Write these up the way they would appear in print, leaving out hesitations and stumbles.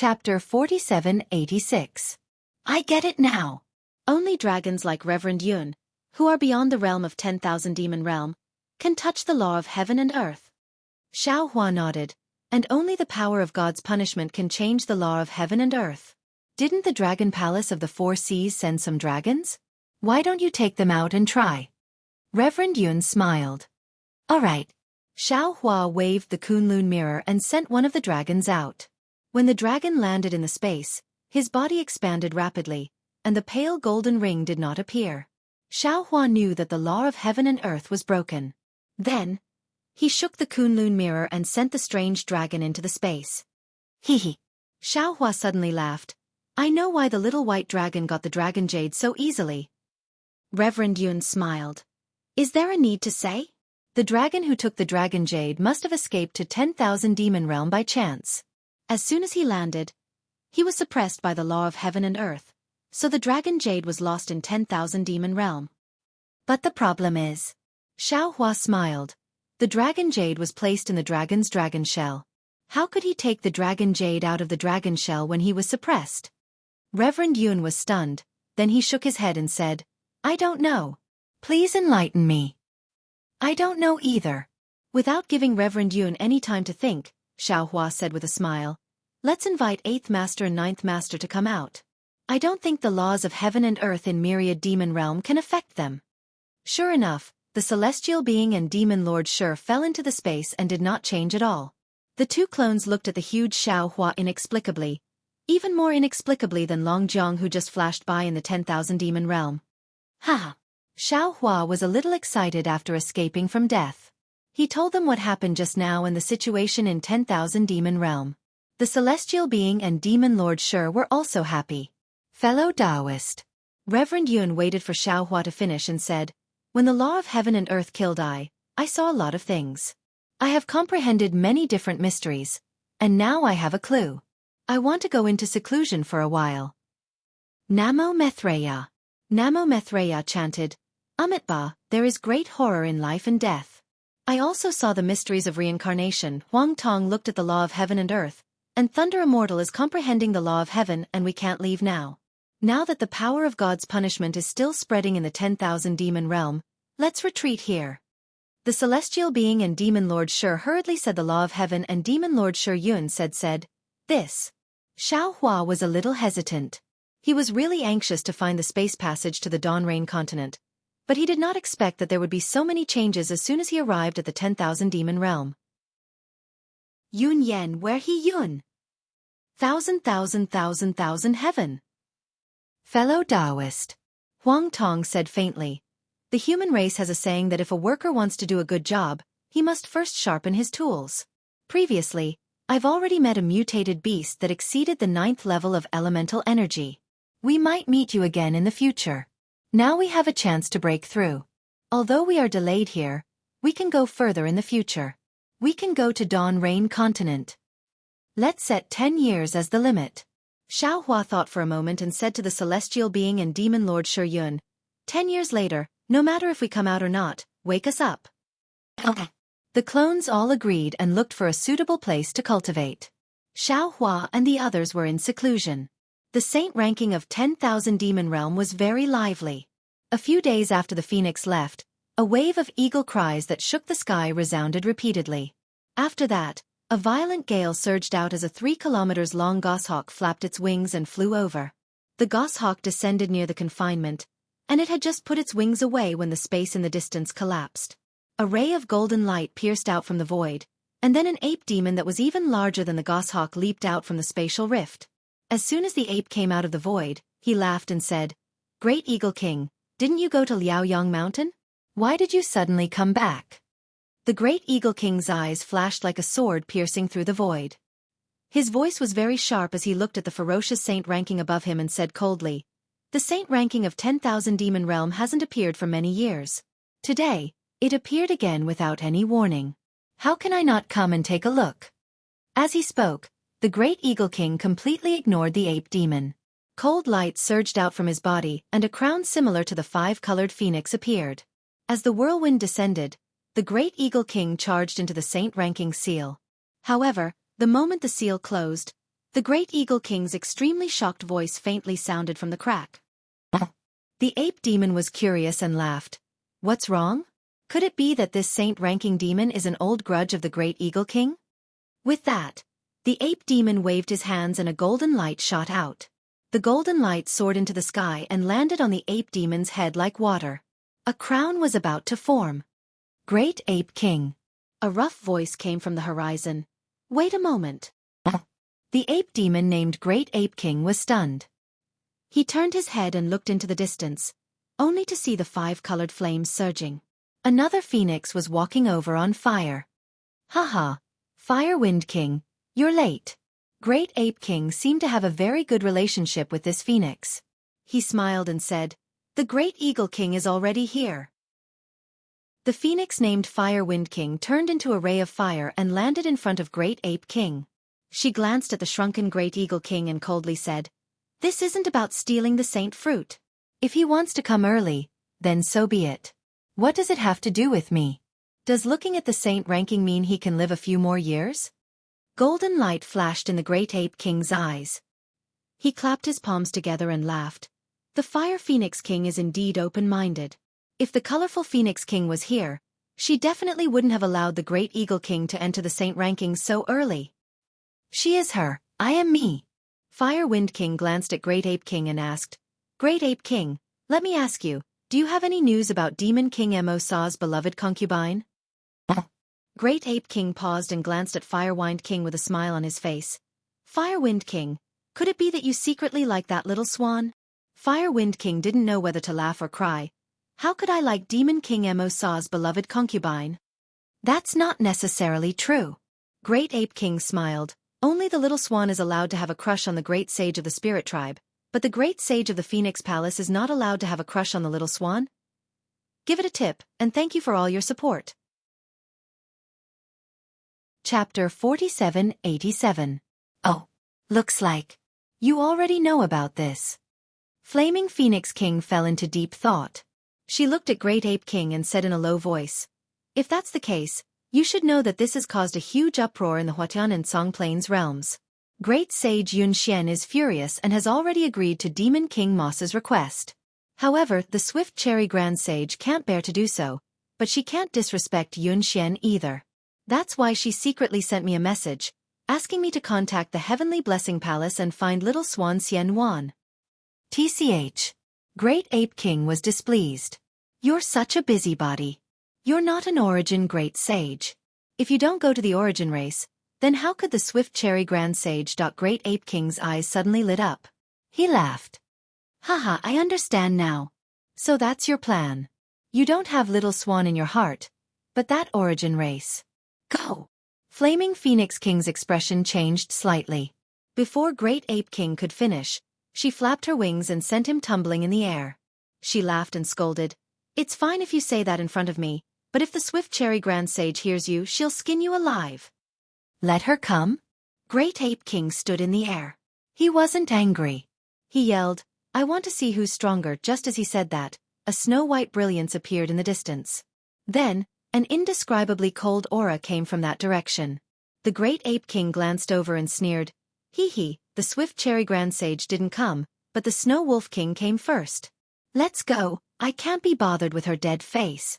Chapter 4786. I get it now. Only dragons like Reverend Yun, who are beyond the realm of 10,000 demon realm, can touch the law of heaven and earth. Xiao Hua nodded, and only the power of God's punishment can change the law of heaven and earth. Didn't the Dragon Palace of the Four Seas send some dragons? Why don't you take them out and try? Reverend Yun smiled. All right. Xiao Hua waved the Kunlun mirror and sent one of the dragons out. When the dragon landed in the space, his body expanded rapidly, and the pale golden ring did not appear. Xiao Hua knew that the law of heaven and earth was broken. Then, he shook the Kunlun mirror and sent the strange dragon into the space. Hee. Xiao Hua suddenly laughed. I know why the little white dragon got the dragon jade so easily. Reverend Yun smiled. Is there a need to say? The dragon who took the dragon jade must have escaped to 10,000 demon realm by chance. As soon as he landed, he was suppressed by the law of heaven and earth, so the dragon jade was lost in 10,000 demon realm. But the problem is, Xiao Hua smiled. The dragon jade was placed in the dragon's dragon shell. How could he take the dragon jade out of the dragon shell when he was suppressed? Reverend Yun was stunned, then he shook his head and said, I don't know. Please enlighten me. I don't know either. Without giving Reverend Yun any time to think, Xiao Hua said with a smile, let's invite 8th Master and 9th Master to come out. I don't think the laws of heaven and earth in myriad demon realm can affect them. Sure enough, the celestial being and demon lord Shi fell into the space and did not change at all. The two clones looked at the huge Xiao Hua inexplicably, even more inexplicably than Long Jiang who just flashed by in the 10,000 demon realm. Haha. Xiao Hua was a little excited after escaping from death. He told them what happened just now and the situation in 10,000 demon realm. The celestial being and demon lord Shi were also happy. Fellow Taoist. Reverend Yun waited for Xiao Hua to finish and said, when the law of heaven and earth killed I saw a lot of things. I have comprehended many different mysteries, and now I have a clue. I want to go into seclusion for a while. Namo Mithreya. Namo Mithreya chanted, Amitba, there is great horror in life and death. I also saw the mysteries of reincarnation. Huang Tong looked at the law of heaven and earth, and Thunder Immortal is comprehending the law of heaven and we can't leave now. Now that the power of God's punishment is still spreading in the 10,000 demon realm, let's retreat here. The celestial being and demon lord Shi hurriedly said the law of heaven and demon lord Shi Yun said this. Xiao Hua was a little hesitant. He was really anxious to find the space passage to the Dawn Rain continent, but he did not expect that there would be so many changes as soon as he arrived at the 10,000 demon realm. Yun Yen where he Yun? Thousand heaven. Fellow Taoist. Huang Tong said faintly. The human race has a saying that if a worker wants to do a good job, he must first sharpen his tools. Previously, I've already met a mutated beast that exceeded the 9th level of elemental energy. We might meet you again in the future. Now we have a chance to break through. Although we are delayed here, we can go further in the future. We can go to Dawn Rain continent. Let's set 10 years as the limit. Xiao Hua thought for a moment and said to the celestial being and demon lord Shi Yun, 10 years later, no matter if we come out or not, wake us up. Okay. The clones all agreed and looked for a suitable place to cultivate. Xiao Hua and the others were in seclusion. The saint ranking of 10,000 demon realm was very lively. A few days after the phoenix left, a wave of eagle cries that shook the sky resounded repeatedly. After that, a violent gale surged out as a 3 kilometers long goshawk flapped its wings and flew over. The goshawk descended near the confinement, and it had just put its wings away when the space in the distance collapsed. A ray of golden light pierced out from the void, and then an ape demon that was even larger than the goshawk leaped out from the spatial rift. As soon as the ape came out of the void, he laughed and said, Great Eagle King, didn't you go to Liaoyang Mountain? Why did you suddenly come back? The Great Eagle King's eyes flashed like a sword piercing through the void. His voice was very sharp as he looked at the ferocious saint ranking above him and said coldly, The saint ranking of 10,000 demon realm hasn't appeared for many years. Today, it appeared again without any warning. How can I not come and take a look? As he spoke, the Great Eagle King completely ignored the ape demon. Cold light surged out from his body and a crown similar to the 5-colored phoenix appeared. As the whirlwind descended, the Great Eagle King charged into the saint ranking seal. However, the moment the seal closed, The Great Eagle King's extremely shocked voice faintly sounded from the crack. The ape demon was curious and laughed. What's wrong? Could it be that this saint-ranking demon is an old grudge of the Great Eagle King? With that, the ape demon waved his hands and a golden light shot out. The golden light soared into the sky and landed on the ape demon's head like water. A crown was about to form. Great Ape King. A rough voice came from the horizon. Wait a moment. The ape demon named Great Ape King was stunned. He turned his head and looked into the distance, only to see the 5-colored flames surging. Another phoenix was walking over on fire. Haha, Fire Wind King, you're late. Great Ape King seemed to have a very good relationship with this phoenix. He smiled and said, The Great Eagle King is already here. The phoenix named Fire Wind King turned into a ray of fire and landed in front of Great Ape King. She glanced at the shrunken Great Eagle King and coldly said, This isn't about stealing the saint fruit. If he wants to come early, then so be it. What does it have to do with me? Does looking at the saint ranking mean he can live a few more years? Golden light flashed in the Great Ape King's eyes. He clapped his palms together and laughed. The Fire Phoenix King is indeed open-minded. If the colorful Phoenix King was here, she definitely wouldn't have allowed the Great Eagle King to enter the saint rankings so early. She is her, I am me. Fire Wind King glanced at Great Ape King and asked, Great Ape King, let me ask you, do you have any news about Demon King Mosa's beloved concubine? Great Ape King paused and glanced at Fire Wind King with a smile on his face. Fire Wind King, could it be that you secretly like that little swan? Fire Wind King didn't know whether to laugh or cry. How could I like Demon King Mosa's beloved concubine? That's not necessarily true. Great Ape King smiled. Only the little swan is allowed to have a crush on the Great Sage of the Spirit Tribe, but the Great Sage of the Phoenix Palace is not allowed to have a crush on the little swan. Give it a tip, and thank you for all your support. Chapter 4787. Oh, looks like you already know about this. Flaming Phoenix King fell into deep thought. She looked at Great Ape King and said in a low voice, If that's the case, you should know that this has caused a huge uproar in the Huatian and Song Plains realms. Great Sage Xianxia is furious and has already agreed to Demon King Moss's request. However, the Swift Cherry Grand Sage can't bear to do so, but she can't disrespect Xianxia either. That's why she secretly sent me a message, asking me to contact the Heavenly Blessing Palace and find little swan Xianwan. TCH. Great Ape King was displeased. You're such a busybody. You're not an Origin Great Sage. If you don't go to the Origin race, then how could the Swift Cherry Grand Sage? Great Ape King's eyes suddenly lit up. He laughed. Haha, I understand now. So that's your plan. You don't have little swan in your heart, but that Origin race. Go! Flaming Phoenix King's expression changed slightly. Before Great Ape King could finish, she flapped her wings and sent him tumbling in the air. She laughed and scolded. It's fine if you say that in front of me, but if the Swift Cherry Grand Sage hears you, she'll skin you alive. Let her come? Great Ape King stood in the air. He wasn't angry. He yelled, I want to see who's stronger. Just as he said that, a snow-white brilliance appeared in the distance. Then, an indescribably cold aura came from that direction. The Great Ape King glanced over and sneered. Hee, the Swift Cherry Grand Sage didn't come, but the Snow Wolf King came first. Let's go, I can't be bothered with her dead face.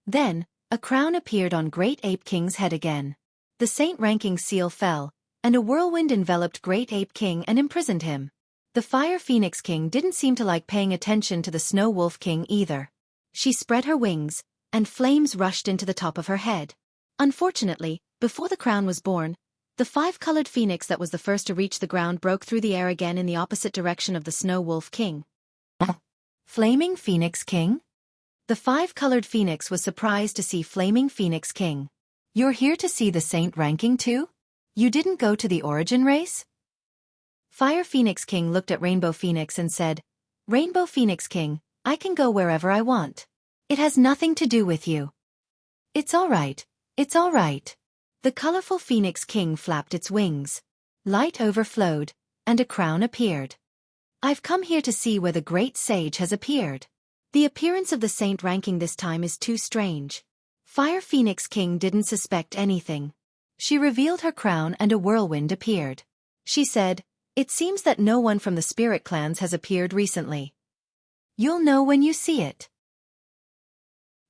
Then, a crown appeared on Great Ape King's head again. The saint-ranking seal fell, and a whirlwind enveloped Great Ape King and imprisoned him. The Fire Phoenix King didn't seem to like paying attention to the Snow Wolf King either. She spread her wings, and flames rushed into the top of her head. Unfortunately, before the crown was born, the 5-colored phoenix that was the first to reach the ground broke through the air again in the opposite direction of the Snow Wolf King. Flaming Phoenix King? The 5-colored phoenix was surprised to see Flaming Phoenix King. You're here to see the saint ranking too? You didn't go to the Origin race? Fire Phoenix King looked at Rainbow Phoenix and said, Rainbow Phoenix King, I can go wherever I want. It has nothing to do with you. It's all right. It's all right. The colorful Phoenix King flapped its wings. Light overflowed, and a crown appeared. I've come here to see where the Great Sage has appeared. The appearance of the saint ranking this time is too strange. Fire Phoenix King didn't suspect anything. She revealed her crown and a whirlwind appeared. She said, "It seems that no one from the spirit clans has appeared recently. You'll know when you see it."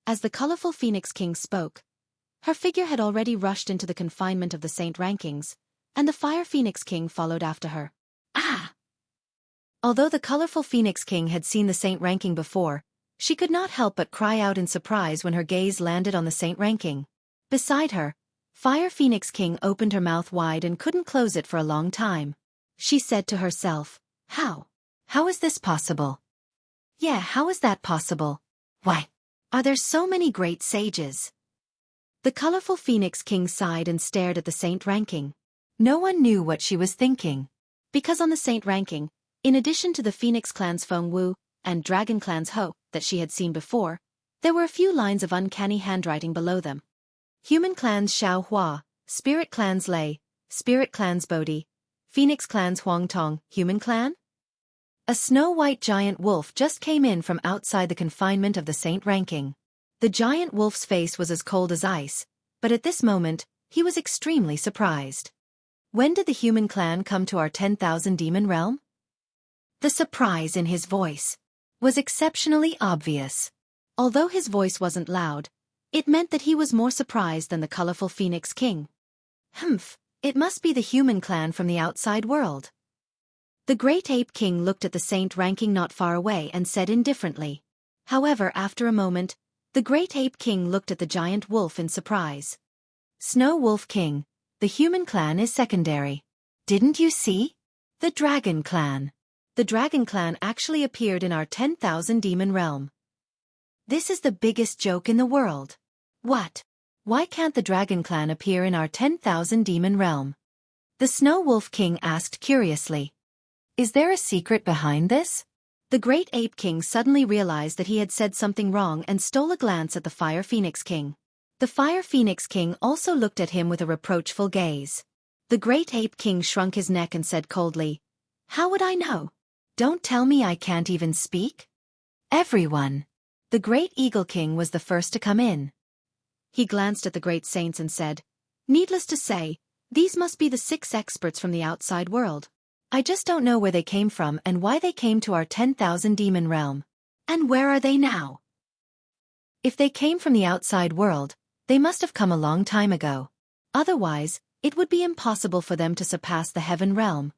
As the colorful Phoenix King spoke, her figure had already rushed into the confinement of the saint rankings, and the Fire Phoenix King followed after her. Ah! Although the colorful Phoenix King had seen the saint ranking before, she could not help but cry out in surprise when her gaze landed on the saint ranking. Beside her, Fire Phoenix King opened her mouth wide and couldn't close it for a long time. She said to herself, "How? How is this possible? Yeah, how is that possible? Why are there so many great sages?" The colorful Phoenix King sighed and stared at the saint ranking. No one knew what she was thinking. Because on the saint ranking, in addition to the Phoenix clan's Feng Wu and Dragon clan's Ho that she had seen before, there were a few lines of uncanny handwriting below them. Human clan's Xiao Hua, Spirit clan's Lei, Spirit clan's Bodhi, Phoenix clan's Huang Tong, Human clan? A snow-white giant wolf just came in from outside the confinement of the saint ranking. The giant wolf's face was as cold as ice, but at this moment, he was extremely surprised. "When did the human clan come to our 10,000 demon realm?" The surprise in his voice was exceptionally obvious. Although his voice wasn't loud, it meant that he was more surprised than the colorful Phoenix King. "Humph, it must be the human clan from the outside world." The Great Ape King looked at the saint ranking not far away and said indifferently. However, after a moment, the Great Ape King looked at the giant wolf in surprise. "Snow Wolf King, the human clan is secondary. Didn't you see? The Dragon clan. The Dragon clan actually appeared in our 10,000 demon realm. This is the biggest joke in the world. What? Why can't the Dragon clan appear in our 10,000 demon realm?" The Snow Wolf King asked curiously. "Is there a secret behind this?" The Great Ape King suddenly realized that he had said something wrong and stole a glance at the Fire Phoenix King. The Fire Phoenix King also looked at him with a reproachful gaze. The Great Ape King shrunk his neck and said coldly, "How would I know? Don't tell me I can't even speak." "Everyone." The Great Eagle King was the first to come in. He glanced at the great saints and said, "Needless to say, these must be the 6 experts from the outside world. I just don't know where they came from and why they came to our 10,000 demon realm. And where are they now? If they came from the outside world, they must have come a long time ago. Otherwise, it would be impossible for them to surpass the heaven realm."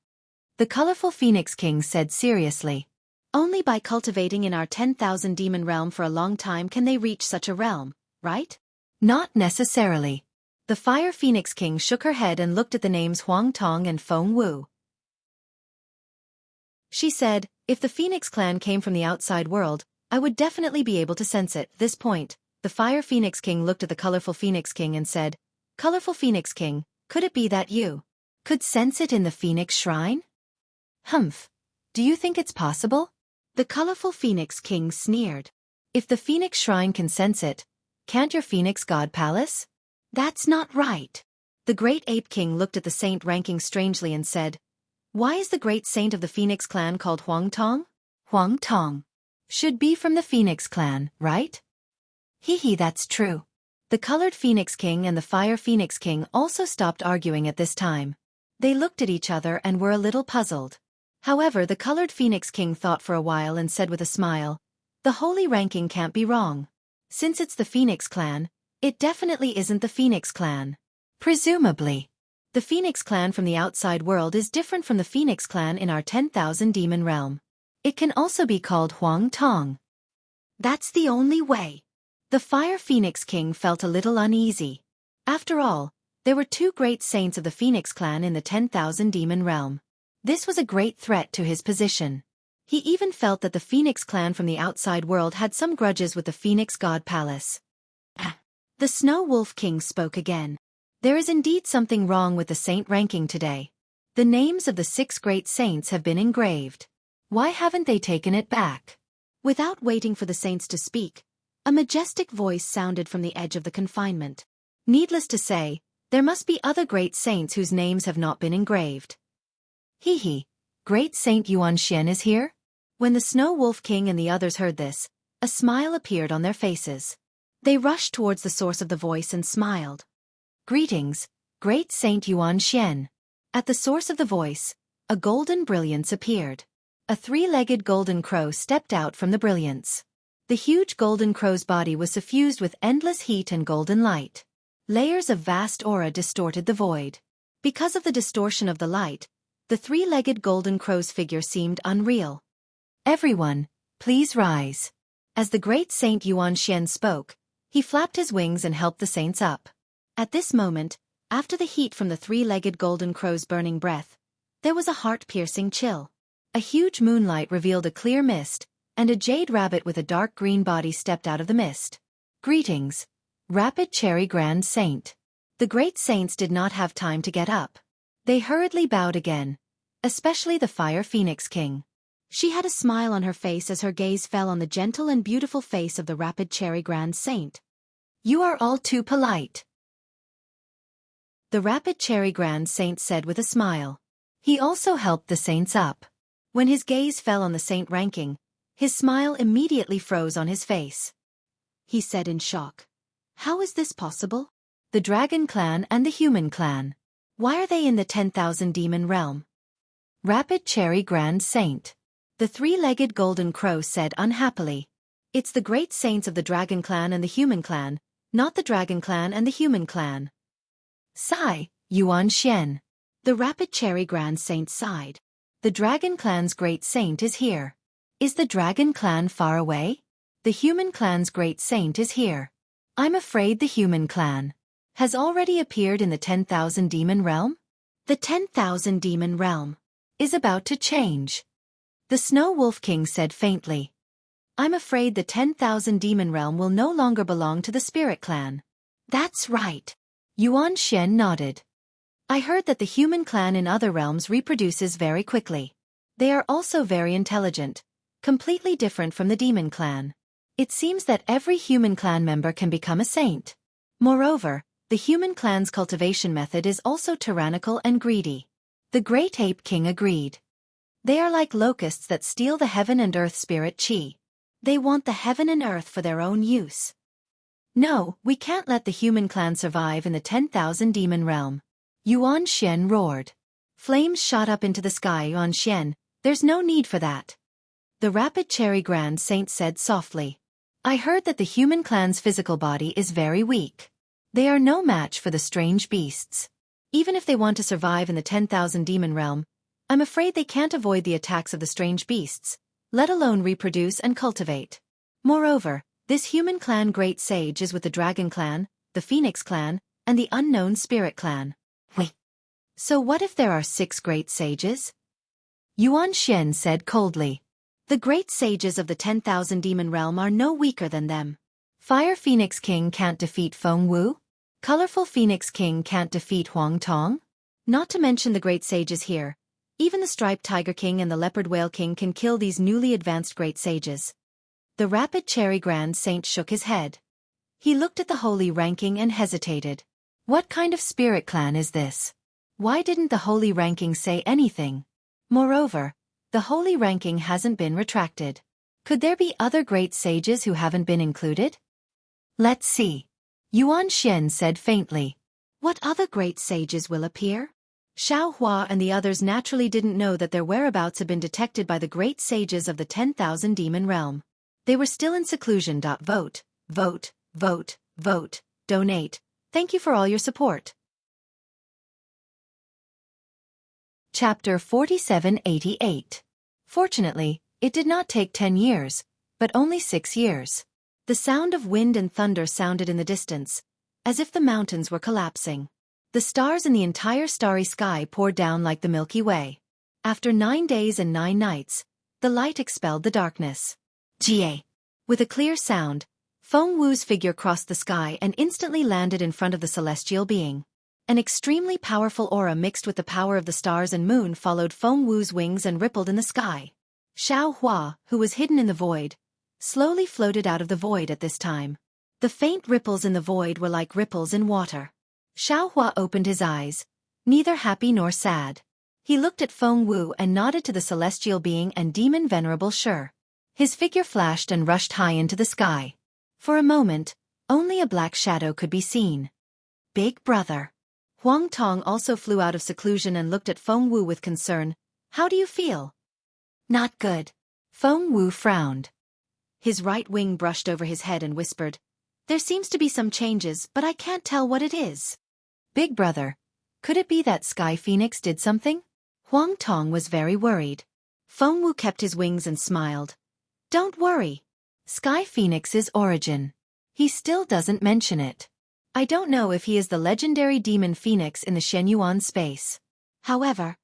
The colorful Phoenix King said seriously, "Only by cultivating in our 10,000 demon realm for a long time can they reach such a realm, right?" "Not necessarily." The Fire Phoenix King shook her head and looked at the names Huang Tong and Feng Wu. She said, "If the Phoenix clan came from the outside world, I would definitely be able to sense it." At this point, the Fire Phoenix King looked at the colorful Phoenix King and said, "Colorful Phoenix King, could it be that you could sense it in the Phoenix Shrine?" "Humph. Do you think it's possible?" The colorful Phoenix King sneered. "If the Phoenix Shrine can sense it, can't your Phoenix God Palace?" "That's not right." The Great Ape King looked at the saint ranking strangely and said, "Why is the great saint of the Phoenix clan called Huang Tong?" "Huang Tong should be from the Phoenix clan, right?" "Hee, that's true." The Colored Phoenix King and the Fire Phoenix King also stopped arguing at this time. They looked at each other and were a little puzzled. However, the Colored Phoenix King thought for a while and said with a smile, "The holy ranking can't be wrong. Since it's the Phoenix clan, it definitely isn't the Phoenix clan. Presumably, the Phoenix clan from the outside world is different from the Phoenix clan in our 10,000 demon realm. It can also be called Huang Tong. That's the only way." The Fire Phoenix King felt a little uneasy. After all, there were 2 great saints of the Phoenix clan in the 10,000 demon realm. This was a great threat to his position. He even felt that the Phoenix clan from the outside world had some grudges with the Phoenix God Palace. The Snow Wolf King spoke again. "There is indeed something wrong with the saint ranking today. The names of the 6 great saints have been engraved. Why haven't they taken it back?" Without waiting for the saints to speak, a majestic voice sounded from the edge of the confinement. "Needless to say, there must be other great saints whose names have not been engraved." "Hee, Great Saint Xianxia is here?" When the Snow Wolf King and the others heard this, a smile appeared on their faces. They rushed towards the source of the voice and smiled. "Greetings, Great Saint Xianxia. At the source of the voice, a golden brilliance appeared. A three-legged golden crow stepped out from the brilliance. The huge golden crow's body was suffused with endless heat and golden light. Layers of vast aura distorted the void. Because of the distortion of the light, the three-legged golden crow's figure seemed unreal. "Everyone, please rise." As the great Saint Yuanxian spoke, he flapped his wings and helped the saints up. At this moment, after the heat from the three-legged golden crow's burning breath, there was a heart-piercing chill. A huge moonlight revealed a clear mist, and a jade rabbit with a dark green body stepped out of the mist. "Greetings, Rapid Cherry Grand Saint." The great saints did not have time to get up. They hurriedly bowed again, especially the Fire Phoenix King. She had a smile on her face as her gaze fell on the gentle and beautiful face of the Rapid Cherry Grand Saint. "You are all too polite," the Rapid Cherry Grand Saint said with a smile. He also helped the saints up. When his gaze fell on the saint ranking, his smile immediately froze on his face. He said in shock, "How is this possible? The Dragon Clan and the Human Clan. Why are they in the 10,000 demon realm?" Rapid Cherry Grand Saint. The three-legged golden crow said unhappily, "It's the great saints of the Dragon Clan and the Human Clan, not the Dragon Clan and the Human Clan." "Sigh, Yuanxian." The Rapid Cherry Grand Saint sighed. "The Dragon Clan's great saint is here." "Is the Dragon Clan far away?" "The Human Clan's great saint is here." "I'm afraid the Human Clan has already appeared in the 10,000 demon realm?" "The 10,000 demon realm is about to change," the Snow Wolf King said faintly. "I'm afraid the 10,000 demon realm will no longer belong to the Spirit Clan." "That's right," Yuanxian nodded. "I heard that the Human Clan in other realms reproduces very quickly. They are also very intelligent, completely different from the Demon Clan. It seems that every Human Clan member can become a saint. Moreover, the Human Clan's cultivation method is also tyrannical and greedy." The Great Ape King agreed. "They are like locusts that steal the heaven and earth spirit chi. They want the heaven and earth for their own use. No, we can't let the Human Clan survive in the 10,000 demon realm." Yuanxian roared. Flames shot up into the sky. "Yuanxian, there's no need for that," the Rapid Cherry Grand Saint said softly. "I heard that the Human Clan's physical body is very weak. They are no match for the strange beasts. Even if they want to survive in the 10,000 demon realm, I'm afraid they can't avoid the attacks of the strange beasts, let alone reproduce and cultivate. Moreover, this Human Clan Great Sage is with the Dragon Clan, the Phoenix Clan, and the Unknown Spirit Clan." "Wait. So what if there are 6 Great Sages?" Yuanxian said coldly. "The Great Sages of the 10,000 demon realm are no weaker than them. Fire Phoenix King can't defeat Feng Wu? Colorful Phoenix King can't defeat Huang Tong? Not to mention the Great Sages here. Even the Striped Tiger King and the Leopard Whale King can kill these newly advanced Great Sages." The Rapid Cherry Grand Saint shook his head. He looked at the holy ranking and hesitated. What kind of spirit clan is this? Why didn't the holy ranking say anything? Moreover, the holy ranking hasn't been retracted. Could there be other great sages who haven't been included? Let's see. Yuanxian said faintly. What other great sages will appear? Xiao Hua and the others naturally didn't know that their whereabouts had been detected by the great sages of the 10,000 demon realm. They were still in seclusion. Vote, vote, vote, vote, donate. Thank you for all your support. Chapter 4788. Fortunately, it did not take 10 years, but only 6 years. The sound of wind and thunder sounded in the distance, as if the mountains were collapsing. The stars in the entire starry sky poured down like the Milky Way. After 9 days and 9 nights, the light expelled the darkness. Jie. With a clear sound, Feng Wu's figure crossed the sky and instantly landed in front of the celestial being. An extremely powerful aura mixed with the power of the stars and moon followed Feng Wu's wings and rippled in the sky. Xiao Hua, who was hidden in the void, slowly floated out of the void at this time. The faint ripples in the void were like ripples in water. Xiao Hua opened his eyes, neither happy nor sad. He looked at Feng Wu and nodded to the celestial being and demon Venerable Shi. His figure flashed and rushed high into the sky. For a moment, only a black shadow could be seen. Big brother. Huang Tong also flew out of seclusion and looked at Feng Wu with concern. How do you feel? Not good. Feng Wu frowned. His right wing brushed over his head and whispered, There seems to be some changes, but I can't tell what it is. Big brother, could it be that Sky Phoenix did something? Huang Tong was very worried. Feng Wu kept his wings and smiled. Don't worry. Sky Phoenix's origin. He still doesn't mention it. I don't know if he is the legendary demon phoenix in the Shenyuan space. However,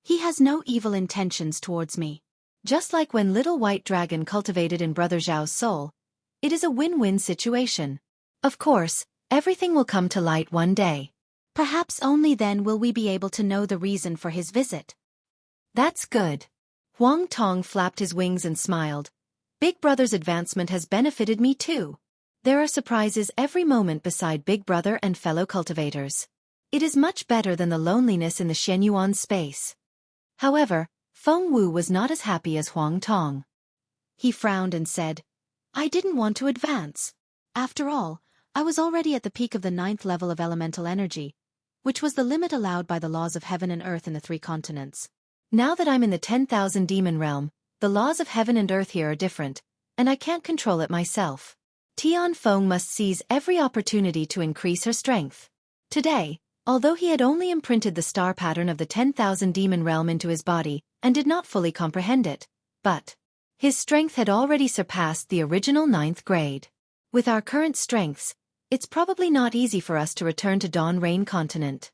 he has no evil intentions towards me. Just like when Little White Dragon cultivated in Brother Zhao's soul, it is a win-win situation. Of course, everything will come to light one day. Perhaps only then will we be able to know the reason for his visit. That's good. Huang Tong flapped his wings and smiled. Big Brother's advancement has benefited me too. There are surprises every moment beside Big Brother and fellow cultivators. It is much better than the loneliness in the Shenyuan space. However, Feng Wu was not as happy as Huang Tong. He frowned and said, I didn't want to advance. After all, I was already at the peak of the 9th level of elemental energy, which was the limit allowed by the laws of heaven and earth in the 3 continents. Now that I'm in the 10,000 demon realm, the laws of heaven and earth here are different, and I can't control it myself. Tianfeng must seize every opportunity to increase her strength. Today, although he had only imprinted the star pattern of the 10,000 demon realm into his body and did not fully comprehend it, but his strength had already surpassed the original 9th grade. With our current strengths, it's probably not easy for us to return to Dawn Rain Continent.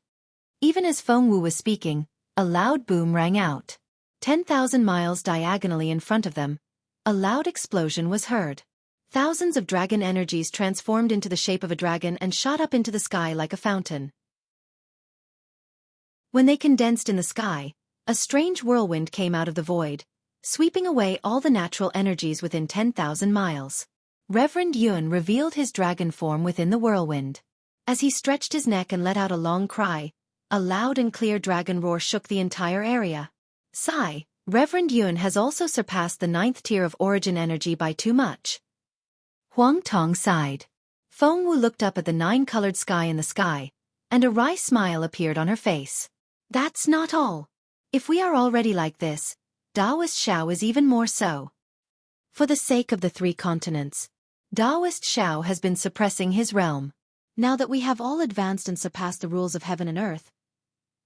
Even as Feng Wu was speaking, a loud boom rang out. 10,000 miles diagonally in front of them, a loud explosion was heard. Thousands of dragon energies transformed into the shape of a dragon and shot up into the sky like a fountain. When they condensed in the sky, a strange whirlwind came out of the void, sweeping away all the natural energies within 10,000 miles. Reverend Yun revealed his dragon form within the whirlwind. As he stretched his neck and let out a long cry, a loud and clear dragon roar shook the entire area. Sigh, Reverend Yun has also surpassed the 9th tier of origin energy by too much. Huang Tong sighed. Feng Wu looked up at the 9-colored sky in the sky, and a wry smile appeared on her face. That's not all. If we are already like this, Taoist Shao is even more so. For the sake of the 3 continents, Taoist Shao has been suppressing his realm. Now that we have all advanced and surpassed the rules of heaven and earth,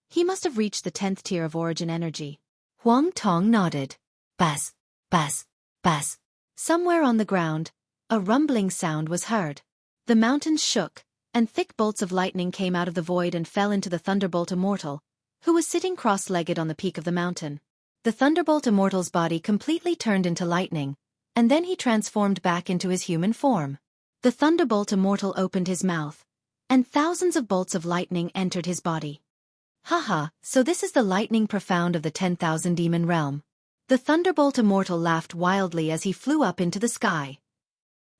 he must have reached the 10th tier of origin energy. Huang Tong nodded. Buzz, buzz, buzz. Somewhere on the ground, a rumbling sound was heard. The mountains shook, and thick bolts of lightning came out of the void and fell into the Thunderbolt Immortal, who was sitting cross-legged on the peak of the mountain. The Thunderbolt Immortal's body completely turned into lightning, and then he transformed back into his human form. The Thunderbolt Immortal opened his mouth, and thousands of bolts of lightning entered his body. Haha, so this is the lightning profound of the 10,000 demon realm. The Thunderbolt Immortal laughed wildly as he flew up into the sky.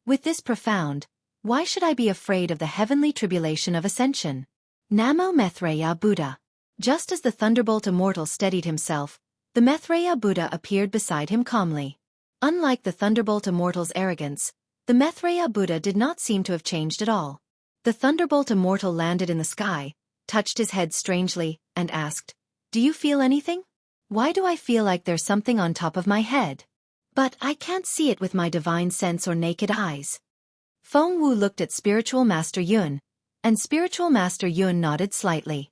With this profound, why should I be afraid of the heavenly tribulation of ascension? Namo Maitreya Buddha. Just as the Thunderbolt Immortal steadied himself, the Maitreya Buddha appeared beside him calmly. Unlike the Thunderbolt Immortal's arrogance, the Maitreya Buddha did not seem to have changed at all. The Thunderbolt Immortal landed in the sky, touched his head strangely, and asked, Do you feel anything? Why do I feel like there's something on top of my head? But I can't see it with my divine sense or naked eyes. Feng Wu looked at Spiritual Master Yun, and Spiritual Master Yun nodded slightly.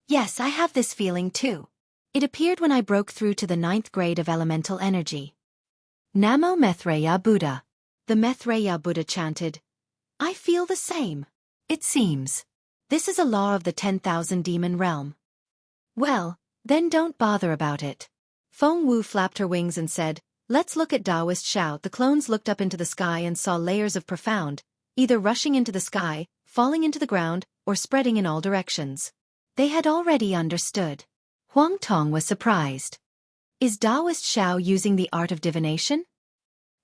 Yes, I have this feeling too. It appeared when I broke through to the 9th grade of elemental energy. Namo Maitreya Buddha. The Maitreya Buddha chanted, I feel the same. It seems. This is a law of the 10,000 demon realm. Well, then don't bother about it. Feng Wu flapped her wings and said, Let's look at Taoist Shao. The clones looked up into the sky and saw layers of profound, either rushing into the sky, falling into the ground, or spreading in all directions. They had already understood. Huang Tong was surprised. Is Taoist Shao using the art of divination?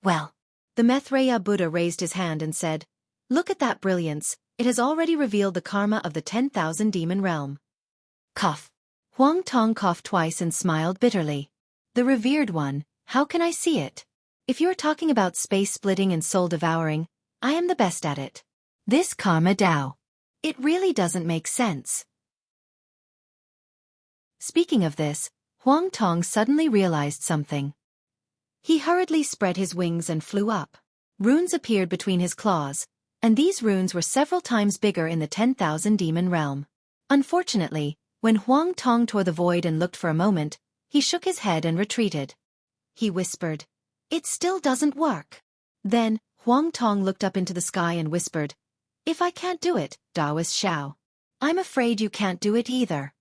Well, the Maitreya Buddha raised his hand and said, Look at that brilliance, it has already revealed the karma of the 10,000 demon realm. Cough. Huang Tong coughed twice and smiled bitterly. The revered one, how can I see it? If you're talking about space splitting and soul devouring, I am the best at it. This karma Tao. It really doesn't make sense. Speaking of this, Huang Tong suddenly realized something. He hurriedly spread his wings and flew up. Runes appeared between his claws, and these runes were several times bigger in the 10,000 demon realm. Unfortunately, when Huang Tong tore the void and looked for a moment, he shook his head and retreated. He whispered, "It still doesn't work." Then, Huang Tong looked up into the sky and whispered, "If I can't do it, Daoist Xiao, I'm afraid you can't do it either."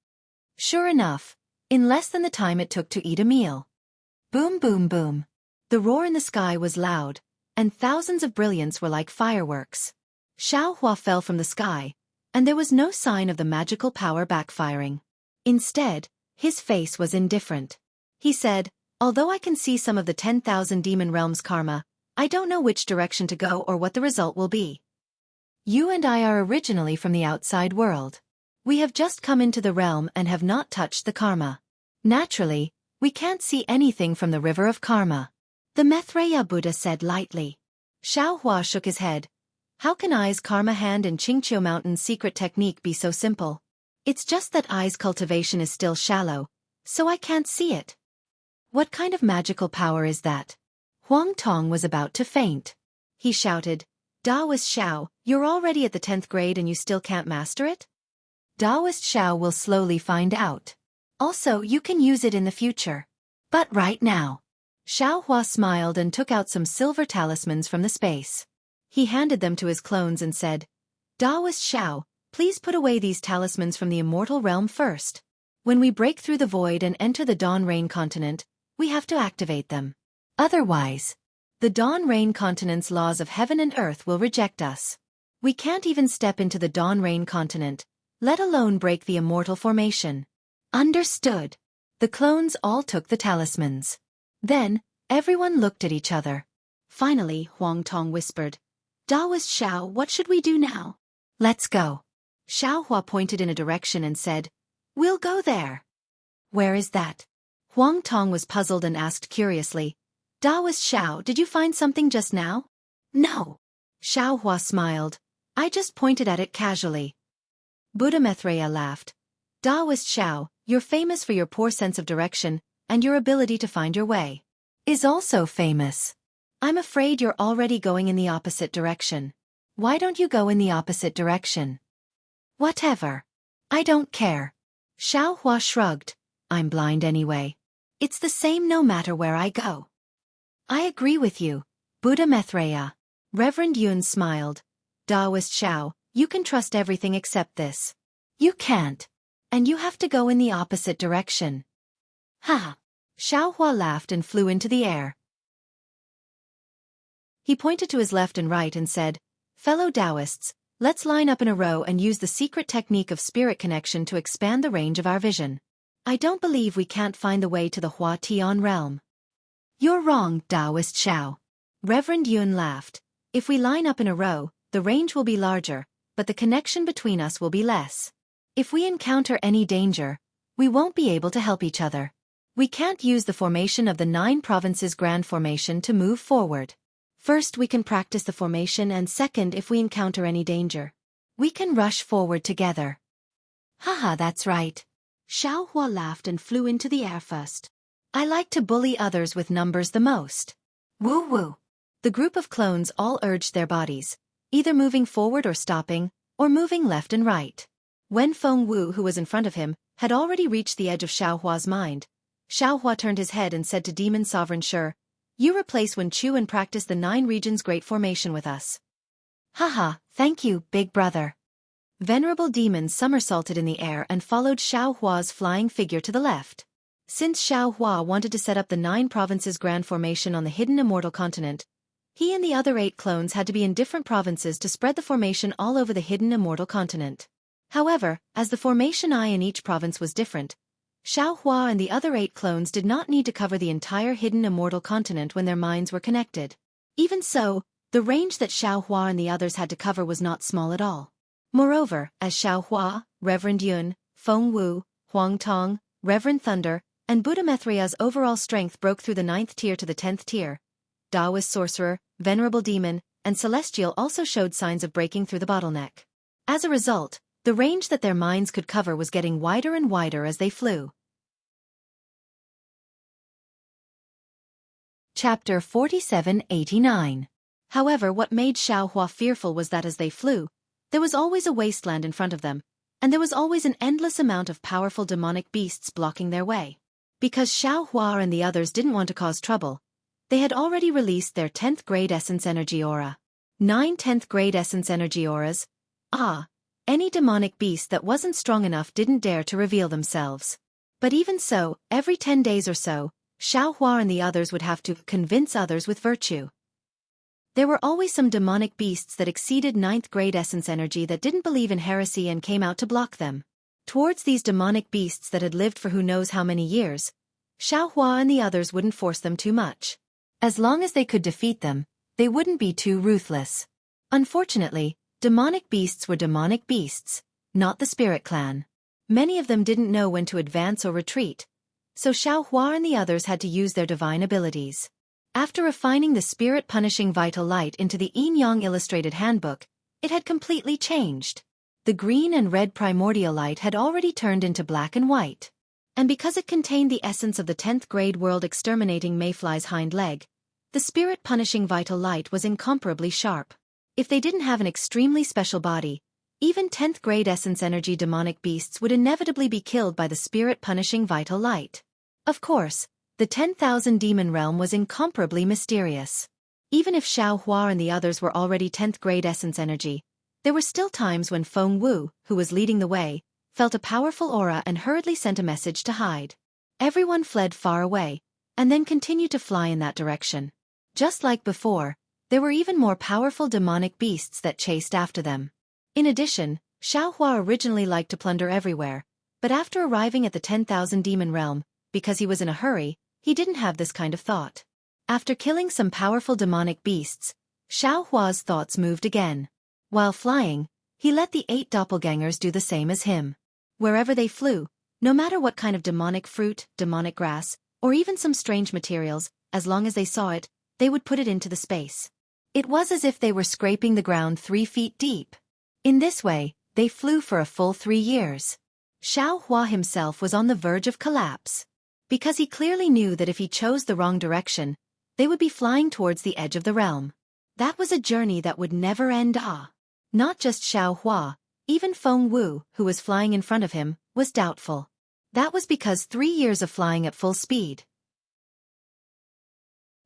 Sure enough, in less than the time it took to eat a meal. Boom boom boom. The roar in the sky was loud, and thousands of brilliants were like fireworks. Xiao Hua fell from the sky, and there was no sign of the magical power backfiring. Instead, his face was indifferent. He said, "Although I can see some of the 10,000 demon realms karma, I don't know which direction to go or what the result will be. You and I are originally from the outside world. We have just come into the realm and have not touched the karma. Naturally, we can't see anything from the river of karma," the Maitreya Buddha said lightly. Xiao Hua shook his head. "How can Ai's karma hand and Xianxia mountain's secret technique be so simple? It's just that Ai's cultivation is still shallow, so I can't see it." "What kind of magical power is that?" Huang Tong was about to faint. He shouted, "Daoist Xiao, you're already at the 10th grade and you still can't master it? Daoist Xiao will slowly find out. Also, you can use it in the future. But right now." Xiao Hua smiled and took out some silver talismans from the space. He handed them to his clones and said, "Daoist Xiao, please put away these talismans from the immortal realm first. When we break through the void and enter the Dawn Rain continent, we have to activate them. Otherwise, the Dawn Rain continent's laws of heaven and earth will reject us. We can't even step into the Dawn Rain continent, let alone break the immortal formation." "Understood." The clones all took the talismans. Then, everyone looked at each other. Finally, Huang Tong whispered, "Daoist Xiao, what should we do now?" "Let's go." Xiao Hua pointed in a direction and said, "We'll go there." "Where is that?" Huang Tong was puzzled and asked curiously, "Daoist Xiao, did you find something just now?" "No." Xiao Hua smiled. "I just pointed at it casually." Buddha Maitreya laughed. "Daoist Xiao, you're famous for your poor sense of direction, and your ability to find your way is also famous. I'm afraid you're already going in the opposite direction. Why don't you go in the opposite direction?" "Whatever. I don't care." Xiao Hua shrugged. "I'm blind anyway. It's the same no matter where I go." "I agree with you, Buddha Maitreya." Reverend Yun smiled. "Daoist Xiao, you can trust everything except this. You can't. And you have to go in the opposite direction." "Ha!" Xiao Hua laughed and flew into the air. He pointed to his left and right and said, "Fellow Taoists, let's line up in a row and use the secret technique of spirit connection to expand the range of our vision. I don't believe we can't find the way to the Hua Tian realm." "You're wrong, Daoist Xiao." Reverend Yun laughed. "If we line up in a row, the range will be larger, but the connection between us will be less. If we encounter any danger, we won't be able to help each other. We can't use the formation of the 9 provinces grand formation to move forward. First we can practice the formation, and second, if we encounter any danger, we can rush forward together." "Haha, that's right." Xiao Hua laughed and flew into the air first. "I like to bully others with numbers the most. Woo woo." The group of clones all urged their bodies, either moving forward or stopping, or moving left and right. When Feng Wu, who was in front of him, had already reached the edge of Xiao Hua's mind, Xiao Hua turned his head and said to Demon Sovereign Shi, "You replace Wen Chu and practice the 9 regions great formation with us." "Haha, thank you, big brother." Venerable demons somersaulted in the air and followed Xiao Hua's flying figure to the left. Since Xiao Hua wanted to set up the 9 provinces grand formation on the hidden immortal continent, he and the other 8 clones had to be in different provinces to spread the formation all over the hidden immortal continent. However, as the formation eye in each province was different, Xiao Hua and the other 8 clones did not need to cover the entire hidden immortal continent when their minds were connected. Even so, the range that Xiao Hua and the others had to cover was not small at all. Moreover, as Xiao Hua, Reverend Yun, Feng Wu, Huang Tong, Reverend Thunder, and Buddha Maitreya's overall strength broke through the 9th tier to the 10th tier, Taoist Sorcerer, Venerable Demon, and Celestial also showed signs of breaking through the bottleneck. As a result, the range that their minds could cover was getting wider and wider as they flew. Chapter 4789. However, what made Xiaohua fearful was that as they flew, there was always a wasteland in front of them, and there was always an endless amount of powerful demonic beasts blocking their way. Because Xiaohua and the others didn't want to cause trouble, they had already released their 10th grade essence energy aura. 9 10th grade essence energy auras. Any demonic beast that wasn't strong enough didn't dare to reveal themselves. But even so, every 10 days or so, Xiaohua and the others would have to convince others with virtue. There were always some demonic beasts that exceeded 9th grade essence energy that didn't believe in heresy and came out to block them. Towards these demonic beasts that had lived for who knows how many years, Xiaohua and the others wouldn't force them too much. As long as they could defeat them, they wouldn't be too ruthless. Unfortunately, demonic beasts were demonic beasts, not the spirit clan. Many of them didn't know when to advance or retreat, so Xiaohua and the others had to use their divine abilities. After refining the spirit-punishing vital light into the Yin-Yang illustrated handbook, it had completely changed. The green and red primordial light had already turned into black and white. And because it contained the essence of the 10th grade world exterminating mayfly's hind leg, the spirit-punishing vital light was incomparably sharp. If they didn't have an extremely special body, even 10th grade essence energy demonic beasts would inevitably be killed by the spirit-punishing vital light. Of course, the 10,000 demon realm was incomparably mysterious. Even if Xiaohua and the others were already 10th grade essence energy, there were still times when Feng Wu, who was leading the way, felt a powerful aura and hurriedly sent a message to hide. Everyone fled far away, and then continued to fly in that direction. Just like before, there were even more powerful demonic beasts that chased after them. In addition, Xiaohua originally liked to plunder everywhere, but after arriving at the 10,000 demon realm, because he was in a hurry, he didn't have this kind of thought. After killing some powerful demonic beasts, Xiaohua's thoughts moved again. While flying, he let the 8 doppelgangers do the same as him. Wherever they flew, no matter what kind of demonic fruit, demonic grass, or even some strange materials, as long as they saw it, they would put it into the space. It was as if they were scraping the ground 3 feet deep. In this way, they flew for a full 3 years. Xiaohua himself was on the verge of collapse. Because he clearly knew that if he chose the wrong direction, they would be flying towards the edge of the realm. That was a journey that would never end. Not just Xiaohua, even Feng Wu, who was flying in front of him, was doubtful. That was because 3 years of flying at full speed.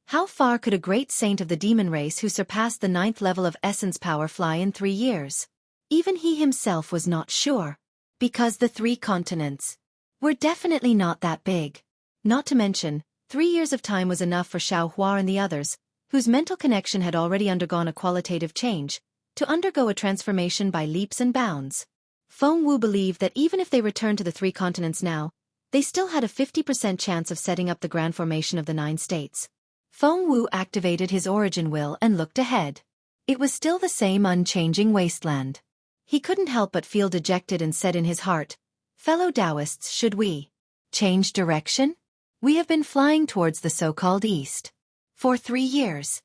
How far could a great saint of the demon race who surpassed the 9th level of essence power fly in 3 years? Even he himself was not sure. Because the 3 continents were definitely not that big. Not to mention, 3 years of time was enough for Xiaohua and the others, whose mental connection had already undergone a qualitative change, to undergo a transformation by leaps and bounds. Feng Wu believed that even if they returned to the 3 continents now, they still had a 50% chance of setting up the grand formation of the 9 states. Feng Wu activated his origin will and looked ahead. It was still the same unchanging wasteland. He couldn't help but feel dejected and said in his heart, "Fellow Taoists, should we change direction? We have been flying towards the so-called east for 3 years.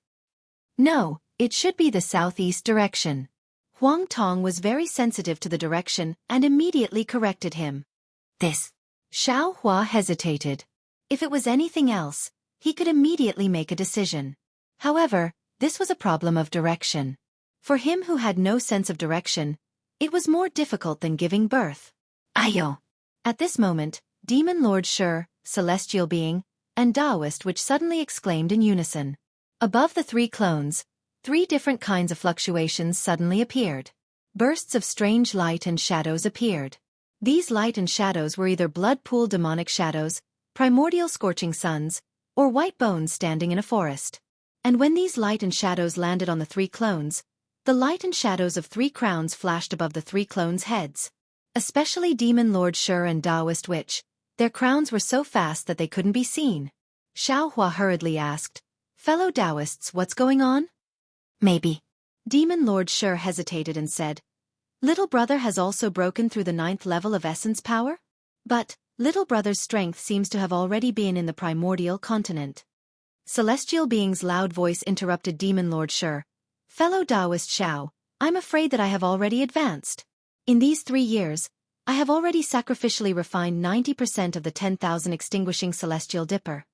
No, it should be the southeast direction." Huang Tong was very sensitive to the direction and immediately corrected him. This. Xiaohua hesitated. If it was anything else, he could immediately make a decision. However, this was a problem of direction. For him who had no sense of direction, it was more difficult than giving birth. Ayo! At this moment, Demon Lord Shi, Celestial Being, and Taoist which suddenly exclaimed in unison. Above the 3 clones, 3 different kinds of fluctuations suddenly appeared. Bursts of strange light and shadows appeared. These light and shadows were either blood pool demonic shadows, primordial scorching suns, or white bones standing in a forest. And when these light and shadows landed on the 3 clones, the light and shadows of 3 crowns flashed above the 3 clones' heads. Especially Demon Lord Shi and Taoist Witch, their crowns were so fast that they couldn't be seen. Xiaohua hurriedly asked, "Fellow Taoists, what's going on?" "Maybe." Demon Lord Shi hesitated and said, "Little brother has also broken through the 9th level of essence power? But, little brother's strength seems to have already been in the primordial continent." Celestial Being's loud voice interrupted Demon Lord Shi. "Fellow Taoist Xiao, I'm afraid that I have already advanced. In these 3 years, I have already sacrificially refined 90% of the 10,000 extinguishing celestial dipper.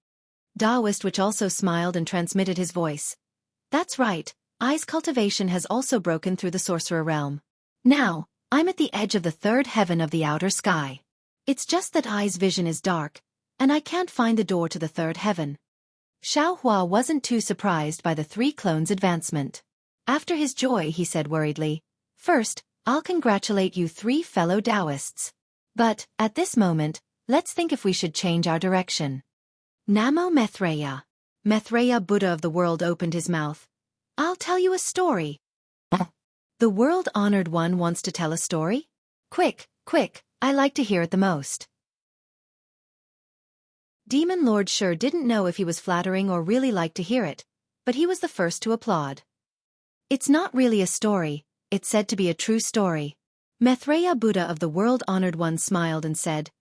Taoist which also smiled and transmitted his voice. That's right, I's cultivation has also broken through the sorcerer realm. Now, I'm at the edge of the third heaven of the outer sky. It's just that I's vision is dark, and I can't find the door to the third heaven. Xiao Hua wasn't too surprised by the three clones' advancement. After his joy he said worriedly, "First, I'll congratulate you three fellow Taoists. But, at this moment, let's think if we should change our direction." Namo Maitreya. Maitreya Buddha of the world opened his mouth. "I'll tell you a story." The world-honored one wants to tell a story? Quick, quick, I like to hear it the most. Demon Lord sure didn't know if he was flattering or really liked to hear it, but he was the first to applaud. It's not really a story, it's said to be a true story. Maitreya Buddha of the world-honored one smiled and said,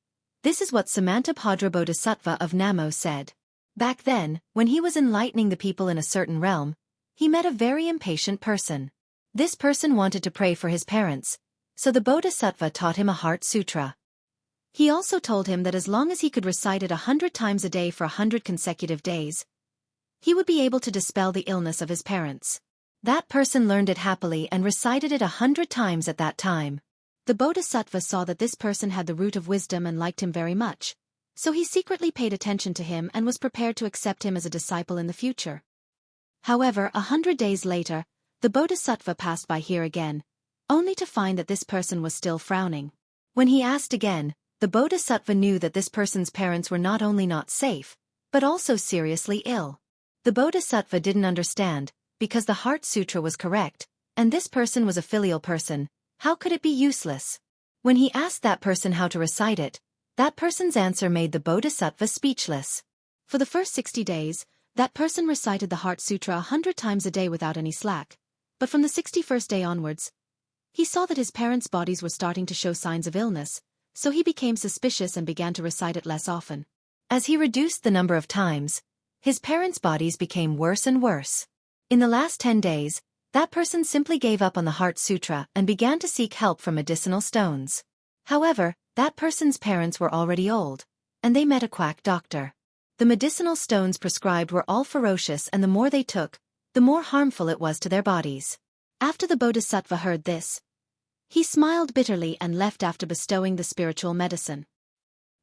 "This is what Samantabhadra Bodhisattva of Namo said. Back then, when he was enlightening the people in a certain realm, he met a very impatient person. This person wanted to pray for his parents, so the Bodhisattva taught him a heart sutra. He also told him that as long as he could recite it 100 times a day for 100 consecutive days, he would be able to dispel the illness of his parents. That person learned it happily and recited it 100 times at that time. The Bodhisattva saw that this person had the root of wisdom and liked him very much, so he secretly paid attention to him and was prepared to accept him as a disciple in the future. However, 100 days later, the Bodhisattva passed by here again, only to find that this person was still frowning. When he asked again, the Bodhisattva knew that this person's parents were not only not safe, but also seriously ill. The Bodhisattva didn't understand, because the Heart Sutra was correct, and this person was a filial person, how could it be useless? When he asked that person how to recite it, that person's answer made the Bodhisattva speechless. For the first 60 days, that person recited the Heart Sutra 100 times a day without any slack. But from the 61st day onwards, he saw that his parents' bodies were starting to show signs of illness, so he became suspicious and began to recite it less often. As he reduced the number of times, his parents' bodies became worse and worse. In the last 10 days, that person simply gave up on the Heart Sutra and began to seek help from medicinal stones. However, that person's parents were already old, and they met a quack doctor. The medicinal stones prescribed were all ferocious, and the more they took, the more harmful it was to their bodies. After the Bodhisattva heard this, he smiled bitterly and left after bestowing the spiritual medicine.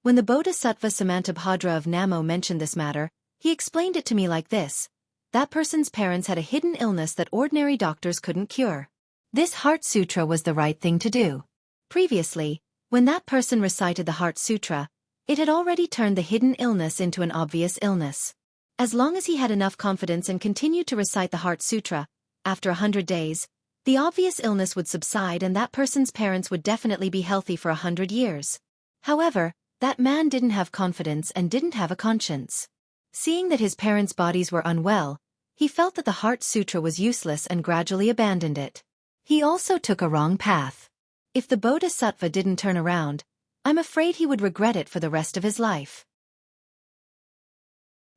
When the Bodhisattva Samantabhadra of Namo mentioned this matter, he explained it to me like this. That person's parents had a hidden illness that ordinary doctors couldn't cure. This Heart Sutra was the right thing to do. Previously, when that person recited the Heart Sutra, it had already turned the hidden illness into an obvious illness. As long as he had enough confidence and continued to recite the Heart Sutra, after 100 days, the obvious illness would subside and that person's parents would definitely be healthy for 100 years. However, that man didn't have confidence and didn't have a conscience. Seeing that his parents' bodies were unwell, he felt that the Heart Sutra was useless and gradually abandoned it. He also took a wrong path. If the Bodhisattva didn't turn around, I'm afraid he would regret it for the rest of his life.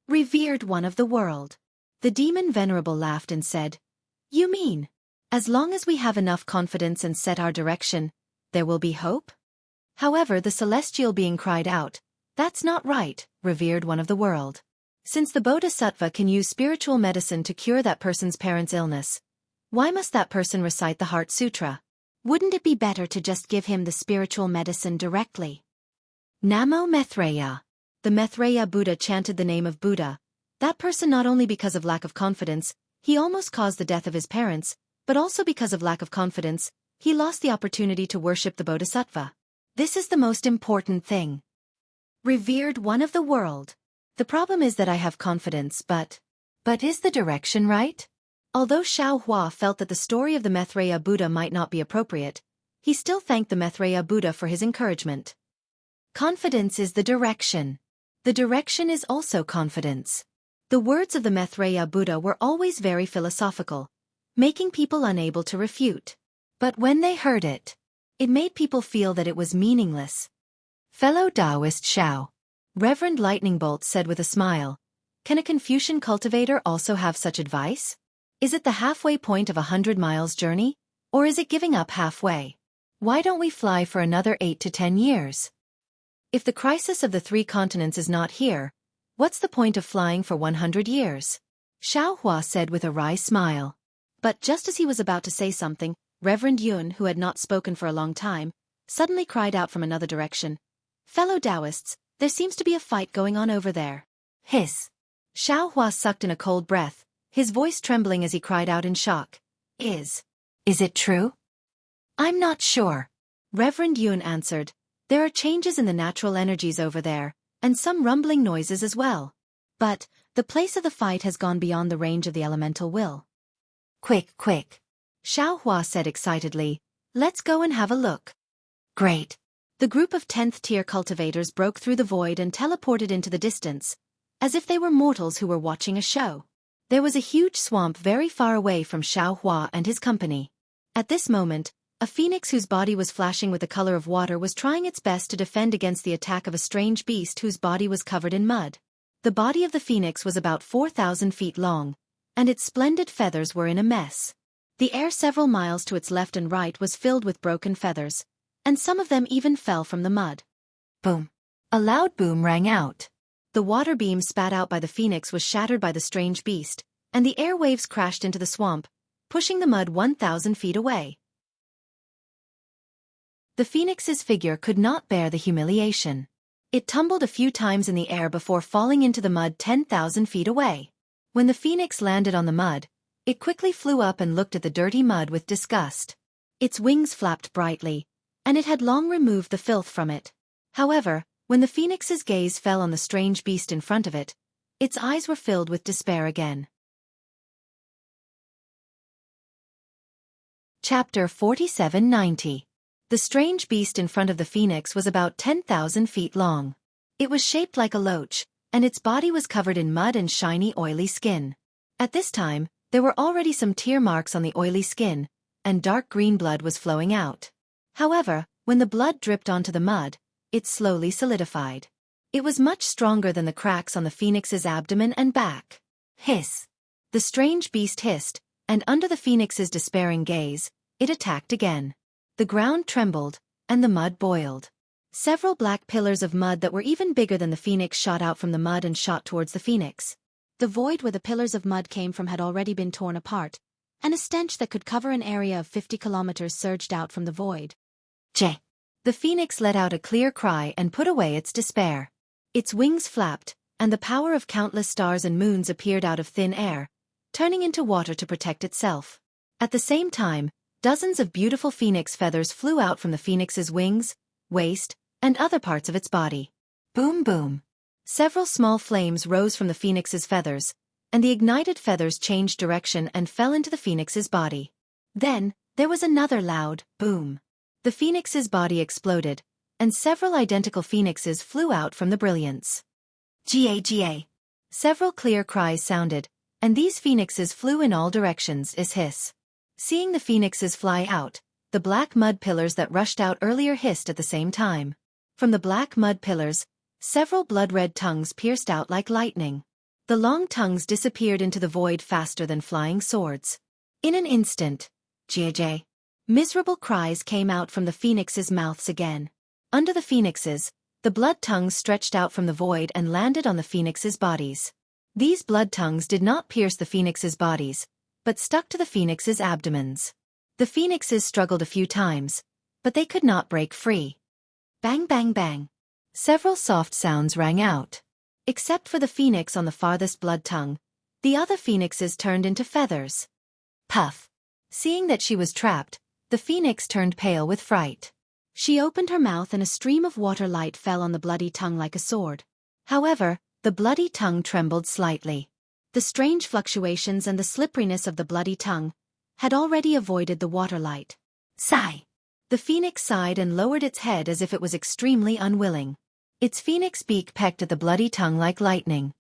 Revered one of the world. The demon venerable laughed and said, "You mean, as long as we have enough confidence and set our direction, there will be hope?" However, the celestial being cried out, "That's not right, revered one of the world. Since the Bodhisattva can use spiritual medicine to cure that person's parents' illness, why must that person recite the Heart Sutra? Wouldn't it be better to just give him the spiritual medicine directly?" Namo Maitreya. The Maitreya Buddha chanted the name of Buddha. That person not only because of lack of confidence, he almost caused the death of his parents, but also because of lack of confidence, he lost the opportunity to worship the Bodhisattva. This is the most important thing. Revered one of the world. The problem is that I have confidence, but is the direction right? Although Xiao Hua felt that the story of the Maitreya Buddha might not be appropriate, he still thanked the Maitreya Buddha for his encouragement. Confidence is the direction. The direction is also confidence. The words of the Maitreya Buddha were always very philosophical, making people unable to refute. But when they heard it, it made people feel that it was meaningless. Fellow Taoist Xiao. Reverend Lightning Bolt said with a smile, "Can a Confucian cultivator also have such advice? Is it the halfway point of 100 miles journey, or is it giving up halfway? Why don't we fly for another 8 to 10 years? If the crisis of the 3 continents is not here, What's the point of flying for 100 years? Xiaohua said with a wry smile. But just as he was about to say something, Reverend Yun, who had not spoken for a long time, suddenly cried out from another direction. Fellow Taoists, there seems to be a fight going on over there. Hiss. Xiaohua sucked in a cold breath, his voice trembling as he cried out in shock. Is it true? I'm not sure. Reverend Yun answered. There are changes in the natural energies over there, and some rumbling noises as well. But the place of the fight has gone beyond the range of the elemental will. Quick, quick. Xiaohua said excitedly. Let's go and have a look. Great. The group of 10th-tier cultivators broke through the void and teleported into the distance, as if they were mortals who were watching a show. There was a huge swamp very far away from Xiaohua and his company. At this moment, a phoenix whose body was flashing with the color of water was trying its best to defend against the attack of a strange beast whose body was covered in mud. The body of the phoenix was about 4,000 feet long, and its splendid feathers were in a mess. The air several miles to its left and right was filled with broken feathers, and some of them even fell from the mud. Boom. A loud boom rang out. The water beam spat out by the phoenix was shattered by the strange beast, and the air waves crashed into the swamp, pushing the mud 1,000 feet away. The phoenix's figure could not bear the humiliation. It tumbled a few times in the air before falling into the mud 10,000 feet away. When the phoenix landed on the mud, it quickly flew up and looked at the dirty mud with disgust. Its wings flapped brightly, and it had long removed the filth from it. However, when the phoenix's gaze fell on the strange beast in front of it, its eyes were filled with despair again. Chapter 4790. The strange beast in front of the phoenix was about 10,000 feet long. It was shaped like a loach, and its body was covered in mud and shiny oily skin. At this time, there were already some tear marks on the oily skin, and dark green blood was flowing out. However, when the blood dripped onto the mud, it slowly solidified. It was much stronger than the cracks on the phoenix's abdomen and back. Hiss! The strange beast hissed, and under the phoenix's despairing gaze, it attacked again. The ground trembled, and the mud boiled. Several black pillars of mud that were even bigger than the phoenix shot out from the mud and shot towards the phoenix. The void where the pillars of mud came from had already been torn apart, and a stench that could cover an area of 50 kilometers surged out from the void. J. The phoenix let out a clear cry and put away its despair. Its wings flapped, and the power of countless stars and moons appeared out of thin air, turning into water to protect itself. At the same time, dozens of beautiful phoenix feathers flew out from the phoenix's wings, waist, and other parts of its body. Boom boom. Several small flames rose from the phoenix's feathers, and the ignited feathers changed direction and fell into the phoenix's body. Then, there was another loud boom. The phoenix's body exploded, and several identical phoenixes flew out from the brilliance. Ga. Several clear cries sounded, and these phoenixes flew in all directions. Hiss. Seeing the phoenixes fly out, the black mud pillars that rushed out earlier hissed at the same time. From the black mud pillars, several blood-red tongues pierced out like lightning. The long tongues disappeared into the void faster than flying swords. In an instant, Ga. Miserable cries came out from the phoenixes' mouths again. Under the phoenixes, the blood tongues stretched out from the void and landed on the phoenixes' bodies. These blood tongues did not pierce the phoenixes' bodies, but stuck to the phoenixes' abdomens. The phoenixes struggled a few times, but they could not break free. Bang bang bang. Several soft sounds rang out. Except for the phoenix on the farthest blood tongue, the other phoenixes turned into feathers. Puff. Seeing that she was trapped, the phoenix turned pale with fright. She opened her mouth and a stream of water light fell on the bloody tongue like a sword. However, the bloody tongue trembled slightly. The strange fluctuations and the slipperiness of the bloody tongue had already avoided the water light. Sigh. The phoenix sighed and lowered its head as if it was extremely unwilling. Its phoenix beak pecked at the bloody tongue like lightning.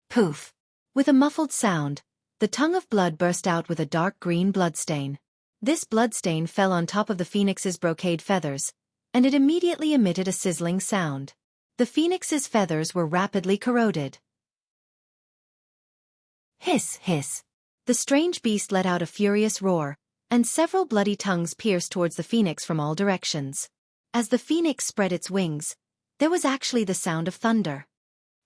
Poof. With a muffled sound, the tongue of blood burst out with a dark green bloodstain. This bloodstain fell on top of the phoenix's brocade feathers, and it immediately emitted a sizzling sound. The phoenix's feathers were rapidly corroded. Hiss, hiss. The strange beast let out a furious roar, and several bloody tongues pierced towards the phoenix from all directions. As the phoenix spread its wings, there was actually the sound of thunder.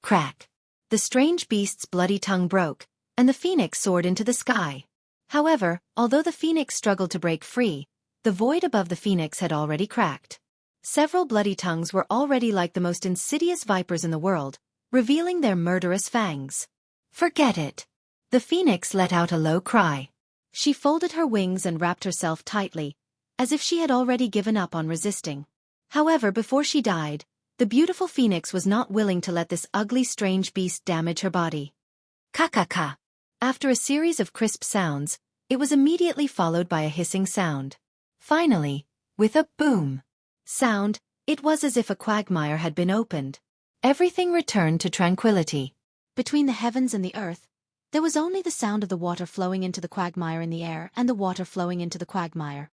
Crack. the strange beast's bloody tongue broke, and the phoenix soared into the sky. However, although the phoenix struggled to break free, the void above the phoenix had already cracked. Several bloody tongues were already like the most insidious vipers in the world, revealing their murderous fangs. Forget it. The phoenix let out a low cry. She folded her wings and wrapped herself tightly, as if she had already given up on resisting. However, before she died, the beautiful phoenix was not willing to let this ugly strange beast damage her body. Ka-ka-ka. After a series of crisp sounds, it was immediately followed by a hissing sound. Finally, with a boom sound, it was as if a quagmire had been opened. Everything returned to tranquility. Between the heavens and the earth, there was only the sound of the water flowing into the quagmire in the air and the water flowing into the quagmire.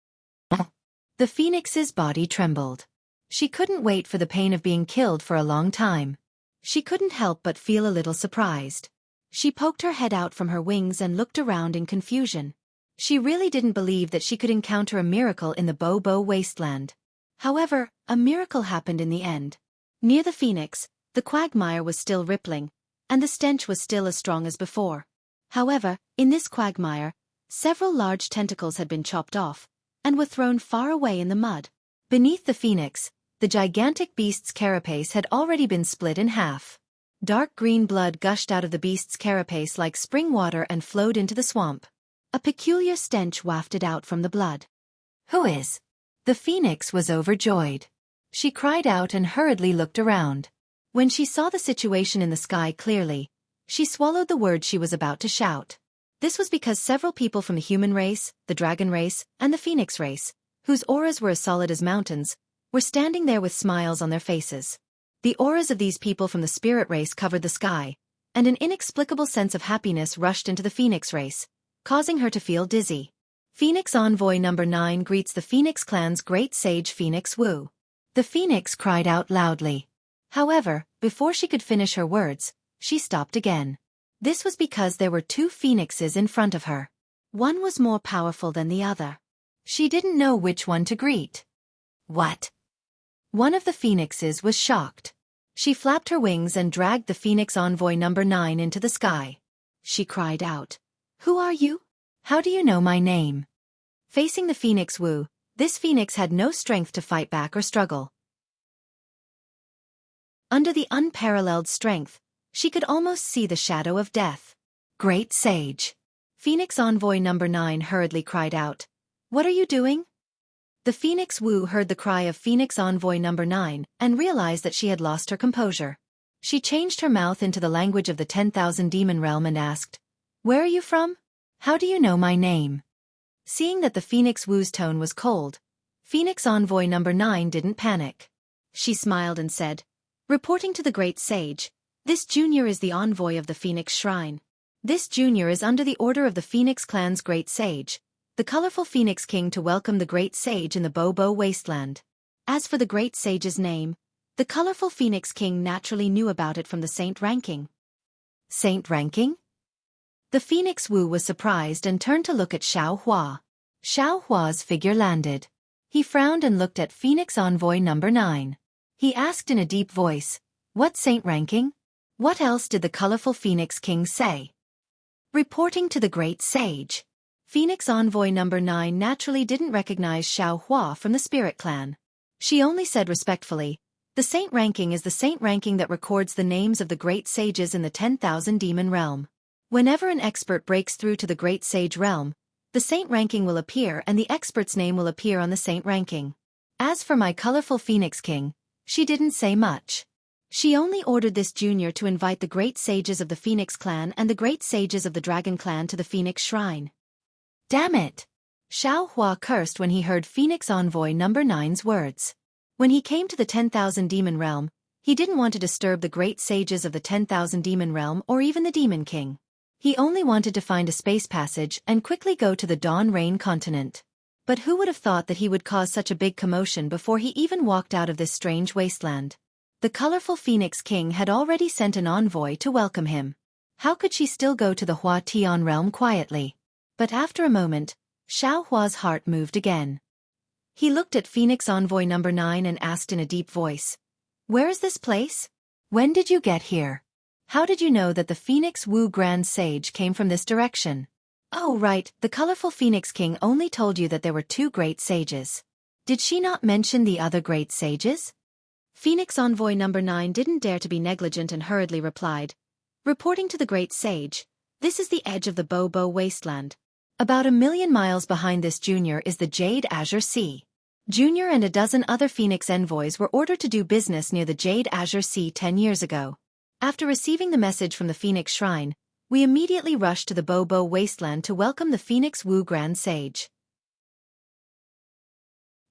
The phoenix's body trembled. She couldn't wait for the pain of being killed for a long time. She couldn't help but feel a little surprised. She poked her head out from her wings and looked around in confusion. She really didn't believe that she could encounter a miracle in the Bobo wasteland. However, a miracle happened in the end. Near the phoenix, the quagmire was still rippling, and the stench was still as strong as before. However, in this quagmire, several large tentacles had been chopped off, and were thrown far away in the mud. Beneath the phoenix, the gigantic beast's carapace had already been split in half. Dark green blood gushed out of the beast's carapace like spring water and flowed into the swamp. A peculiar stench wafted out from the blood. Who is? The phoenix was overjoyed. She cried out and hurriedly looked around. When she saw the situation in the sky clearly, she swallowed the words she was about to shout. This was because several people from the human race, the dragon race, and the phoenix race, whose auras were as solid as mountains, were standing there with smiles on their faces. The auras of these people from the spirit race covered the sky, and an inexplicable sense of happiness rushed into the phoenix race, causing her to feel dizzy. Phoenix Envoy Number 9 greets the Phoenix Clan's great sage Phoenix Wu. The phoenix cried out loudly. However, before she could finish her words, she stopped again. This was because there were two phoenixes in front of her. One was more powerful than the other. She didn't know which one to greet. What? One of the phoenixes was shocked. She flapped her wings and dragged the Phoenix Envoy Number 9 into the sky. She cried out, "Who are you? How do you know my name?" Facing the Phoenix Wu, this phoenix had no strength to fight back or struggle. Under the unparalleled strength, she could almost see the shadow of death. "Great Sage!" Phoenix Envoy Number 9 hurriedly cried out. "What are you doing?" The Phoenix Wu heard the cry of Phoenix Envoy Number 9 and realized that she had lost her composure. She changed her mouth into the language of the 10,000 demon realm and asked, "Where are you from? How do you know my name?" Seeing that the Phoenix Wu's tone was cold, Phoenix Envoy Number 9 didn't panic. She smiled and said, "Reporting to the Great Sage, this junior is the envoy of the Phoenix Shrine. This junior is under the order of the Phoenix Clan's Great Sage, the colorful Phoenix King, to welcome the Great Sage in the Bobo Wasteland." As for the Great Sage's name, the colorful Phoenix King naturally knew about it from the Saint ranking. Saint ranking? The Phoenix Wu was surprised and turned to look at Xiao Hua. Xiao Hua's figure landed. He frowned and looked at Phoenix Envoy Number 9. He asked in a deep voice, "What saint ranking?" What else did the colorful Phoenix King say? Reporting to the Great Sage. Phoenix Envoy Number 9 naturally didn't recognize Xiao Hua from the Spirit Clan. She only said respectfully, "The saint ranking is the saint ranking that records the names of the great sages in the 10,000 demon realm. Whenever an expert breaks through to the Great Sage realm, the saint ranking will appear and the expert's name will appear on the saint ranking." As for my colorful Phoenix King, she didn't say much. She only ordered this junior to invite the great sages of the Phoenix Clan and the great sages of the Dragon Clan to the Phoenix Shrine. Damn it! Xiao Hua cursed when he heard Phoenix Envoy Number 9's words. When he came to the 10,000 demon realm, he didn't want to disturb the great sages of the 10,000 demon realm or even the Demon King. He only wanted to find a space passage and quickly go to the Dawn Rain continent. But who would have thought that he would cause such a big commotion before he even walked out of this strange wasteland? The colorful Phoenix King had already sent an envoy to welcome him. How could she still go to the Hua Tian realm quietly? But after a moment, Xiao Hua's heart moved again. He looked at Phoenix Envoy Number 9 and asked in a deep voice, "Where is this place? When did you get here?" How did you know that the Phoenix Wu Grand Sage came from this direction? Oh right, the colorful Phoenix King only told you that there were 2 great sages. Did she not mention the other great sages? Phoenix Envoy number 9 didn't dare to be negligent and hurriedly replied. Reporting to the great sage, this is the edge of the Bobo wasteland. About 1,000,000 miles behind this Junior is the Jade Azure Sea. Junior and a dozen other Phoenix envoys were ordered to do business near the Jade Azure Sea 10 years ago. After receiving the message from the Phoenix Shrine, we immediately rushed to the Bobo wasteland to welcome the Phoenix Wu Grand Sage.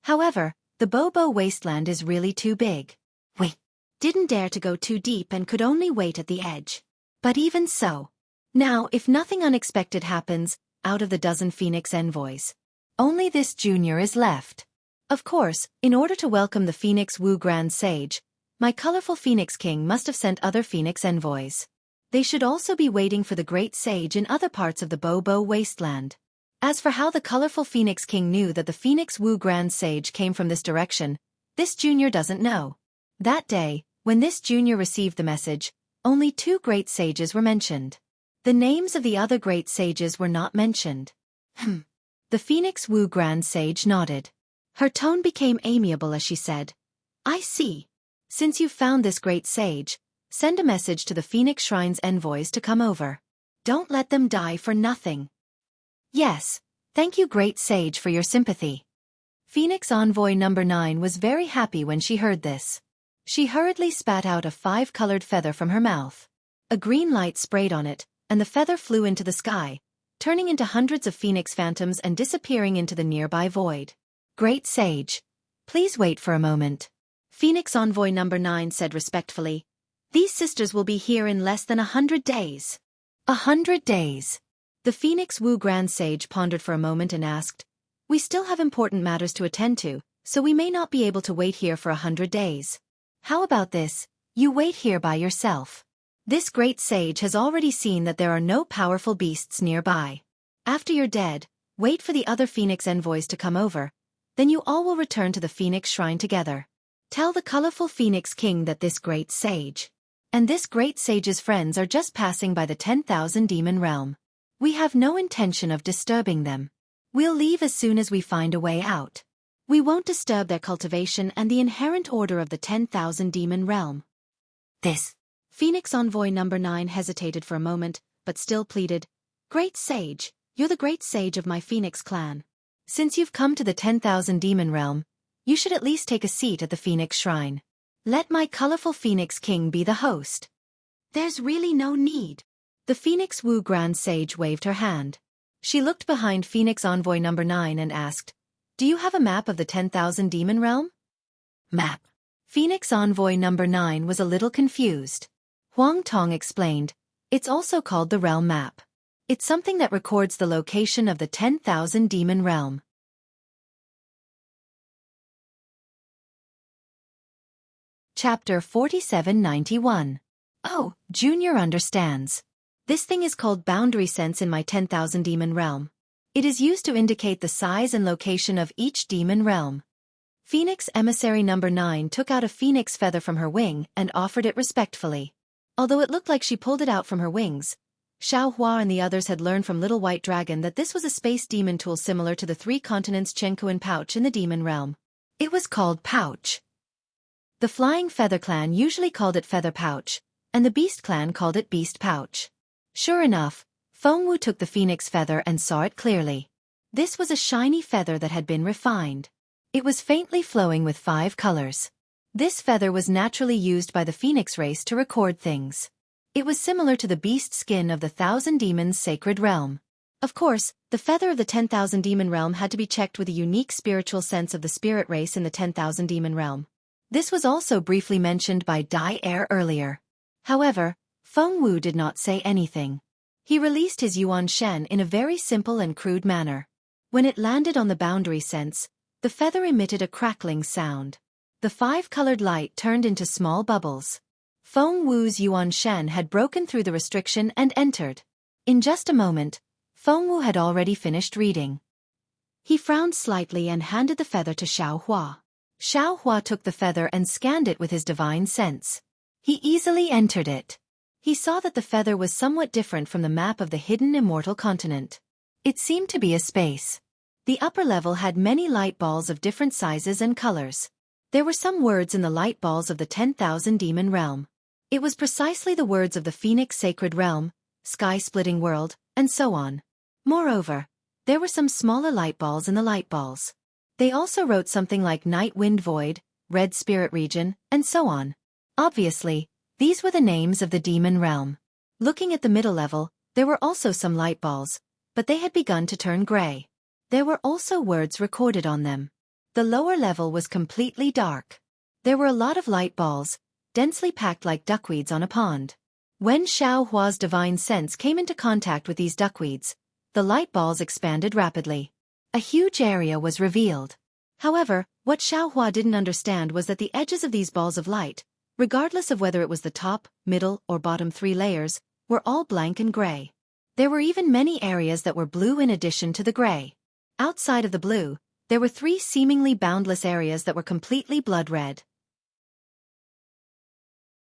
However, the Bobo wasteland is really too big. We didn't dare to go too deep and could only wait at the edge. But even so, now if nothing unexpected happens, out of the dozen Phoenix envoys, only this Junior is left. Of course, in order to welcome the Phoenix Wu Grand Sage, my colorful Phoenix King must have sent other Phoenix envoys. They should also be waiting for the great sage in other parts of the Bobo wasteland. As for how the colorful Phoenix King knew that the Phoenix Wu Grand Sage came from this direction, this Junior doesn't know. That day, when this Junior received the message, only 2 great sages were mentioned. The names of the other great sages were not mentioned. The Phoenix Wu Grand Sage nodded. Her tone became amiable as she said, I see. Since you've found this great sage, send a message to the Phoenix Shrine's envoys to come over. Don't let them die for nothing. Yes, thank you great sage for your sympathy. Phoenix Envoy number 9 was very happy when she heard this. She hurriedly spat out a 5-colored feather from her mouth. A green light sprayed on it, and the feather flew into the sky, turning into hundreds of phoenix phantoms and disappearing into the nearby void. Great sage, please wait for a moment. Phoenix Envoy number 9 said respectfully. These sisters will be here in less than 100 days. 100 days. The Phoenix Wu Grand Sage pondered for a moment and asked, We still have important matters to attend to, so we may not be able to wait here for 100 days. How about this? You wait here by yourself. This great sage has already seen that there are no powerful beasts nearby. After you're dead, wait for the other Phoenix envoys to come over. Then you all will return to the Phoenix Shrine together. Tell the colorful Phoenix King that this great sage and this great sage's friends are just passing by the 10,000 demon realm. We have no intention of disturbing them. We'll leave as soon as we find a way out. We won't disturb their cultivation and the inherent order of the 10,000 demon realm. This Phoenix Envoy number 9 hesitated for a moment, but still pleaded, Great Sage, you're the great sage of my Phoenix clan. Since you've come to the 10,000 demon realm, you should at least take a seat at the Phoenix Shrine. Let my colorful Phoenix King be the host. There's really no need. The Phoenix Wu Grand Sage waved her hand. She looked behind Phoenix Envoy number 9 and asked, Do you have a map of the 10,000 demon realm? Map. Phoenix Envoy number 9 was a little confused. Huang Tong explained, It's also called the realm map. It's something that records the location of the 10,000 demon realm. Chapter 4791. Oh, Junior understands. This thing is called boundary sense in my 10,000 demon realm. It is used to indicate the size and location of each demon realm. Phoenix Emissary number 9 took out a phoenix feather from her wing and offered it respectfully. Although it looked like she pulled it out from her wings, Xiao Hua and the others had learned from Little White Dragon that this was a space demon tool similar to the 3 continents Qianquan pouch in the demon realm. It was called Pouch. The Flying Feather Clan usually called it Feather Pouch, and the Beast Clan called it Beast Pouch. Sure enough, Fengwu took the phoenix feather and saw it clearly. This was a shiny feather that had been refined. It was faintly flowing with 5 colors. This feather was naturally used by the phoenix race to record things. It was similar to the beast skin of the 1,000 demons sacred realm. Of course, the feather of the 10,000 demon realm had to be checked with a unique spiritual sense of the spirit race in the 10,000 demon realm. This was also briefly mentioned by Dai Er earlier. However, Fengwu did not say anything. He released his Yuan Shen in a very simple and crude manner. When it landed on the boundary sense, the feather emitted a crackling sound. The 5-colored light turned into small bubbles. Fengwu's Yuan Shen had broken through the restriction and entered. In just a moment, Fengwu had already finished reading. He frowned slightly and handed the feather to Xiao Hua. Xiao Hua took the feather and scanned it with his divine sense. He easily entered it. He saw that the feather was somewhat different from the map of the hidden immortal continent. It seemed to be a space. The upper level had many light balls of different sizes and colors. There were some words in the light balls of the 10,000 demon realm. It was precisely the words of the Phoenix Sacred Realm, Sky-Splitting World, and so on. Moreover, there were some smaller light balls in the light balls. They also wrote something like Night Wind Void, Red Spirit Region, and so on. Obviously, these were the names of the demon realm. Looking at the middle level, there were also some light balls, but they had begun to turn gray. There were also words recorded on them. The lower level was completely dark. There were a lot of light balls, densely packed like duckweeds on a pond. When Xiaohua's divine sense came into contact with these duckweeds, the light balls expanded rapidly. A huge area was revealed. However, what Xiaohua didn't understand was that the edges of these balls of light, regardless of whether it was the top, middle, or bottom 3 layers, were all blank and gray. There were even many areas that were blue in addition to the gray. Outside of the blue, there were 3 seemingly boundless areas that were completely blood red.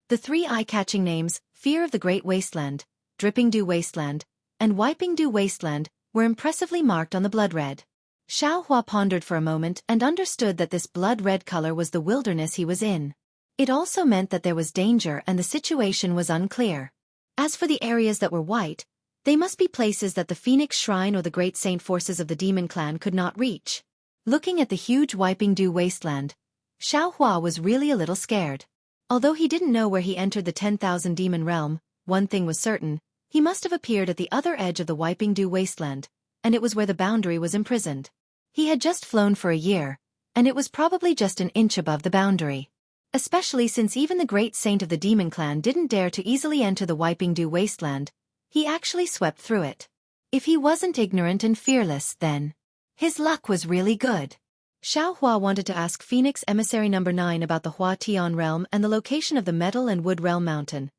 The 3 eye-catching names, Fear of the Great Wasteland, Dripping Dew Wasteland, and Wiping Dew Wasteland, were impressively marked on the blood red. Xiaohua pondered for a moment and understood that this blood red color was the wilderness he was in. It also meant that there was danger and the situation was unclear. As for the areas that were white, they must be places that the Phoenix Shrine or the Great Saint forces of the Demon Clan could not reach. Looking at the huge Wiping Dew Wasteland, Xiaohua was really a little scared. Although he didn't know where he entered the 10,000 demon realm, one thing was certain, he must have appeared at the other edge of the Wiping Dew Wasteland, and it was where the boundary was imprisoned. He had just flown for a year, and it was probably just an inch above the boundary. Especially since even the Great Saint of the Demon Clan didn't dare to easily enter the Wiping Dew Wasteland, he actually swept through it. If he wasn't ignorant and fearless, then his luck was really good. Xiaohua wanted to ask Phoenix Emissary No. 9 about the Hua Tian realm and the location of the Metal and Wood Realm Mountain.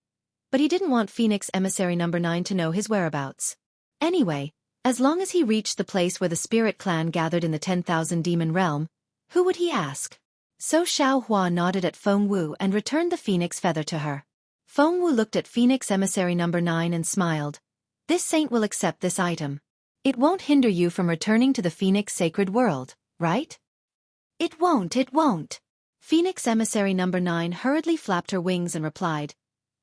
But he didn't want Phoenix Emissary No. 9 to know his whereabouts. Anyway, as long as he reached the place where the Spirit Clan gathered in the 10,000 demon realm, who would he ask? So Xiaohua nodded at Feng Wu and returned the phoenix feather to her. Feng Wu looked at Phoenix Emissary No. 9 and smiled. This saint will accept this item. It won't hinder you from returning to the Phoenix Sacred World, right? It won't. Phoenix Emissary No. 9 hurriedly flapped her wings and replied.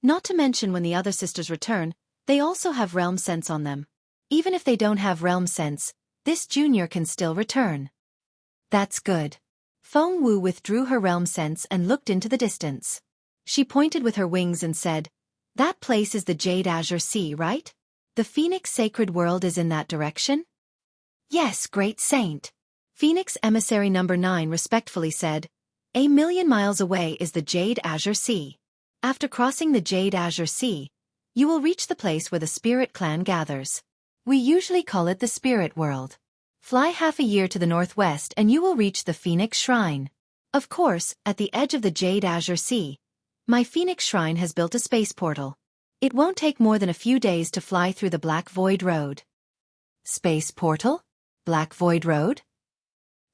Not to mention when the other sisters return, they also have realm sense on them. Even if they don't have realm sense, this junior can still return. That's good. Feng Wu withdrew her realm sense and looked into the distance. She pointed with her wings and said, That place is the Jade Azure Sea, right? The Phoenix Sacred World is in that direction? Yes, Great Saint. Phoenix Emissary No. 9 respectfully said, 1,000,000 miles away is the Jade Azure Sea. After crossing the Jade Azure Sea, you will reach the place where the Spirit Clan gathers. We usually call it the Spirit World. Fly half a year to the northwest and you will reach the Phoenix Shrine. Of course, at the edge of the Jade Azure Sea, my Phoenix Shrine has built a space portal. It won't take more than a few days to fly through the Black Void Road. Space portal? Black Void Road?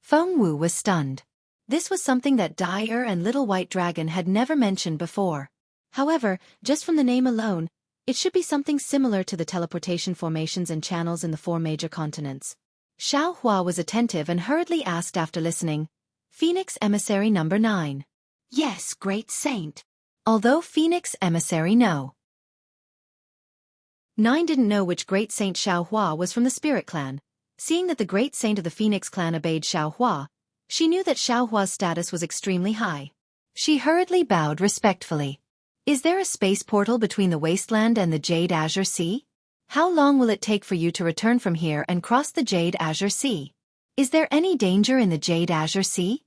Feng Wu was stunned. This was something that Dire and Little White Dragon had never mentioned before. However, just from the name alone, it should be something similar to the teleportation formations and channels in the 4 major continents. Xiaohua was attentive and hurriedly asked after listening, Phoenix Emissary No. 9. Yes, Great Saint. Although Phoenix Emissary No. 9 didn't know which Great Saint Xiaohua was from the Spirit Clan. Seeing that the Great Saint of the Phoenix Clan obeyed Xiaohua, she knew that Xiaohua's status was extremely high. She hurriedly bowed respectfully. Is there a space portal between the wasteland and the Jade Azure Sea? How long will it take for you to return from here and cross the Jade Azure Sea? Is there any danger in the Jade Azure Sea?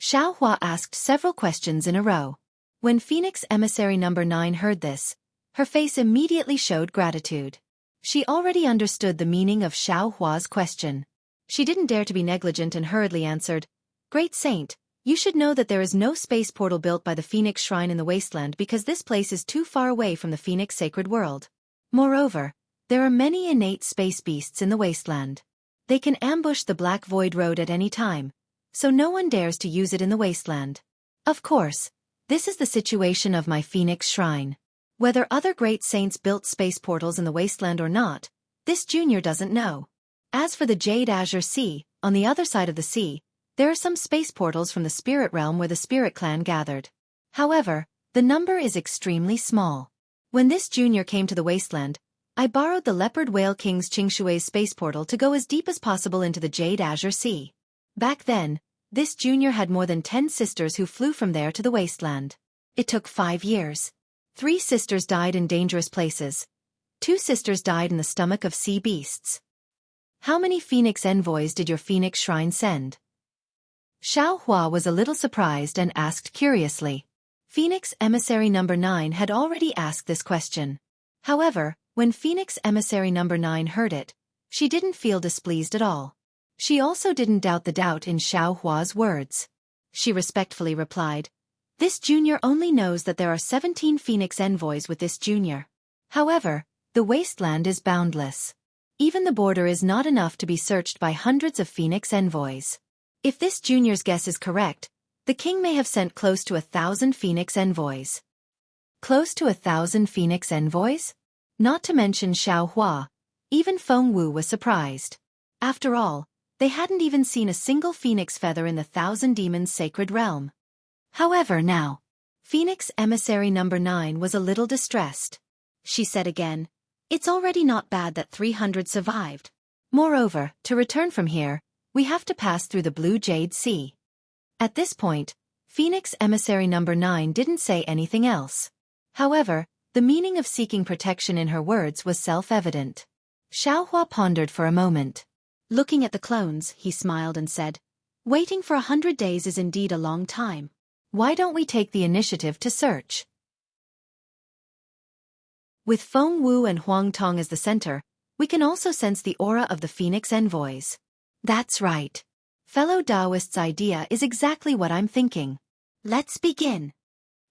Xiaohua asked several questions in a row. When Phoenix Emissary No. 9 heard this, her face immediately showed gratitude. She already understood the meaning of Xiaohua's question. She didn't dare to be negligent and hurriedly answered, Great Saint, you should know that there is no space portal built by the Phoenix Shrine in the wasteland because this place is too far away from the Phoenix Sacred World. Moreover, there are many innate space beasts in the wasteland. They can ambush the Black Void Road at any time, so no one dares to use it in the wasteland. Of course, this is the situation of my Phoenix Shrine. Whether other great saints built space portals in the wasteland or not, this junior doesn't know. As for the Jade Azure Sea, on the other side of the sea, there are some space portals from the spirit realm where the spirit clan gathered. However, the number is extremely small. When this junior came to the wasteland, I borrowed the Leopard Whale King's Xianxia's space portal to go as deep as possible into the Jade Azure Sea. Back then, this junior had more than 10 sisters who flew from there to the wasteland. It took 5 years. 3 sisters died in dangerous places. 2 sisters died in the stomach of sea beasts. How many phoenix envoys did your phoenix shrine send? Xiao Hua was a little surprised and asked curiously. Phoenix Emissary No. 9 had already asked this question. However, when Phoenix Emissary No. 9 heard it, she didn't feel displeased at all. She also didn't doubt the doubt in Xiao Hua's words. She respectfully replied, "This junior only knows that there are 17 Phoenix envoys with this junior. However, the wasteland is boundless. Even the border is not enough to be searched by hundreds of Phoenix envoys. If this junior's guess is correct, the king may have sent close to 1,000 Phoenix envoys." Close to 1,000 Phoenix envoys? Not to mention Xiao Hua, even Feng Wu was surprised. After all, they hadn't even seen a single phoenix feather in the Thousand Demons' sacred realm. However now, Phoenix Emissary No. 9 was a little distressed. She said again, "It's already not bad that 300 survived. Moreover, to return from here, we have to pass through the Blue Jade Sea." At this point, Phoenix Emissary No. 9 didn't say anything else. However, the meaning of seeking protection in her words was self-evident. Xiao Hua pondered for a moment. Looking at the clones, he smiled and said, "Waiting for 100 days is indeed a long time. Why don't we take the initiative to search?" With Feng Wu and Huang Tong as the center, we can also sense the aura of the Phoenix envoys. That's right. Fellow Taoist's idea is exactly what I'm thinking. Let's begin.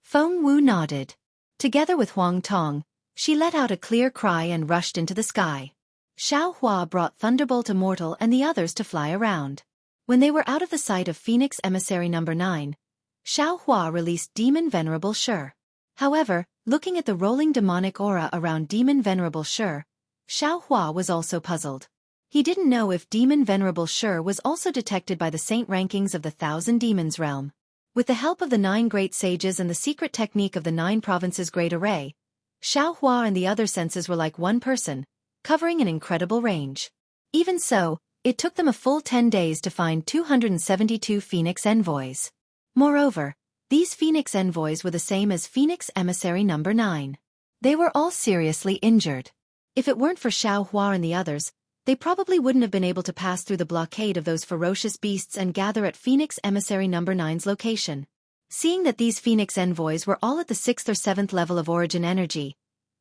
Feng Wu nodded. Together with Huang Tong, she let out a clear cry and rushed into the sky. Xiao Hua brought Thunderbolt Immortal and the others to fly around. When they were out of the sight of Phoenix Emissary No. 9, Xiao Hua released Demon Venerable Shi. However, looking at the rolling demonic aura around Demon Venerable Shi, Xiao Hua was also puzzled. He didn't know if Demon Venerable Shi was also detected by the saint rankings of the Thousand Demons realm. With the help of the 9 great sages and the secret technique of the 9 provinces' great array, Xiao Hua and the other senses were like one person, covering an incredible range. Even so, it took them a full 10 days to find 272 Phoenix envoys. Moreover, these Phoenix envoys were the same as Phoenix Emissary No. 9. They were all seriously injured. If it weren't for Xiao Hua and the others, they probably wouldn't have been able to pass through the blockade of those ferocious beasts and gather at Phoenix Emissary No. 9's location. Seeing that these Phoenix envoys were all at the 6th or 7th level of origin energy,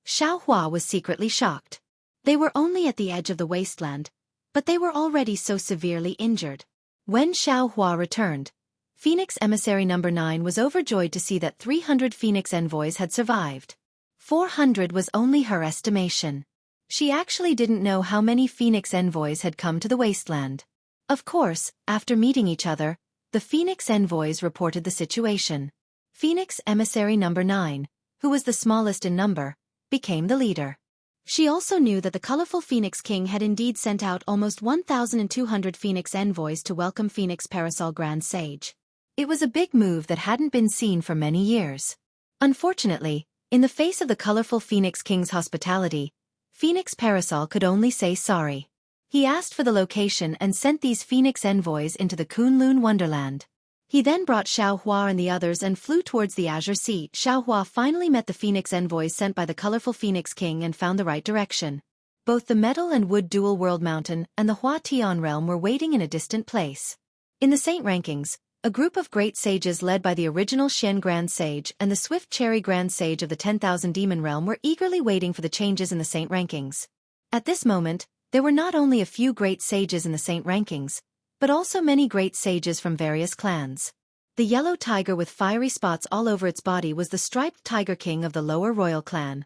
Xiao Hua was secretly shocked. They were only at the edge of the wasteland, but they were already so severely injured. When Xiao Hua returned, Phoenix Emissary No. 9 was overjoyed to see that 300 Phoenix envoys had survived. 400 was only her estimation. She actually didn't know how many Phoenix envoys had come to the wasteland. Of course, after meeting each other, the Phoenix envoys reported the situation. Phoenix Emissary No. 9, who was the smallest in number, became the leader. She also knew that the colorful Phoenix King had indeed sent out almost 1,200 Phoenix envoys to welcome Phoenix Parasol Grand Sage. It was a big move that hadn't been seen for many years. Unfortunately, in the face of the colorful Phoenix King's hospitality, Phoenix Parasol could only say sorry. He asked for the location and sent these Phoenix envoys into the Kunlun Wonderland. He then brought Xiao Hua and the others and flew towards the Azure Sea. Xiao Hua finally met the Phoenix envoys sent by the colorful Phoenix King and found the right direction. Both the Metal and Wood Dual World Mountain and the Hua Tian realm were waiting in a distant place. In the Saint rankings, a group of great sages led by the original Xian Grand Sage and the Swift Cherry Grand Sage of the 10,000 Demon Realm were eagerly waiting for the changes in the Saint rankings. At this moment, there were not only a few great sages in the Saint rankings, but also many great sages from various clans. The yellow tiger with fiery spots all over its body was the striped tiger king of the lower royal clan.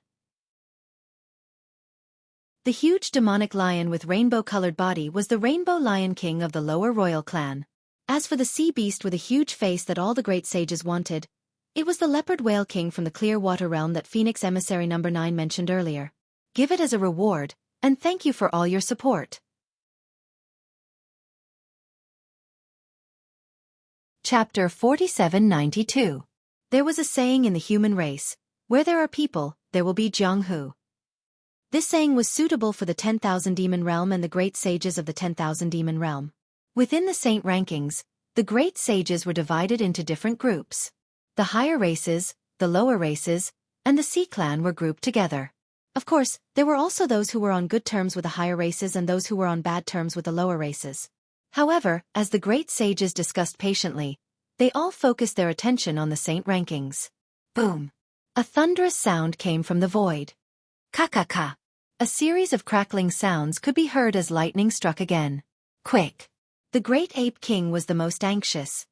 The huge demonic lion with rainbow-colored body was the rainbow lion king of the lower royal clan. As for the sea beast with a huge face that all the great sages wanted, It was the leopard whale king from the clear water realm that Phoenix Emissary number 9 mentioned earlier. Give it as a reward, and thank you for all your support. Chapter 4792. There was a saying in the human race, where there are people, there will be Jianghu. This saying was suitable for the 10,000 demon realm and the great sages of the 10,000 demon realm. Within the saint rankings, the great sages were divided into different groups. The higher races, the lower races, and the sea clan were grouped together. Of course, there were also those who were on good terms with the higher races and those who were on bad terms with the lower races. However, as the great sages discussed patiently, they all focused their attention on the saint rankings. Boom! A thunderous sound came from the void. Ka-ka-ka! A series of crackling sounds could be heard as lightning struck again. Quick! The great ape king was the most anxious.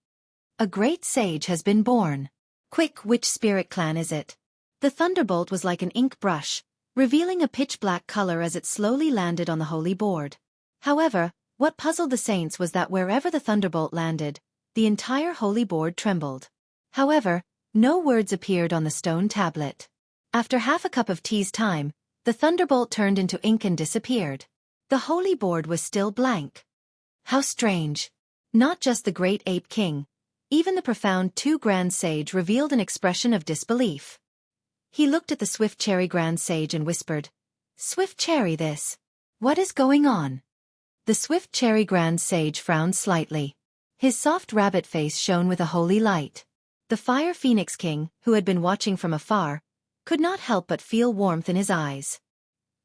A great sage has been born. Quick, which spirit clan is it? The thunderbolt was like an ink brush, revealing a pitch-black color as it slowly landed on the holy board. However, what puzzled the saints was that wherever the thunderbolt landed, the entire holy board trembled. However, no words appeared on the stone tablet. After half a cup of tea's time, the thunderbolt turned into ink and disappeared. The holy board was still blank. How strange! Not just the great ape king, even the profound grand sage revealed an expression of disbelief. He looked at the swift cherry grand sage and whispered, "Swift cherry this. What is going on?" The swift cherry grand sage frowned slightly. His soft rabbit face shone with a holy light. The fire phoenix king, who had been watching from afar, could not help but feel warmth in his eyes.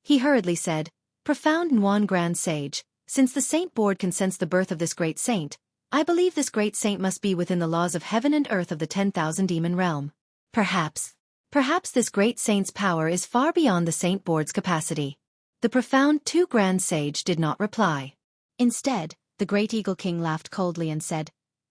He hurriedly said, "Profound Nuan grand sage, since the saint board can sense the birth of this great saint, I believe this great saint must be within the laws of heaven and earth of the 10,000 demon realm. Perhaps this great saint's power is far beyond the saint board's capacity." The profound grand sage did not reply. Instead, the great eagle king laughed coldly and said,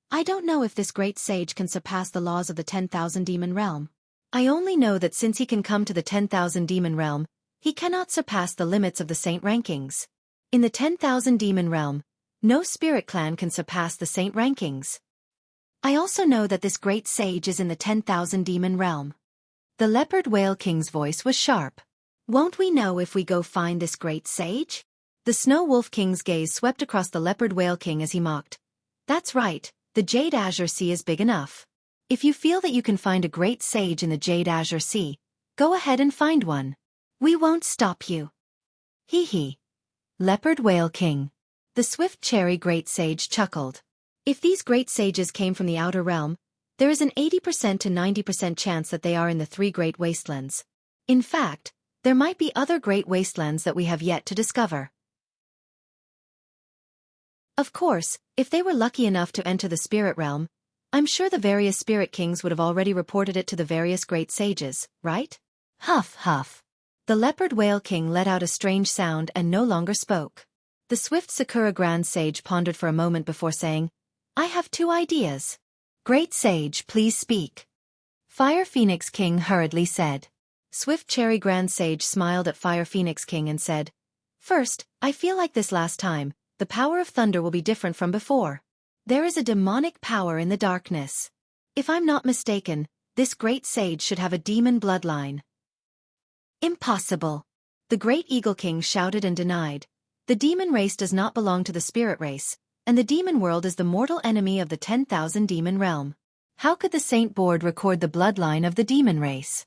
"I don't know if this great sage can surpass the laws of the 10,000 demon realm. I only know that since he can come to the 10,000 demon realm, he cannot surpass the limits of the saint rankings. In the 10,000 demon realm, no spirit clan can surpass the saint rankings. I also know that this great sage is in the 10,000 demon realm." The leopard whale king's voice was sharp. "Won't we know if we go find this great sage?" The snow wolf king's gaze swept across the leopard whale king as he mocked. "That's right, the Jade Azure Sea is big enough. If you feel that you can find a great sage in the Jade Azure Sea, go ahead and find one. We won't stop you." Hee hee. Leopard whale king. The swift cherry great sage chuckled. If these great sages came from the outer realm, there is an 80% to 90% chance that they are in the 3 great wastelands. In fact, there might be other great wastelands that we have yet to discover. Of course, if they were lucky enough to enter the spirit realm, I'm sure the various spirit kings would have already reported it to the various great sages, right? Huff, huff. The leopard whale king let out a strange sound and no longer spoke. The swift Sakura grand sage pondered for a moment before saying, "I have 2 ideas." "Great sage, please speak." Fire Phoenix King hurriedly said. Swift Cherry Grand Sage smiled at Fire Phoenix King and said, "First, I feel like this last time, the power of thunder will be different from before. There is a demonic power in the darkness. If I'm not mistaken, this great sage should have a demon bloodline." "Impossible!" The great Eagle King shouted and denied. "The demon race does not belong to the spirit race, and the demon world is the mortal enemy of the 10,000 demon realm. How could the Saint Board record the bloodline of the demon race?"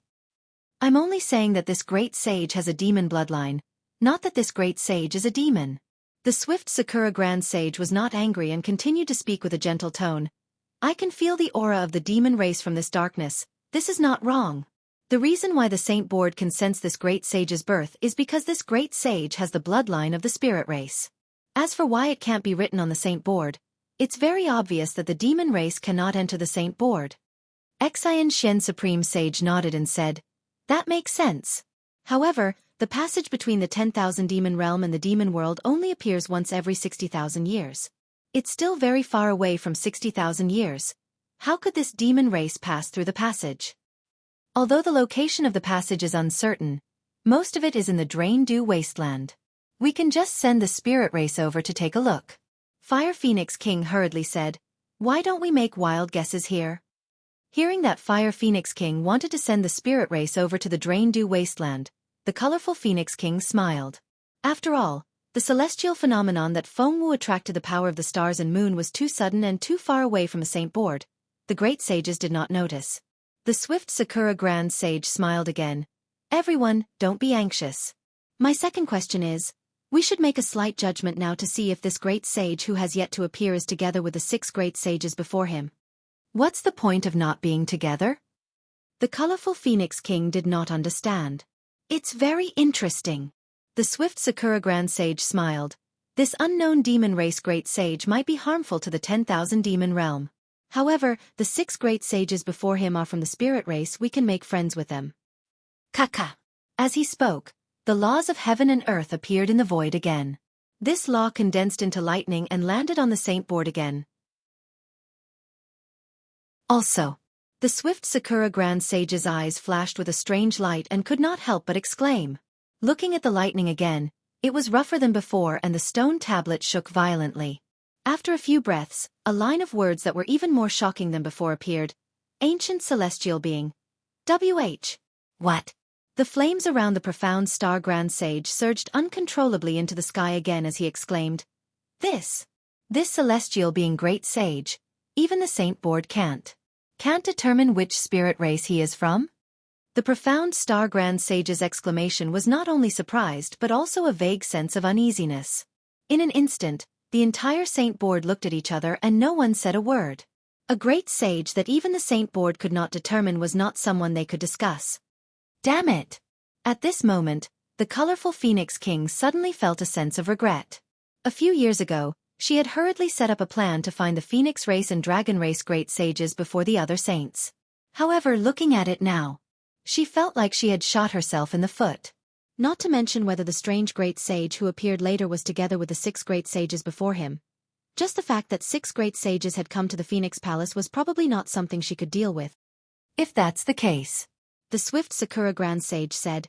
"I'm only saying that this great sage has a demon bloodline, not that this great sage is a demon." The swift Sakura Grand Sage was not angry and continued to speak with a gentle tone. "I can feel the aura of the demon race from this darkness. This is not wrong. The reason why the Saint Board can sense this great sage's birth is because this great sage has the bloodline of the spirit race. As for why it can't be written on the Saint Board, it's very obvious that the demon race cannot enter the Saint Board." Xianxia Supreme Sage nodded and said, "That makes sense. However, the passage between the 10,000 demon realm and the demon world only appears once every 60,000 years. It's still very far away from 60,000 years. How could this demon race pass through the passage? Although the location of the passage is uncertain, most of it is in the Drain-Dew wasteland. We can just send the spirit race over to take a look." Fire Phoenix King hurriedly said, "Why don't we make wild guesses here?" Hearing that Fire Phoenix King wanted to send the spirit race over to the Drain-Dew Wasteland, the colorful Phoenix King smiled. After all, the celestial phenomenon that Fengwu attracted the power of the stars and moon was too sudden and too far away from a saint board. The great sages did not notice. The swift Sakura Grand Sage smiled again. Everyone, don't be anxious. My second question is, we should make a slight judgment now to see if this great sage who has yet to appear is together with the 6 great sages before him. What's the point of not being together? The colorful Phoenix King did not understand. It's very interesting. The swift Sakura Grand Sage smiled. This unknown demon race great sage might be harmful to the 10,000 demon realm. However, the 6 great sages before him are from the spirit race. We can make friends with them. Kaka. As he spoke, the laws of heaven and earth appeared in the void again. This law condensed into lightning and landed on the saint board again. Also, the swift Sakura Grand Sage's eyes flashed with a strange light and could not help but exclaim. Looking at the lightning again, it was rougher than before and the stone tablet shook violently. After a few breaths, a line of words that were even more shocking than before appeared. Ancient celestial being. WH. What? The flames around the profound star Grand Sage surged uncontrollably into the sky again as he exclaimed. This celestial being great sage, even the saint board can't determine which spirit race he is from? The profound star Grand Sage's exclamation was not only surprised but also a vague sense of uneasiness. In an instant, the entire saint board looked at each other and no one said a word. A great sage that even the saint board could not determine was not someone they could discuss. Damn it! At this moment, the colorful Phoenix King suddenly felt a sense of regret. A few years ago, she had hurriedly set up a plan to find the Phoenix race and Dragon race great sages before the other saints. However, looking at it now, she felt like she had shot herself in the foot. Not to mention whether the strange great sage who appeared later was together with the 6 great sages before him. Just the fact that 6 great sages had come to the Phoenix Palace was probably not something she could deal with. If that's the case, the swift Sakura Grand Sage said,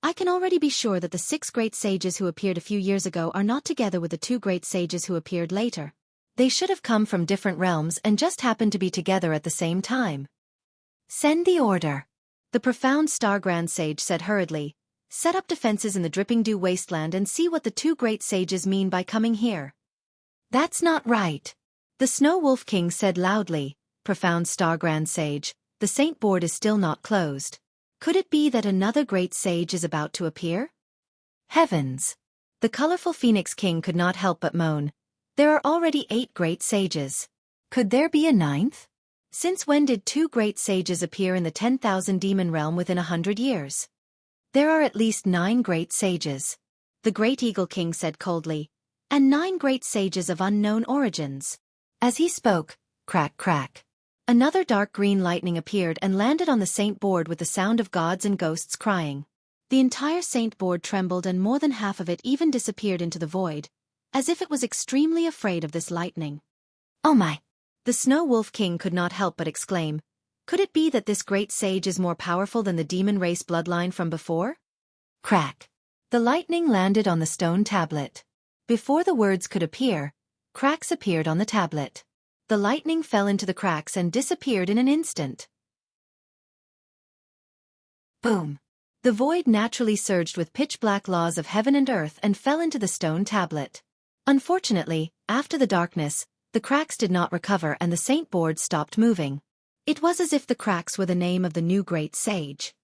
I can already be sure that the 6 great sages who appeared a few years ago are not together with the 2 great sages who appeared later. They should have come from different realms and just happened to be together at the same time. Send the order. The profound star Grand Sage said hurriedly. Set up defenses in the dripping dew wasteland and see what the 2 great sages mean by coming here. That's not right. The Snow Wolf King said loudly. Profound star Grand Sage, the saint board is still not closed. Could it be that another great sage is about to appear? Heavens! The colorful Phoenix King could not help but moan. There are already 8 great sages. Could there be a 9th? Since when did 2 great sages appear in the 10,000 demon realm within 100 years? There are at least 9 great sages. The Great Eagle King said coldly. And 9 great sages of unknown origins. As he spoke, crack crack. Another dark green lightning appeared and landed on the saint board with the sound of gods and ghosts crying. The entire saint board trembled and more than half of it even disappeared into the void, as if it was extremely afraid of this lightning. Oh my! The Snow Wolf King could not help but exclaim. Could it be that this great sage is more powerful than the demon race bloodline from before? Crack! The lightning landed on the stone tablet. Before the words could appear, cracks appeared on the tablet. The lightning fell into the cracks and disappeared in an instant. Boom! The void naturally surged with pitch-black laws of heaven and earth and fell into the stone tablet. Unfortunately, after the darkness, the cracks did not recover and the saint board stopped moving. It was as if the cracks were the name of the new great sage.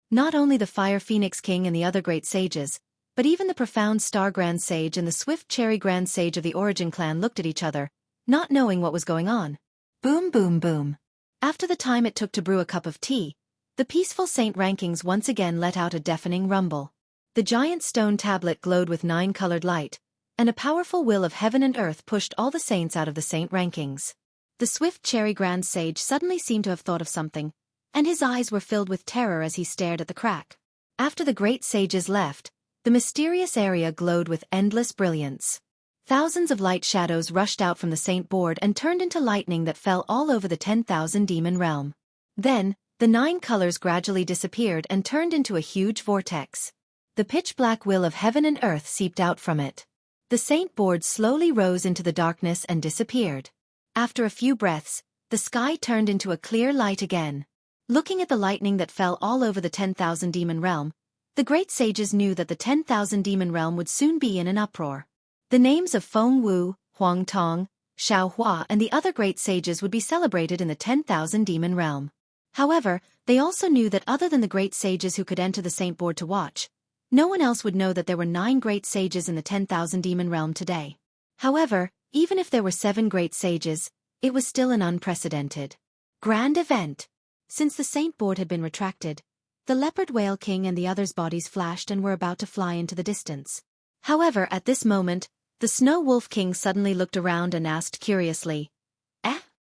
Not only the Fire Phoenix King and the other great sages, but even the profound Star Grand Sage and the Swift Cherry Grand Sage of the Origin clan looked at each other, not knowing what was going on. Boom boom boom. After the time it took to brew a cup of tea, the peaceful saint rankings once again let out a deafening rumble. The giant stone tablet glowed with 9-colored light, and a powerful will of heaven and earth pushed all the saints out of the saint rankings. The Swift Cherry Grand Sage suddenly seemed to have thought of something, and his eyes were filled with terror as he stared at the crack. After the great sages left, the mysterious area glowed with endless brilliance. Thousands of light shadows rushed out from the saint board and turned into lightning that fell all over the 10,000 demon realm. Then, the 9 colors gradually disappeared and turned into a huge vortex. The pitch-black will of heaven and earth seeped out from it. The saint board slowly rose into the darkness and disappeared. After a few breaths, the sky turned into a clear light again. Looking at the lightning that fell all over the 10,000 demon realm, the great sages knew that the 10,000 demon realm would soon be in an uproar. The names of Feng Wu, Huang Tong, Xiao Hua and the other great sages would be celebrated in the 10,000 demon realm. However, they also knew that other than the great sages who could enter the saint board to watch, no one else would know that there were 9 great sages in the 10,000 demon realm today. However, even if there were 7 great sages, it was still an unprecedented, grand event. Since the saint board had been retracted, the leopard whale king and the others' bodies flashed and were about to fly into the distance. However, at this moment, the snow wolf king suddenly looked around and asked curiously,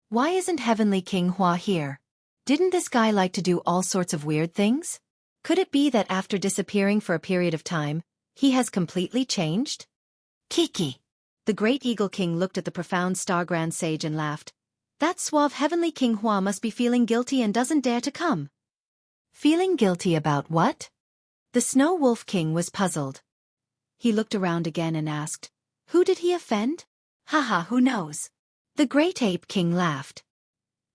why isn't Heavenly King Hua here? Didn't this guy like to do all sorts of weird things? Could it be that after disappearing for a period of time, he has completely changed? Kiki. The great eagle king looked at the profound star grand sage and laughed. That suave Heavenly King Hua must be feeling guilty and doesn't dare to come. Feeling guilty about what? The snow wolf king was puzzled. He looked around again and asked, who did he offend? Haha, who knows? The great ape king laughed.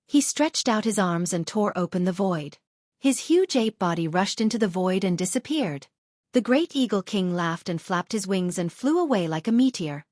He stretched out his arms and tore open the void. His huge ape body rushed into the void and disappeared. The great eagle king laughed and flapped his wings and flew away like a meteor.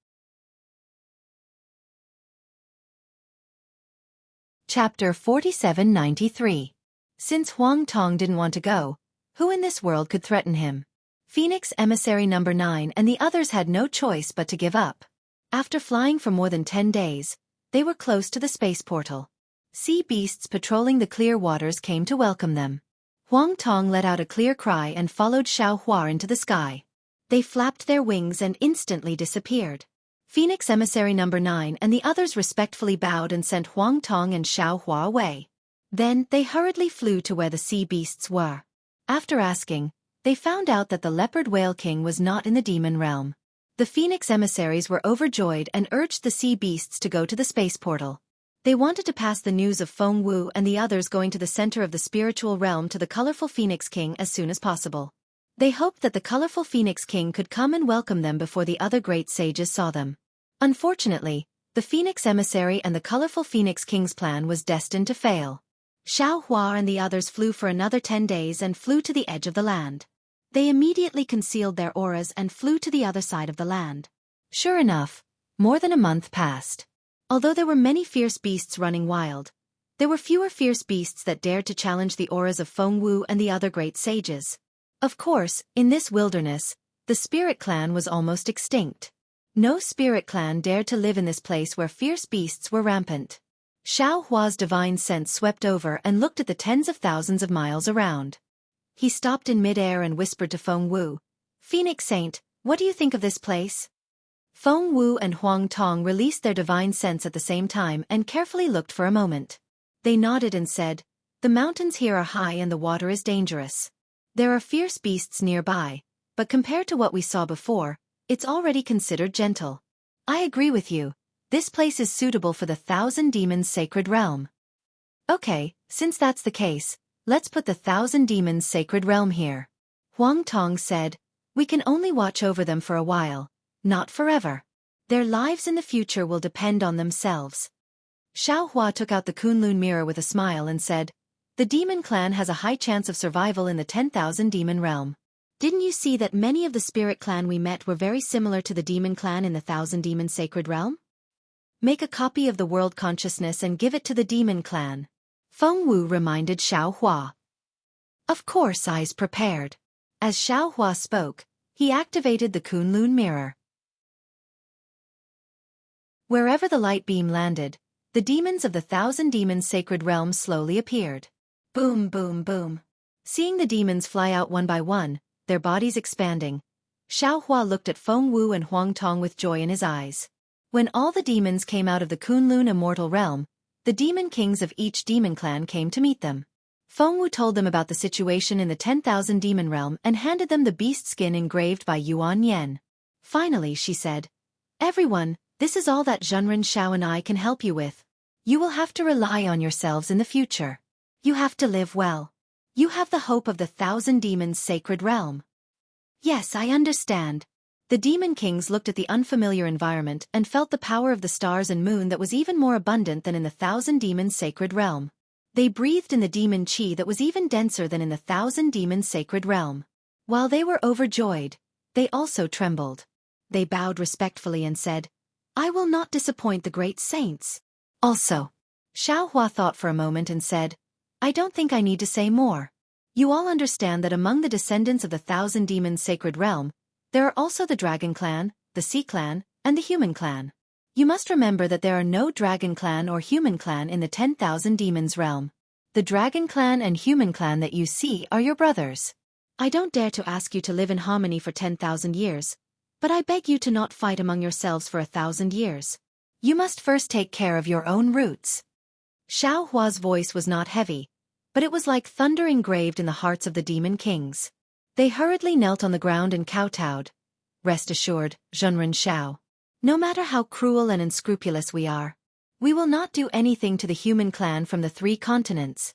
Chapter 4793. Since Huang Tong didn't want to go, who in this world could threaten him? Phoenix Emissary No. 9 and the others had no choice but to give up. After flying for more than 10 days, they were close to the space portal. Sea beasts patrolling the clear waters came to welcome them. Huang Tong let out a clear cry and followed Xiao Hua into the sky. They flapped their wings and instantly disappeared. Phoenix Emissary No. 9 and the others respectfully bowed and sent Huang Tong and Xiao Hua away. Then they hurriedly flew to where the sea beasts were. After asking, they found out that the leopard whale king was not in the demon realm. The Phoenix emissaries were overjoyed and urged the sea beasts to go to the space portal. They wanted to pass the news of Feng Wu and the others going to the center of the spiritual realm to the colorful Phoenix King as soon as possible. They hoped that the colorful Phoenix King could come and welcome them before the other great sages saw them. Unfortunately, the Phoenix emissary and the colorful Phoenix King's plan was destined to fail. Xiao Hua and the others flew for another 10 days and flew to the edge of the land. They immediately concealed their auras and flew to the other side of the land. Sure enough, more than a month passed. Although there were many fierce beasts running wild, there were fewer fierce beasts that dared to challenge the auras of Feng Wu and the other great sages. Of course, in this wilderness, the spirit clan was almost extinct. No spirit clan dared to live in this place where fierce beasts were rampant. Xiao Hua's divine sense swept over and looked at the tens of thousands of miles around. He stopped in mid-air and whispered to Feng Wu, "Phoenix Saint, what do you think of this place?" Feng Wu and Huang Tong released their divine sense at the same time and carefully looked for a moment. They nodded and said, "The mountains here are high and the water is dangerous. There are fierce beasts nearby, but compared to what we saw before, it's already considered gentle. I agree with you. This place is suitable for the 1,000 Demons Sacred Realm." "Okay, since that's the case, let's put the 1,000 Demons Sacred Realm here." Huang Tong said, "We can only watch over them for a while, not forever. Their lives in the future will depend on themselves." Xiao Hua took out the Kunlun mirror with a smile and said, "The demon clan has a high chance of survival in the 10,000 demon realm. Didn't you see that many of the spirit clan we met were very similar to the demon clan in the 1,000 demon sacred realm? Make a copy of the world consciousness and give it to the demon clan." Feng Wu reminded Xiao Hua. Of course, eyes prepared. As Xiao Hua spoke, he activated the Kunlun mirror. Wherever the light beam landed, the demons of the 1,000 demons sacred realm slowly appeared. Boom, boom, boom. Seeing the demons fly out one by one, their bodies expanding, Xiao Hua looked at Feng Wu and Huang Tong with joy in his eyes. When all the demons came out of the Kunlun immortal realm, the demon kings of each demon clan came to meet them. Feng Wu told them about the situation in the 10,000 demon realm and handed them the beast skin engraved by Yuan Yan. Finally, she said, "Everyone, this is all that Zhenren Xiao and I can help you with. You will have to rely on yourselves in the future. You have to live well. You have the hope of the 1,000 demons sacred realm." "Yes, I understand. The demon kings looked at the unfamiliar environment and felt the power of the stars and moon that was even more abundant than in the Thousand Demons' sacred realm. They breathed in the demon chi that was even denser than in the Thousand Demons' sacred realm. While they were overjoyed, they also trembled. They bowed respectfully and said, "I will not disappoint the great saints." Also, Xiaohua thought for a moment and said, "I don't think I need to say more. You all understand that among the descendants of the Thousand Demons' sacred realm, there are also the Dragon Clan, the Sea Clan, and the Human Clan. You must remember that there are no Dragon Clan or Human Clan in the 10,000 Demons realm. The Dragon Clan and Human Clan that you see are your brothers. I don't dare to ask you to live in harmony for 10,000 years, but I beg you to not fight among yourselves for 1,000 years. You must first take care of your own roots." Xiao Hua's voice was not heavy, but it was like thunder engraved in the hearts of the demon kings. They hurriedly knelt on the ground and kowtowed. "Rest assured, Zhenren Xiao. No matter how cruel and unscrupulous we are, we will not do anything to the human clan from the 3 continents."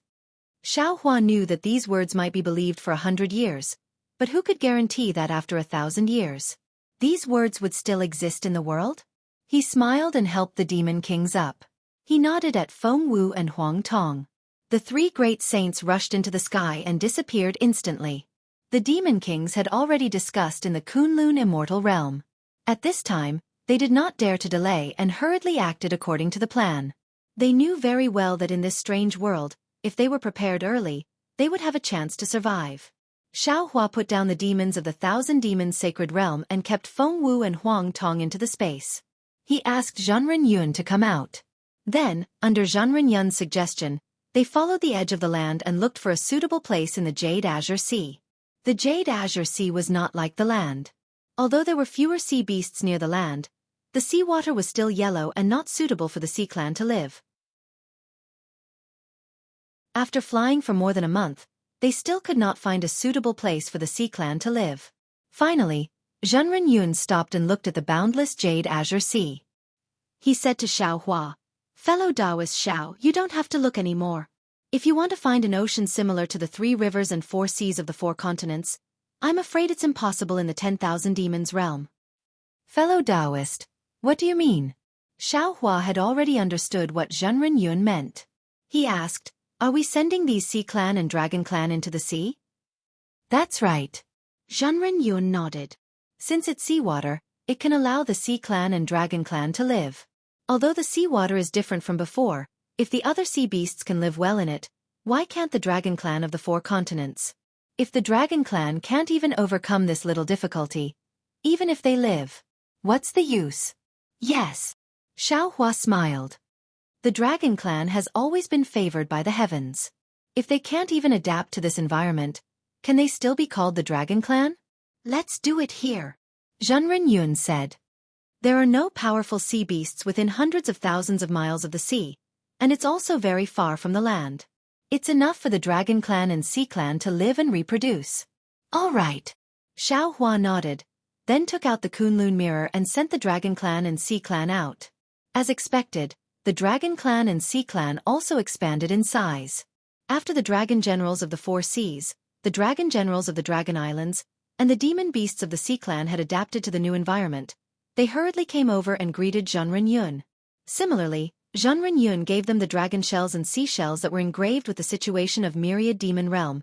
Xiao Hua knew that these words might be believed for 100 years, but who could guarantee that after 1,000 years, these words would still exist in the world? He smiled and helped the demon kings up. He nodded at Feng Wu and Huang Tong. The 3 great saints rushed into the sky and disappeared instantly. The demon kings had already discussed in the Kunlun Immortal realm. At this time, they did not dare to delay and hurriedly acted according to the plan. They knew very well that in this strange world, if they were prepared early, they would have a chance to survive. Xiao Hua put down the demons of the Thousand Demons sacred realm and kept Feng Wu and Huang Tong into the space. He asked Zhenren Yun to come out. Then, under Zhenren Yun's suggestion, they followed the edge of the land and looked for a suitable place in the Jade Azure Sea. The Jade Azure Sea was not like the land. Although there were fewer sea beasts near the land, the seawater was still yellow and not suitable for the Sea Clan to live. After flying for more than a month, they still could not find a suitable place for the Sea Clan to live. Finally, Zhenren Yun stopped and looked at the boundless Jade Azure Sea. He said to Xiao Hua, "Fellow Taoist Xiao, you don't have to look anymore. If you want to find an ocean similar to the 3 rivers and 4 seas of the 4 continents, I'm afraid it's impossible in the 10,000 Demons realm." "Fellow Taoist, what do you mean?" Xiao Hua had already understood what Zhenren Yun meant. He asked, "Are we sending these Sea Clan and Dragon Clan into the sea?" "That's right." Zhenren Yun nodded. Since it's seawater, it can allow the Sea Clan and Dragon Clan to live. Although the seawater is different from before, if the other sea beasts can live well in it, why can't the Dragon Clan of the 4 continents? If the Dragon Clan can't even overcome this little difficulty, even if they live, what's the use? Yes. Xiao Hua smiled. The Dragon Clan has always been favored by the heavens. If they can't even adapt to this environment, can they still be called the Dragon Clan? "Let's do it here," Zhenren Yun said. There are no powerful sea beasts within hundreds of thousands of miles of the sea, and it's also very far from the land. It's enough for the Dragon Clan and Sea Clan to live and reproduce. "All right." Xiao Hua nodded, then took out the Kunlun mirror and sent the Dragon Clan and Sea Clan out. As expected, the Dragon Clan and Sea Clan also expanded in size. After the Dragon Generals of the 4 seas, the Dragon Generals of the Dragon Islands, and the demon beasts of the Sea Clan had adapted to the new environment, they hurriedly came over and greeted Zhenren Yun. Similarly, Zhenren Yun gave them the dragon shells and seashells that were engraved with the situation of Myriad Demon Realm,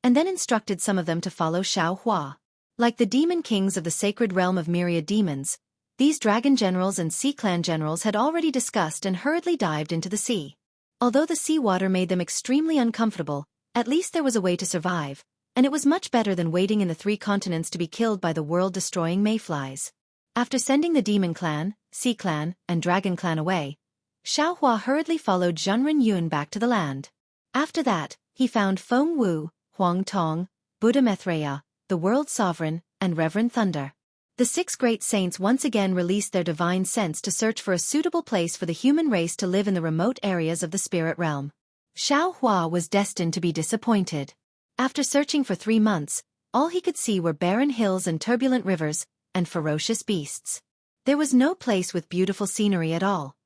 and then instructed some of them to follow Xiao Hua. Like the demon kings of the sacred realm of Myriad Demons, these dragon generals and Sea Clan generals had already discussed and hurriedly dived into the sea. Although the seawater made them extremely uncomfortable, at least there was a way to survive, and it was much better than waiting in the 3 continents to be killed by the world-destroying mayflies. After sending the Demon Clan, Sea Clan, and Dragon Clan away, Xiao Hua hurriedly followed Zhenren Yun back to the land. After that, he found Feng Wu, Huang Tong, Buddha Methreya, the World Sovereign, and Reverend Thunder. The 6 great saints once again released their divine sense to search for a suitable place for the human race to live in the remote areas of the spirit realm. Xiao Hua was destined to be disappointed. After searching for 3 months, all he could see were barren hills and turbulent rivers, and ferocious beasts. There was no place with beautiful scenery at all.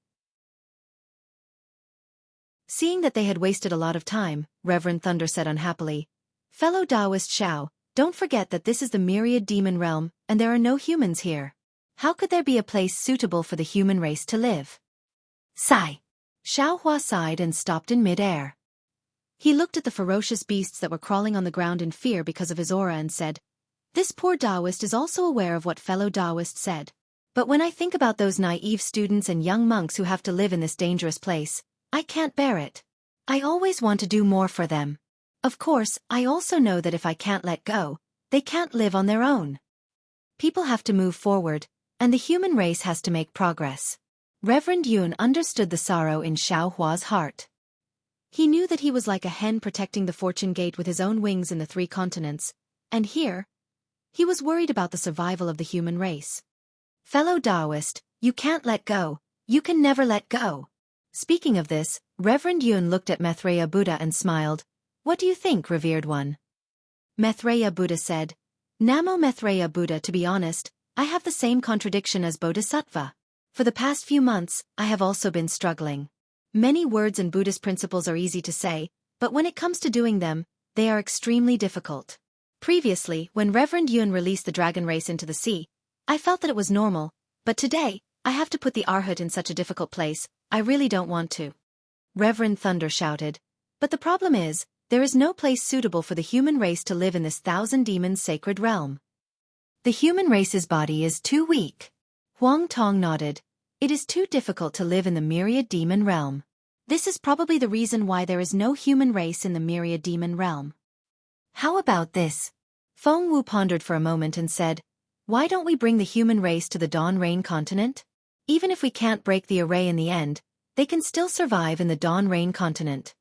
Seeing that they had wasted a lot of time, Reverend Thunder said unhappily, "Fellow Taoist Xiao, Don't forget that this is the myriad demon realm, and there are no humans here. How could there be a place suitable for the human race to live? Sigh. Xiaohua sighed and stopped in mid-air. He looked at the ferocious beasts that were crawling on the ground in fear because of his aura and said, "This poor Taoist is also aware of what fellow Taoist said. But when I think about those naive students and young monks who have to live in this dangerous place, I can't bear it. I always want to do more for them. Of course, I also know that if I can't let go, they can't live on their own. People have to move forward, and the human race has to make progress." Reverend Yun understood the sorrow in Xiaohua's heart. He knew that he was like a hen protecting the fortune gate with his own wings in the 3 continents, and here, he was worried about the survival of the human race. Fellow Taoist, you can't let go, you can never let go. Speaking of this, Reverend Yun looked at Maitreya Buddha and smiled. What do you think, revered one? Maitreya Buddha said, Namo Maitreya Buddha, to be honest, I have the same contradiction as Bodhisattva. For the past few months, I have also been struggling. Many words in Buddhist principles are easy to say, but when it comes to doing them, they are extremely difficult. Previously, when Reverend Yun released the dragon race into the sea, I felt that it was normal, but today, I have to put the Arhat in such a difficult place, I really don't want to. Reverend Thunder shouted. But the problem is, there is no place suitable for the human race to live in this 1,000 demons sacred realm. The human race's body is too weak. Huang Tong nodded. It is too difficult to live in the myriad demon realm. This is probably the reason why there is no human race in the myriad demon realm. How about this? Feng Wu pondered for a moment and said, why don't we bring the human race to the Dawn Rain continent? Even if we can't break the array in the end, they can still survive in the Dawn Rain continent.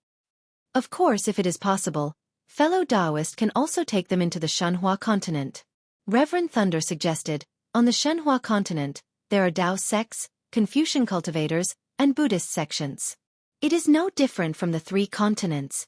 Of course, if it is possible, fellow Taoist can also take them into the Shenhua continent. Reverend Thunder suggested, on the Shenhua continent, there are Tao sects, Confucian cultivators, and Buddhist sections. It is no different from the 3 continents.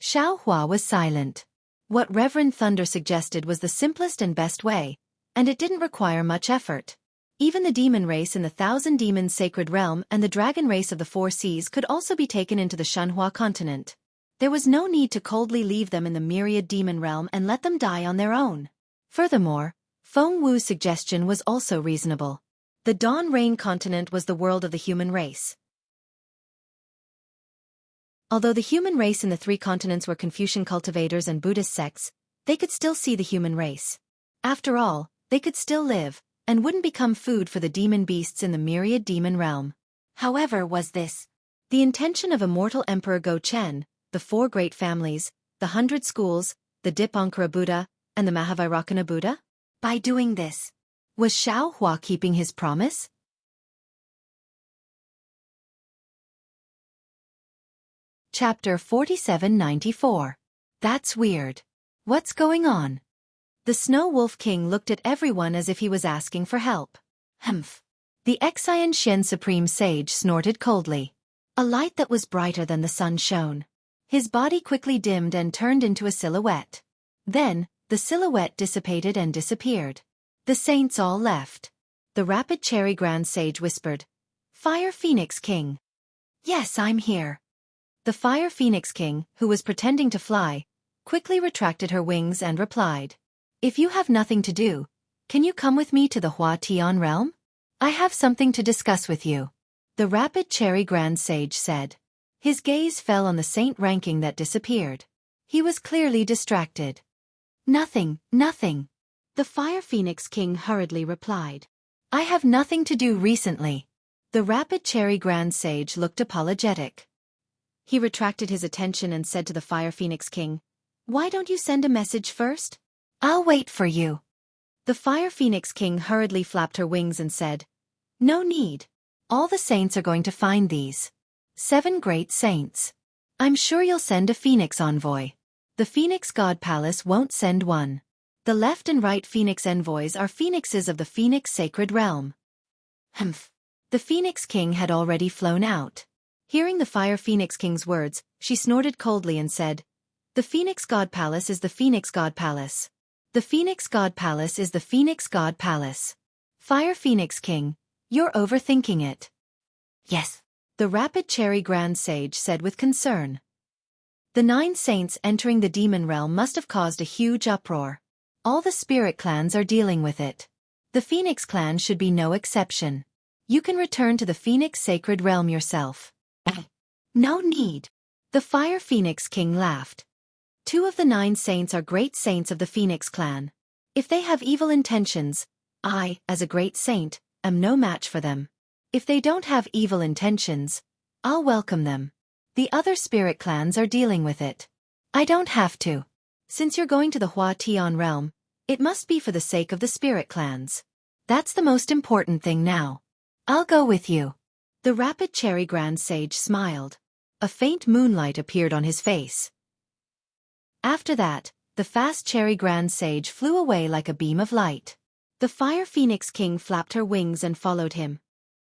Xiaohua was silent. What Reverend Thunder suggested was the simplest and best way, and it didn't require much effort. Even the demon race in the 1,000 demons sacred realm and the dragon race of the 4 seas could also be taken into the Shenhua continent. There was no need to coldly leave them in the myriad demon realm and let them die on their own. Furthermore, Feng Wu's suggestion was also reasonable. The Dawn Rain continent was the world of the human race. Although the human race in the 3 continents were Confucian cultivators and Buddhist sects, they could still see the human race. After all, they could still live, and wouldn't become food for the demon beasts in the myriad demon realm. However, was this the intention of Immortal Emperor Go Chen, the 4 great families, the 100 schools, the Dipankara Buddha, and the Mahavairocana Buddha? By doing this, was Xiaohua keeping his promise? Chapter 4794. That's weird. What's going on? The Snow Wolf King looked at everyone as if he was asking for help. Humph. The Xianxia Supreme Sage snorted coldly. A light that was brighter than the sun shone. His body quickly dimmed and turned into a silhouette. Then, the silhouette dissipated and disappeared. The saints all left. The Rapid Cherry Grand Sage whispered, Fire Phoenix King. Yes, I'm here. The Fire Phoenix King, who was pretending to fly, quickly retracted her wings and replied, If you have nothing to do, can you come with me to the Hua Tian realm? I have something to discuss with you. The Rapid Cherry Grand Sage said. His gaze fell on the saint ranking that disappeared. He was clearly distracted. Nothing. The Fire Phoenix King hurriedly replied. I have nothing to do recently. The Rapid Cherry Grand Sage looked apologetic. He retracted his attention and said to the Fire Phoenix King, Why don't you send a message first? I'll wait for you. The Fire Phoenix King hurriedly flapped her wings and said, No need. All the saints are going to find these 7 great saints. I'm sure you'll send a Phoenix envoy. The Phoenix God Palace won't send one. The left and right Phoenix envoys are phoenixes of the Phoenix Sacred Realm. Humph. The Phoenix King had already flown out. Hearing the Fire Phoenix King's words, she snorted coldly and said, The Phoenix God Palace is the Phoenix God Palace. The Phoenix God Palace is the Phoenix God Palace. Fire Phoenix King, you're overthinking it. Yes, the Rapid Cherry Grand Sage said with concern. The 9 saints entering the demon realm must have caused a huge uproar. All the spirit clans are dealing with it. The Phoenix clan should be no exception. You can return to the Phoenix Sacred Realm yourself. No need. The Fire Phoenix King laughed. 2 of the 9 saints are great saints of the Phoenix clan. If they have evil intentions, I, as a great saint, am no match for them. If they don't have evil intentions, I'll welcome them. The other spirit clans are dealing with it. I don't have to. Since you're going to the Hua Tian realm, it must be for the sake of the spirit clans. That's the most important thing now. I'll go with you. The rapid Cherry Grand Sage smiled. A faint moonlight appeared on his face. After that, the fast Cherry Grand Sage flew away like a beam of light. The Fire Phoenix King flapped her wings and followed him.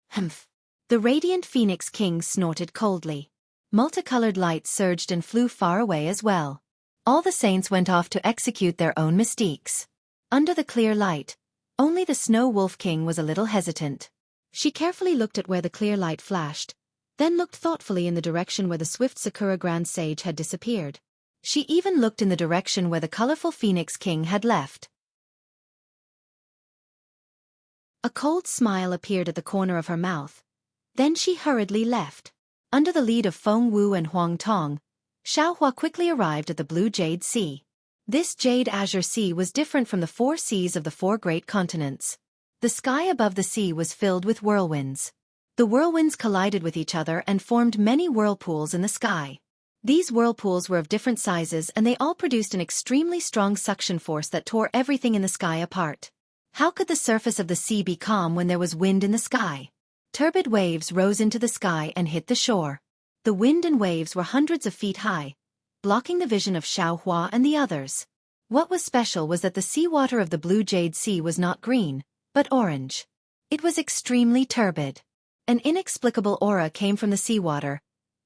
Humph. The Radiant Phoenix King snorted coldly. Multicolored lights surged and flew far away as well. All the saints went off to execute their own mystiques. Under the clear light, only the Snow Wolf King was a little hesitant. She carefully looked at where the clear light flashed, then looked thoughtfully in the direction where the swift Sakura Grand Sage had disappeared. She even looked in the direction where the colorful Phoenix King had left. A cold smile appeared at the corner of her mouth. Then she hurriedly left. Under the lead of Feng Wu and Huang Tong, Xiaohua quickly arrived at the Blue Jade Sea. This Jade Azure Sea was different from the 4 seas of the 4 great continents. The sky above the sea was filled with whirlwinds. The whirlwinds collided with each other and formed many whirlpools in the sky. These whirlpools were of different sizes and they all produced an extremely strong suction force that tore everything in the sky apart. How could the surface of the sea be calm when there was wind in the sky? Turbid waves rose into the sky and hit the shore. The wind and waves were hundreds of feet high, blocking the vision of Xiaohua and the others. What was special was that the seawater of the Blue Jade Sea was not green, but orange. It was extremely turbid. An inexplicable aura came from the seawater,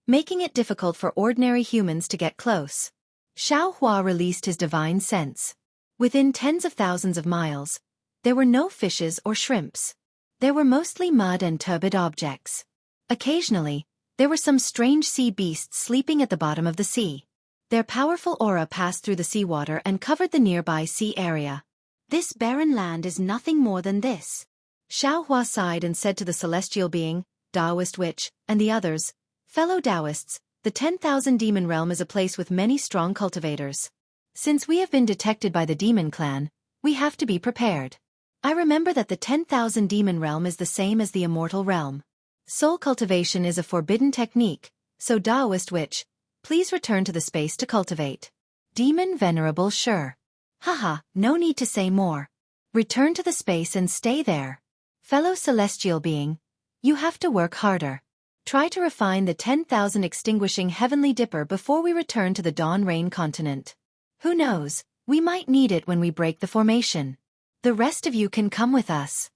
making it difficult for ordinary humans to get close. Xiaohua released his divine sense. Within tens of thousands of miles, there were no fishes or shrimps. There were mostly mud and turbid objects. Occasionally, there were some strange sea beasts sleeping at the bottom of the sea. Their powerful aura passed through the seawater and covered the nearby sea area. This barren land is nothing more than this. Xiaohua sighed and said to the celestial being, Taoist witch, and the others, fellow Taoists, the 10,000 demon realm is a place with many strong cultivators. Since we have been detected by the demon clan, we have to be prepared. I remember that the 10,000 demon realm is the same as the immortal realm. Soul cultivation is a forbidden technique, so Taoist witch, please return to the space to cultivate. Demon Venerable sure. Haha, no need to say more. Return to the space and stay there. Fellow celestial being, you have to work harder. Try to refine the 10,000 extinguishing heavenly dipper before we return to the Dawn Rain continent. Who knows, we might need it when we break the formation. The rest of you can come with us.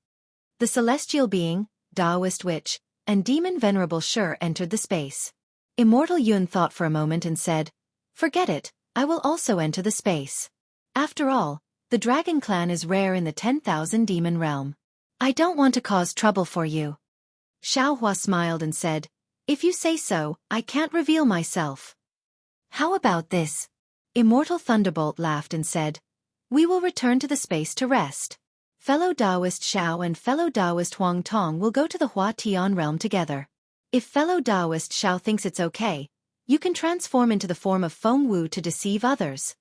The celestial being, Taoist witch, and Demon Venerable Sure entered the space. Immortal Yun thought for a moment and said, forget it, I will also enter the space. After all, the Dragon Clan is rare in the 10,000 demon realm. I don't want to cause trouble for you. Xiaohua smiled and said, if you say so, I can't reveal myself. How about this? Immortal Thunderbolt laughed and said, we will return to the space to rest. Fellow Taoist Xiao and fellow Taoist Huang Tong will go to the Hua Tian realm together. If fellow Taoist Xiao thinks it's okay, you can transform into the form of Feng Wu to deceive others.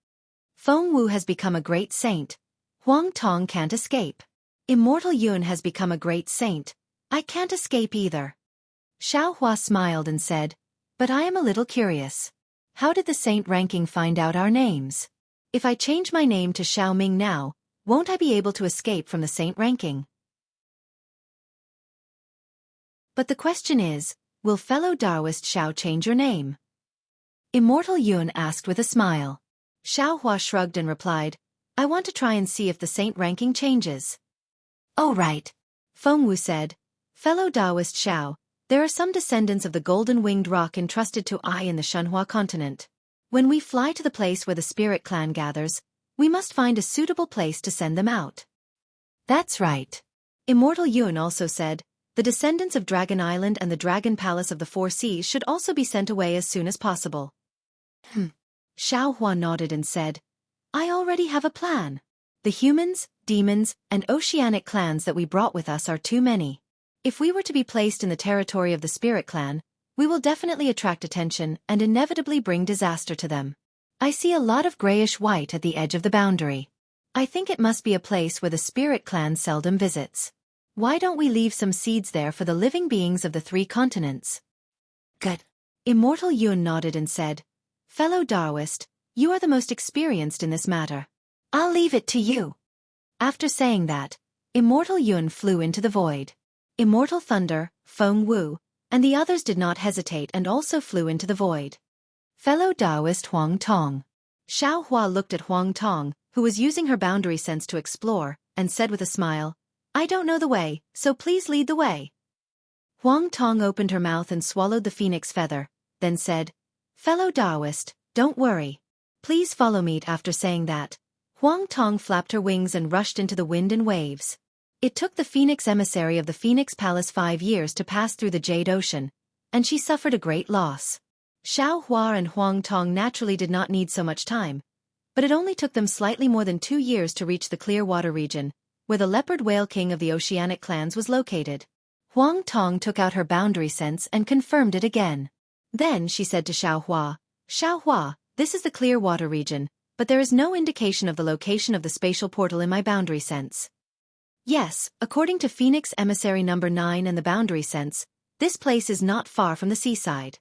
Feng Wu has become a great saint. Huang Tong can't escape. Immortal Yun has become a great saint. I can't escape either. Xiaohua smiled and said, but I am a little curious. How did the saint ranking find out our names? If I change my name to Xiao Ming now, won't I be able to escape from the saint ranking? But the question is, will fellow Taoist Xiao change your name? Immortal Yun asked with a smile. Xiaohua shrugged and replied, I want to try and see if the saint ranking changes. Oh right. Feng Wu said, fellow Taoist Xiao, there are some descendants of the golden-winged rock entrusted to I in the Shenhua continent. When we fly to the place where the spirit clan gathers, we must find a suitable place to send them out. That's right. Immortal Yun also said, the descendants of Dragon Island and the Dragon Palace of the Four Seas should also be sent away as soon as possible. Xiaohua nodded and said, I already have a plan. The humans, demons, and oceanic clans that we brought with us are too many. If we were to be placed in the territory of the spirit clan, we will definitely attract attention and inevitably bring disaster to them. I see a lot of grayish-white at the edge of the boundary. I think it must be a place where the spirit clan seldom visits. Why don't we leave some seeds there for the living beings of the 3 continents? Good. Immortal Yun nodded and said, "Fellow Taoist, you are the most experienced in this matter. I'll leave it to you." After saying that, Immortal Yun flew into the void. Immortal Thunder, Feng Wu, and the others did not hesitate and also flew into the void. Fellow Taoist Huang Tong. Xiao Hua looked at Huang Tong, who was using her boundary sense to explore, and said with a smile, "I don't know the way, so please lead the way." Huang Tong opened her mouth and swallowed the phoenix feather, then said, "Fellow Taoist, don't worry. Please follow me." After saying that, Huang Tong flapped her wings and rushed into the wind and waves. It took the Phoenix emissary of the Phoenix Palace 5 years to pass through the Jade Ocean, and she suffered a great loss. Xiao Hua and Huang Tong naturally did not need so much time, but it only took them slightly more than 2 years to reach the clear water region, where the leopard whale king of the oceanic clans was located. Huang Tong took out her boundary sense and confirmed it again. Then she said to Xiao Hua, "This is the clear water region, but there is no indication of the location of the spatial portal in my boundary sense." Yes, according to Phoenix Emissary number 9 and the boundary sense, this place is not far from the seaside.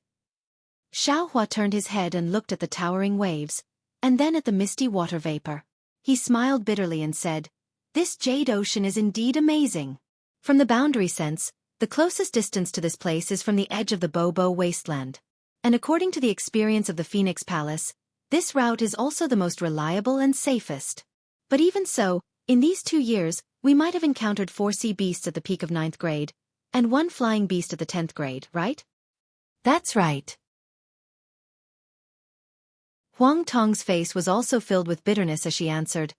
Xiao Hua turned his head and looked at the towering waves, and then at the misty water vapor. He smiled bitterly and said, "This Jade Ocean is indeed amazing." From the boundary sense, the closest distance to this place is from the edge of the Bobo wasteland. And according to the experience of the Phoenix Palace, this route is also the most reliable and safest. But even so, in these 2 years, we might have encountered 4 sea beasts at the peak of 9th grade, and 1 flying beast at the 10th grade, right? That's right. Huang Tong's face was also filled with bitterness as she answered,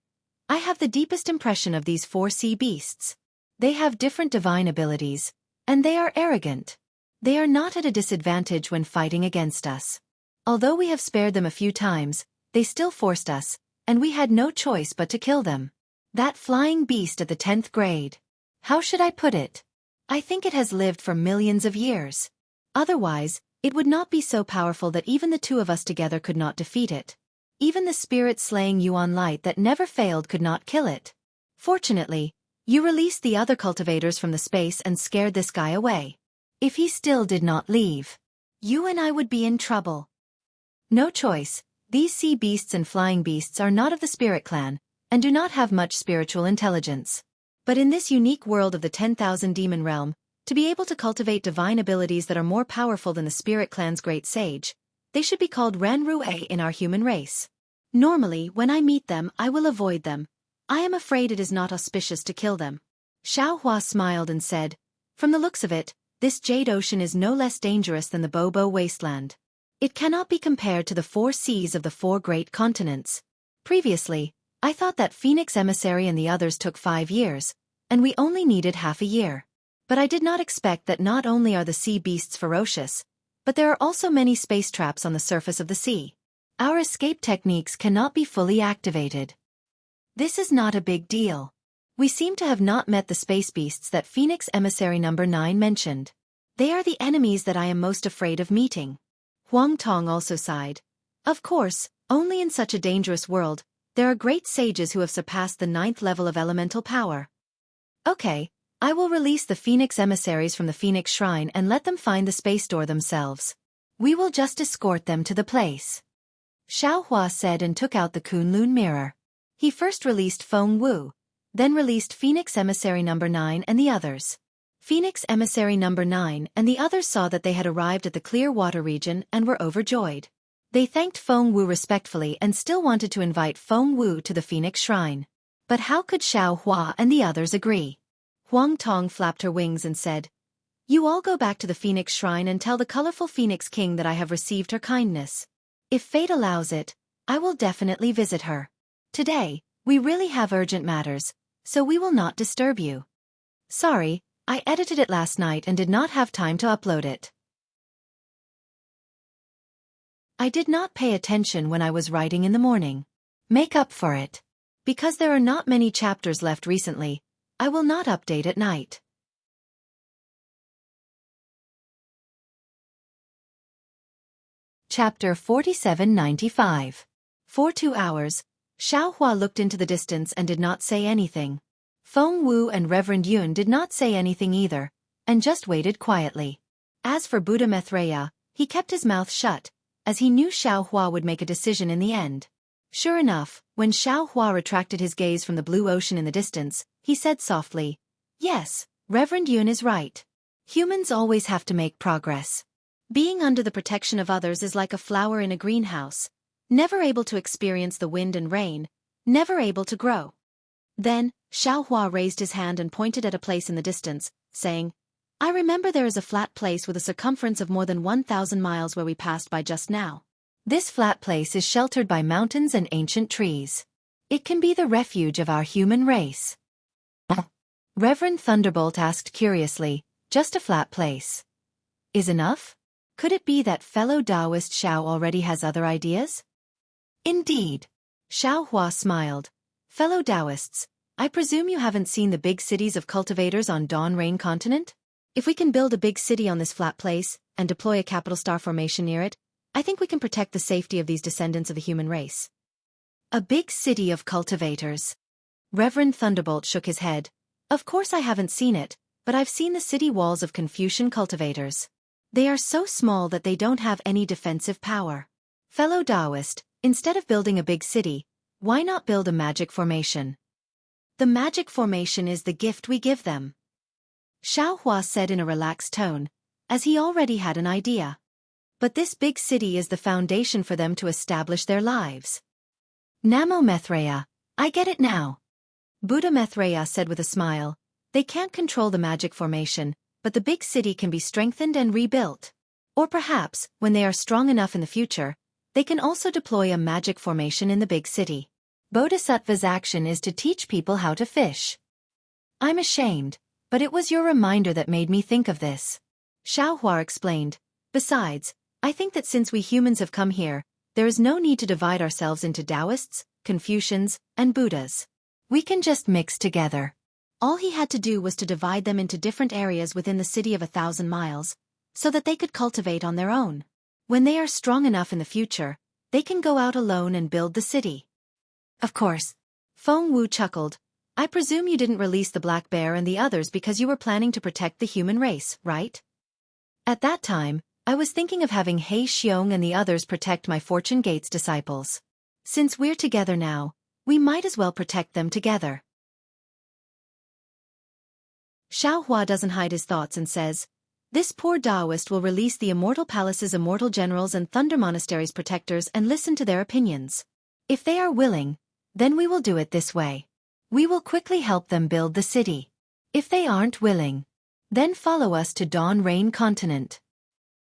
"I have the deepest impression of these 4 sea beasts. They have different divine abilities, and they are arrogant. They are not at a disadvantage when fighting against us. Although we have spared them a few times, they still forced us, and we had no choice but to kill them. That flying beast at the 10th grade. How should I put it? I think it has lived for millions of years. Otherwise, it would not be so powerful that even the 2 of us together could not defeat it. Even the spirit-slaying Yuan light that never failed could not kill it. Fortunately, you released the other cultivators from the space and scared this guy away. If he still did not leave, you and I would be in trouble." No choice, these sea beasts and flying beasts are not of the spirit clan, and do not have much spiritual intelligence. But in this unique world of the 10,000 demon realm, to be able to cultivate divine abilities that are more powerful than the spirit clan's great sage, they should be called Renrue in our human race. Normally, when I meet them, I will avoid them. I am afraid it is not auspicious to kill them. Xiao Hua smiled and said, "From the looks of it, this Jade Ocean is no less dangerous than the Bobo wasteland. It cannot be compared to the 4 seas of the 4 great continents. Previously, I thought that Phoenix Emissary and the others took 5 years, and we only needed half a year. But I did not expect that not only are the sea beasts ferocious, but there are also many space traps on the surface of the sea. Our escape techniques cannot be fully activated. This is not a big deal. We seem to have not met the space beasts that Phoenix Emissary number 9 mentioned. They are the enemies that I am most afraid of meeting." Huang Tong also sighed. "Of course, only in such a dangerous world, there are great sages who have surpassed the 9th level of elemental power. Okay, I will release the Phoenix emissaries from the Phoenix Shrine and let them find the space door themselves. We will just escort them to the place." Xiao Hua said and took out the Kunlun mirror. He first released Feng Wu, then released Phoenix Emissary number 9 and the others. Phoenix Emissary number 9 and the others saw that they had arrived at the clear water region and were overjoyed. They thanked Feng Wu respectfully and still wanted to invite Feng Wu to the Phoenix Shrine. But how could Xiao Hua and the others agree? Huang Tong flapped her wings and said, "You all go back to the Phoenix Shrine and tell the colorful Phoenix King that I have received her kindness. If fate allows it, I will definitely visit her. Today, we really have urgent matters, so we will not disturb you. Sorry, I edited it last night and did not have time to upload it. I did not pay attention when I was writing in the morning. Make up for it. Because there are not many chapters left recently, I will not update at night. Chapter 4795. For 2 hours, Xiaohua looked into the distance and did not say anything. Feng Wu and Reverend Yun did not say anything either, and just waited quietly. As for Buddha Maitreya, he kept his mouth shut, as he knew Xiaohua would make a decision in the end. Sure enough, when Xiaohua retracted his gaze from the blue ocean in the distance, he said softly, "Yes, Reverend Yun is right. Humans always have to make progress. Being under the protection of others is like a flower in a greenhouse, never able to experience the wind and rain, never able to grow." Then, Xiaohua raised his hand and pointed at a place in the distance, saying, "I remember there is a flat place with a circumference of more than 1,000 miles where we passed by just now. This flat place is sheltered by mountains and ancient trees. It can be the refuge of our human race." Reverend Thunderbolt asked curiously, "Just a flat place is enough? Could it be that fellow Taoist Xiao already has other ideas?" "Indeed." Xiaohua smiled. "Fellow Taoists, I presume you haven't seen the big cities of cultivators on Dawn Rain Continent? If we can build a big city on this flat place, and deploy a capital star formation near it, I think we can protect the safety of these descendants of the human race." "A big city of cultivators." Reverend Thunderbolt shook his head. "Of course I haven't seen it, but I've seen the city walls of Confucian cultivators. They are so small that they don't have any defensive power. Fellow Taoist, instead of building a big city, why not build a magic formation? The magic formation is the gift we give them." Xiaohua said in a relaxed tone, as he already had an idea. "But this big city is the foundation for them to establish their lives." "Namo Maitreya, I get it now." Buddha Maitreya said with a smile, "They can't control the magic formation, but the big city can be strengthened and rebuilt. Or perhaps, when they are strong enough in the future, they can also deploy a magic formation in the big city. Bodhisattva's action is to teach people how to fish." "I'm ashamed, but it was your reminder that made me think of this," Xiaohua explained. "Besides, I think that since we humans have come here, there is no need to divide ourselves into Taoists, Confucians, and Buddhas. We can just mix together." All he had to do was to divide them into different areas within the city of 1,000 miles, so that they could cultivate on their own. When they are strong enough in the future, they can go out alone and build the city. "Of course." Feng Wu chuckled. "I presume you didn't release the black bear and the others because you were planning to protect the human race, right?" "At that time, I was thinking of having He Xiong and the others protect my Fortune Gates disciples. Since we're together now, we might as well protect them together." Xiaohua doesn't hide his thoughts and says, "This poor Taoist will release the Immortal Palace's immortal generals and Thunder Monastery's protectors and listen to their opinions. If they are willing, then we will do it this way. We will quickly help them build the city. If they aren't willing, then follow us to Dawn Rain Continent."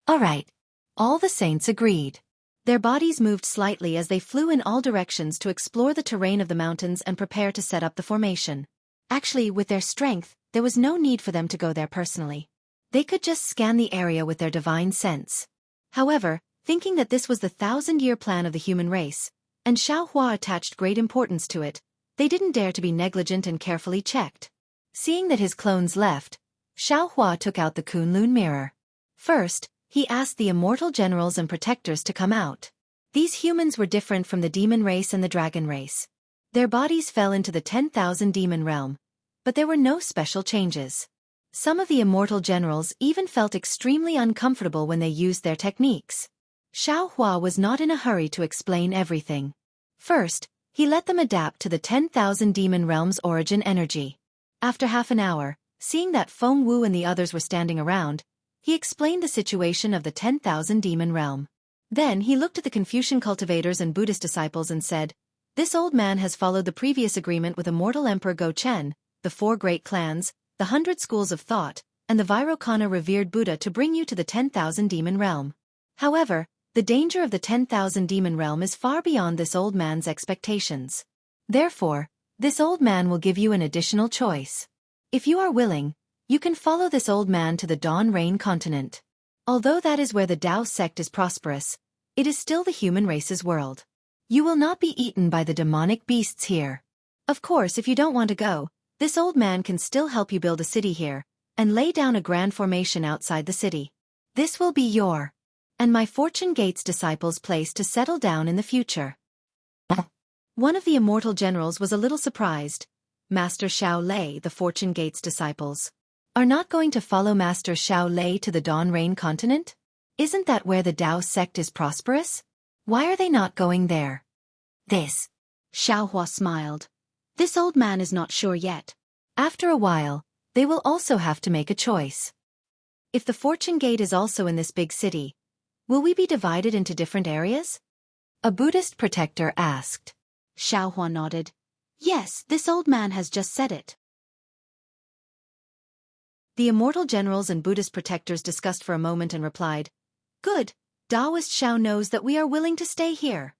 "All right." All the saints agreed. Their bodies moved slightly as they flew in all directions to explore the terrain of the mountains and prepare to set up the formation. Actually, with their strength, there was no need for them to go there personally. They could just scan the area with their divine sense. However, thinking that this was the 1,000-year plan of the human race, and Xiaohua attached great importance to it, they didn't dare to be negligent and carefully checked. Seeing that his clones left, Xiaohua took out the Kunlun mirror. First, he asked the immortal generals and protectors to come out. These humans were different from the demon race and the dragon race. Their bodies fell into the 10,000 demon realm, but there were no special changes. Some of the immortal generals even felt extremely uncomfortable when they used their techniques. Xiaohua was not in a hurry to explain everything. First, he let them adapt to the 10,000 demon realm's origin energy. After half an hour, seeing that Feng Wu and the others were standing around, he explained the situation of the 10,000 demon realm. Then he looked at the Confucian cultivators and Buddhist disciples and said, "This old man has followed the previous agreement with Immortal Emperor Go Chen, the 4 great clans, the 100 schools of thought, and the Vairocana revered Buddha to bring you to the 10,000 demon realm. However, the danger of the 10,000 demon realm is far beyond this old man's expectations. Therefore, this old man will give you an additional choice. If you are willing, you can follow this old man to the Dawn Rain Continent. Although that is where the Tao sect is prosperous, it is still the human race's world. You will not be eaten by the demonic beasts here. Of course, if you don't want to go, this old man can still help you build a city here, and lay down a grand formation outside the city. This will be your and my Fortune Gate's disciples' place to settle down in the future. One of the immortal generals was a little surprised. Master Xiao Lei, the Fortune Gate's disciples, are not going to follow Master Xiao Lei to the Dawn Rain continent? Isn't that where the Dao sect is prosperous? Why are they not going there? This. Xiao Hua smiled. This old man is not sure yet. After a while, they will also have to make a choice. If the Fortune Gate is also in this big city, will we be divided into different areas? A Buddhist protector asked. Xiao Hua nodded. Yes, this old man has just said it. The immortal generals and Buddhist protectors discussed for a moment and replied, Good, Taoist Xiao knows that we are willing to stay here.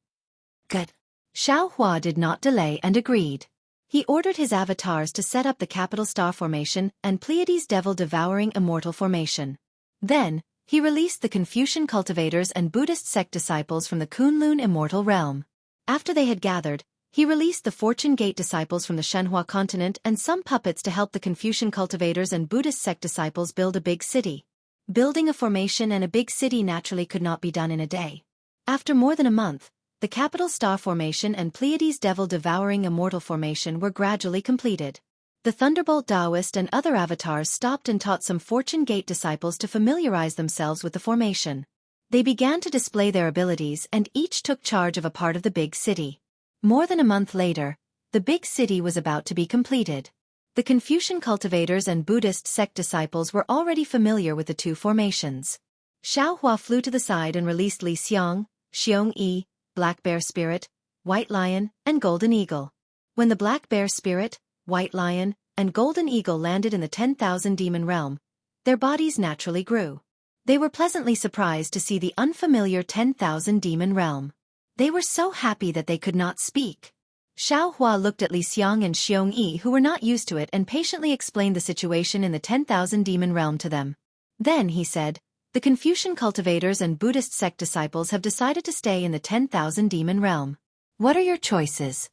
Good. Xiao Hua did not delay and agreed. He ordered his avatars to set up the Capital Star Formation and Pleiades Devil-Devouring Immortal Formation. Then, he released the Confucian cultivators and Buddhist sect disciples from the Kunlun Immortal Realm. After they had gathered, he released the Fortune Gate disciples from the Shenhua continent and some puppets to help the Confucian cultivators and Buddhist sect disciples build a big city. Building a formation and a big city naturally could not be done in a day. After more than a month, the Capital Star Formation and Pleiades Devil-Devouring Immortal Formation were gradually completed. The Thunderbolt Taoist and other avatars stopped and taught some Fortune Gate disciples to familiarize themselves with the formation. They began to display their abilities and each took charge of a part of the big city. More than a month later, the big city was about to be completed. The Confucian cultivators and Buddhist sect disciples were already familiar with the two formations. Xiao Hua flew to the side and released Li Xiang, Xiong Yi, Black Bear Spirit, White Lion, and Golden Eagle. When the Black Bear Spirit, White Lion, and Golden Eagle landed in the 10,000 demon realm, their bodies naturally grew. They were pleasantly surprised to see the unfamiliar 10,000 demon realm. They were so happy that they could not speak. Xiao Hua looked at Li Xiang and Xiong Yi who were not used to it and patiently explained the situation in the 10,000 demon realm to them. Then he said, The Confucian cultivators and Buddhist sect disciples have decided to stay in the 10,000 demon realm. What are your choices?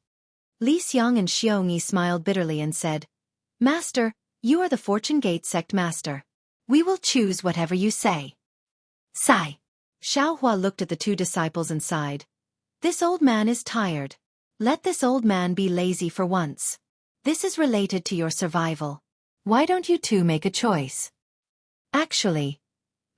Li Xiang and Xiong Yi smiled bitterly and said, Master, you are the Fortune Gate sect master. We will choose whatever you say. Sigh. Xiao Hua looked at the two disciples and sighed. This old man is tired. Let this old man be lazy for once. This is related to your survival. Why don't you two make a choice? Actually,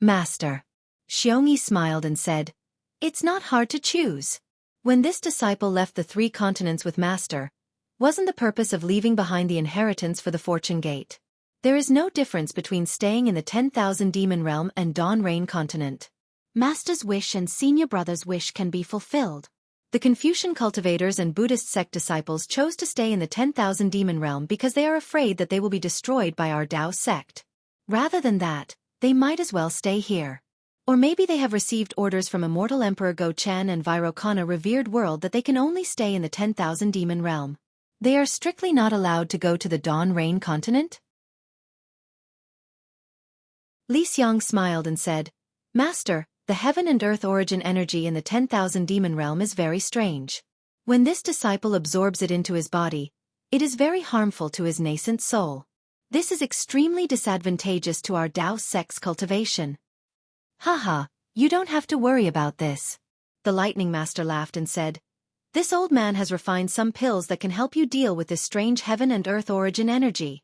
Master. Xiong Yi smiled and said, It's not hard to choose. When this disciple left the 3 continents with Master, wasn't the purpose of leaving behind the inheritance for the Fortune Gate? There is no difference between staying in the 10,000 demon realm and Dawn Rain continent. Master's wish and senior brother's wish can be fulfilled. The Confucian cultivators and Buddhist sect disciples chose to stay in the 10,000 demon realm because they are afraid that they will be destroyed by our Dao sect. Rather than that, they might as well stay here. Or maybe they have received orders from Immortal Emperor Go Chen and Virokana Revered World that they can only stay in the 10,000 demon realm. They are strictly not allowed to go to the Dawn Rain continent? Li Xiang smiled and said, Master, the heaven and earth origin energy in the 10,000 demon realm is very strange. When this disciple absorbs it into his body, it is very harmful to his nascent soul. This is extremely disadvantageous to our Dao sect's cultivation. Haha, you don't have to worry about this. The Lightning Master laughed and said, This old man has refined some pills that can help you deal with this strange heaven and earth origin energy.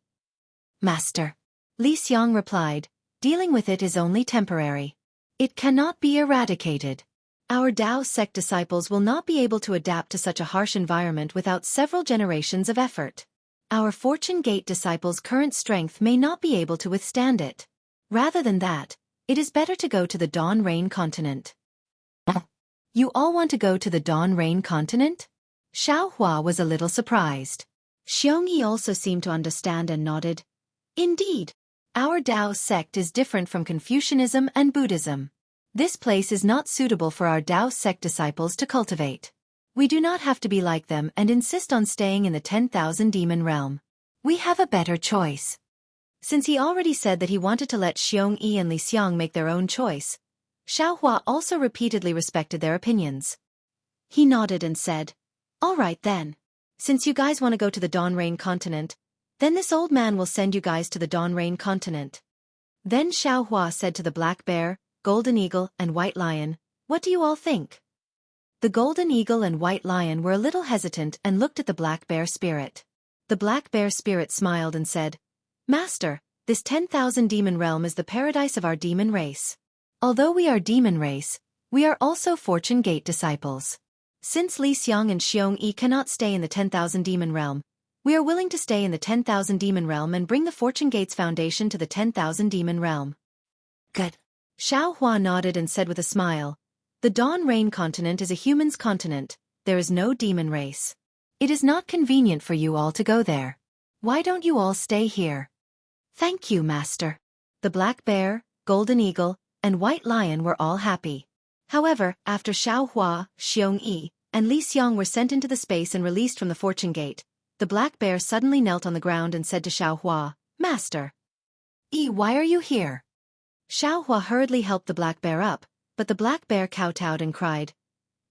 Master. Li Xiang replied, Dealing with it is only temporary. It cannot be eradicated. Our Dao sect disciples will not be able to adapt to such a harsh environment without several generations of effort. Our Fortune Gate disciples' current strength may not be able to withstand it. Rather than that, it is better to go to the Dawn Rain continent. You all want to go to the Dawn Rain continent? Xiao Hua was a little surprised. Xiong Yi also seemed to understand and nodded. Indeed. Our Dao sect is different from Confucianism and Buddhism. This place is not suitable for our Dao sect disciples to cultivate. We do not have to be like them and insist on staying in the 10,000 demon realm. We have a better choice. Since he already said that he wanted to let Xiong Yi and Li Xiang make their own choice, Xiao Hua also repeatedly respected their opinions. He nodded and said, All right then. Since you guys want to go to the Dawn Rain continent, then this old man will send you guys to the Dawn Rain continent. Then Xiaohua said to the Black Bear, Golden Eagle, and White Lion, what do you all think? The Golden Eagle and White Lion were a little hesitant and looked at the Black Bear spirit. The Black Bear spirit smiled and said, Master, this 10,000 demon realm is the paradise of our demon race. Although we are demon race, we are also Fortune Gate disciples. Since Li Xiang and Xiong cannot stay in the 10,000 demon realm, we are willing to stay in the 10,000 demon realm and bring the Fortune Gate's foundation to the 10,000 demon realm. Good. Xiaohua nodded and said with a smile, the Dawn Rain continent is a human's continent, there is no demon race. It is not convenient for you all to go there. Why don't you all stay here? Thank you, Master. The Black Bear, Golden Eagle, and White Lion were all happy. However, after Xiaohua, Xiong and Li Xiang were sent into the space and released from the Fortune Gate, the Black Bear suddenly knelt on the ground and said to Xiaohua, Master. Why are you here? Xiaohua hurriedly helped the Black Bear up, but the Black Bear kowtowed and cried,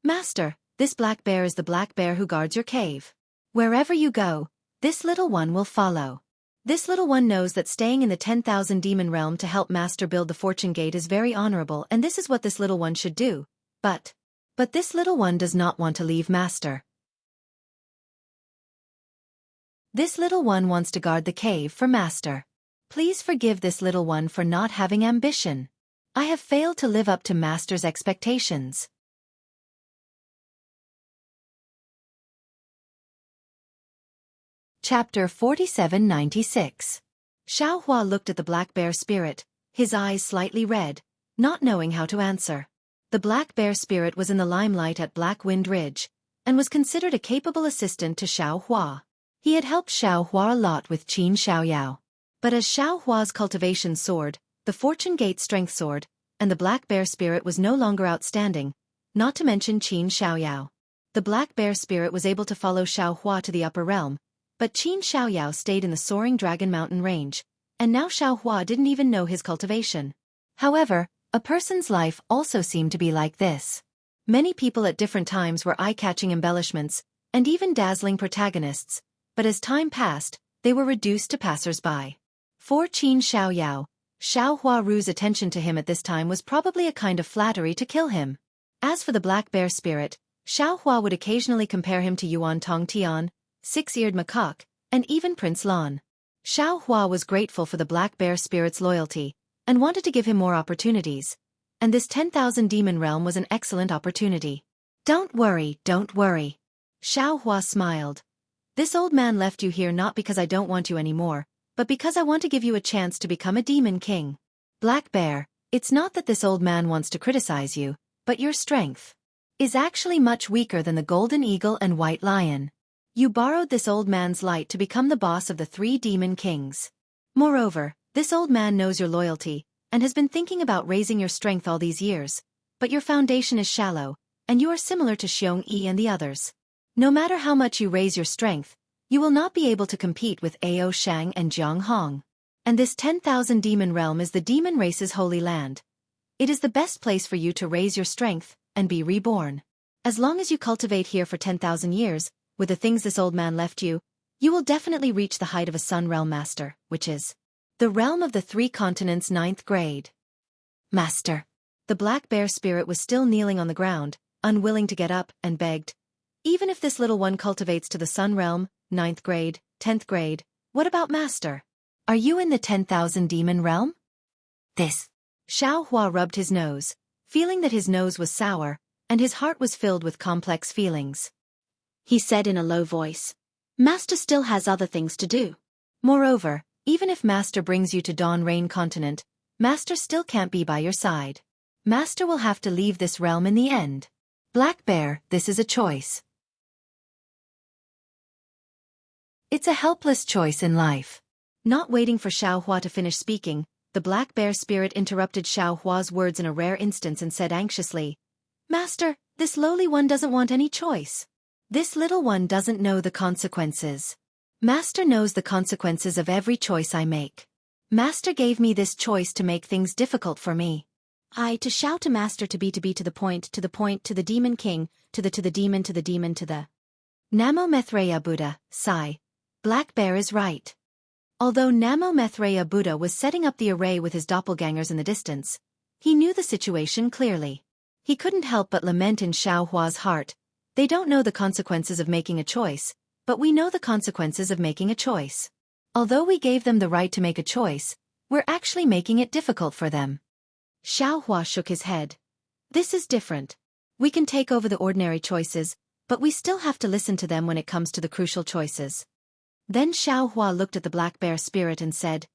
Master, this Black Bear is the Black Bear who guards your cave. Wherever you go, this little one will follow. This little one knows that staying in the 10,000 demon realm to help Master build the Fortune Gate is very honorable, and this is what this little one should do. But this little one does not want to leave Master. This little one wants to guard the cave for Master. Please forgive this little one for not having ambition. I have failed to live up to Master's expectations. Chapter 4796. Xiaohua looked at the Black Bear spirit, his eyes slightly red, not knowing how to answer. The Black Bear spirit was in the limelight at Black Wind Ridge, and was considered a capable assistant to Xiaohua. He had helped Xiaohua a lot with Qin Xiaoyao. But as Xiaohua's cultivation sword, the Fortune Gate strength sword, and the Black Bear spirit was no longer outstanding, not to mention Qin Xiaoyao. The Black Bear spirit was able to follow Xiaohua to the upper realm, but Qin Xiaoyao stayed in the soaring Dragon Mountain range, and now Xiaohua didn't even know his cultivation. However, a person's life also seemed to be like this. Many people at different times were eye-catching embellishments, and even dazzling protagonists, but as time passed, they were reduced to passers-by. For Qin Xiaoyao, Xiaohua Ru's attention to him at this time was probably a kind of flattery to kill him. As for the Black Bear spirit, Xiaohua would occasionally compare him to Yuan Tong Tian, Six-Eared Macaque, and even Prince Lan. Xiaohua was grateful for the Black Bear spirit's loyalty, and wanted to give him more opportunities. And this 10,000 demon realm was an excellent opportunity. Don't worry, don't worry. Xiaohua smiled. This old man left you here not because I don't want you anymore, but because I want to give you a chance to become a demon king. Black Bear, it's not that this old man wants to criticize you, but your strength is actually much weaker than the Golden Eagle and White Lion. You borrowed this old man's light to become the boss of the 3 demon kings. Moreover, this old man knows your loyalty, and has been thinking about raising your strength all these years, but your foundation is shallow, and you are similar to Xiong and the others. No matter how much you raise your strength, you will not be able to compete with Ao Shang and Jiang Hong. And this 10,000 demon realm is the demon race's holy land. It is the best place for you to raise your strength and be reborn. As long as you cultivate here for 10,000 years, with the things this old man left you, you will definitely reach the height of a Sun Realm Master, which is the realm of the 3 continents 9th grade. Master. The Black Bear spirit was still kneeling on the ground, unwilling to get up, and begged, even if this little one cultivates to the Sun Realm, 9th grade, 10th grade, what about Master? Are you in the 10,000 demon realm? This. Xiaohua rubbed his nose, feeling that his nose was sour, and his heart was filled with complex feelings. He said in a low voice, Master still has other things to do. Moreover, even if Master brings you to Dawn Rain continent, Master still can't be by your side. Master will have to leave this realm in the end. Black Bear, this is a choice. It's a helpless choice in life. Not waiting for Xiaohua to finish speaking, the Black Bear spirit interrupted Xiaohua's words in a rare instance and said anxiously, Master, this lowly one doesn't want any choice. This little one doesn't know the consequences. Master knows the consequences of every choice I make. Master gave me this choice to make things difficult for me. To shout to Master to be to the point, to the demon king, to the demon, to the demon, to the. Namo Maitreya Buddha, sigh. Black Bear is right. Although Namo Maitreya Buddha was setting up the array with his doppelgangers in the distance, he knew the situation clearly. He couldn't help but lament in Xiaohua's heart. They don't know the consequences of making a choice, but we know the consequences of making a choice. Although we gave them the right to make a choice, we're actually making it difficult for them. Xiaohua shook his head. This is different. We can take over the ordinary choices, but we still have to listen to them when it comes to the crucial choices. Then Xiaohua looked at the black bear spirit and said,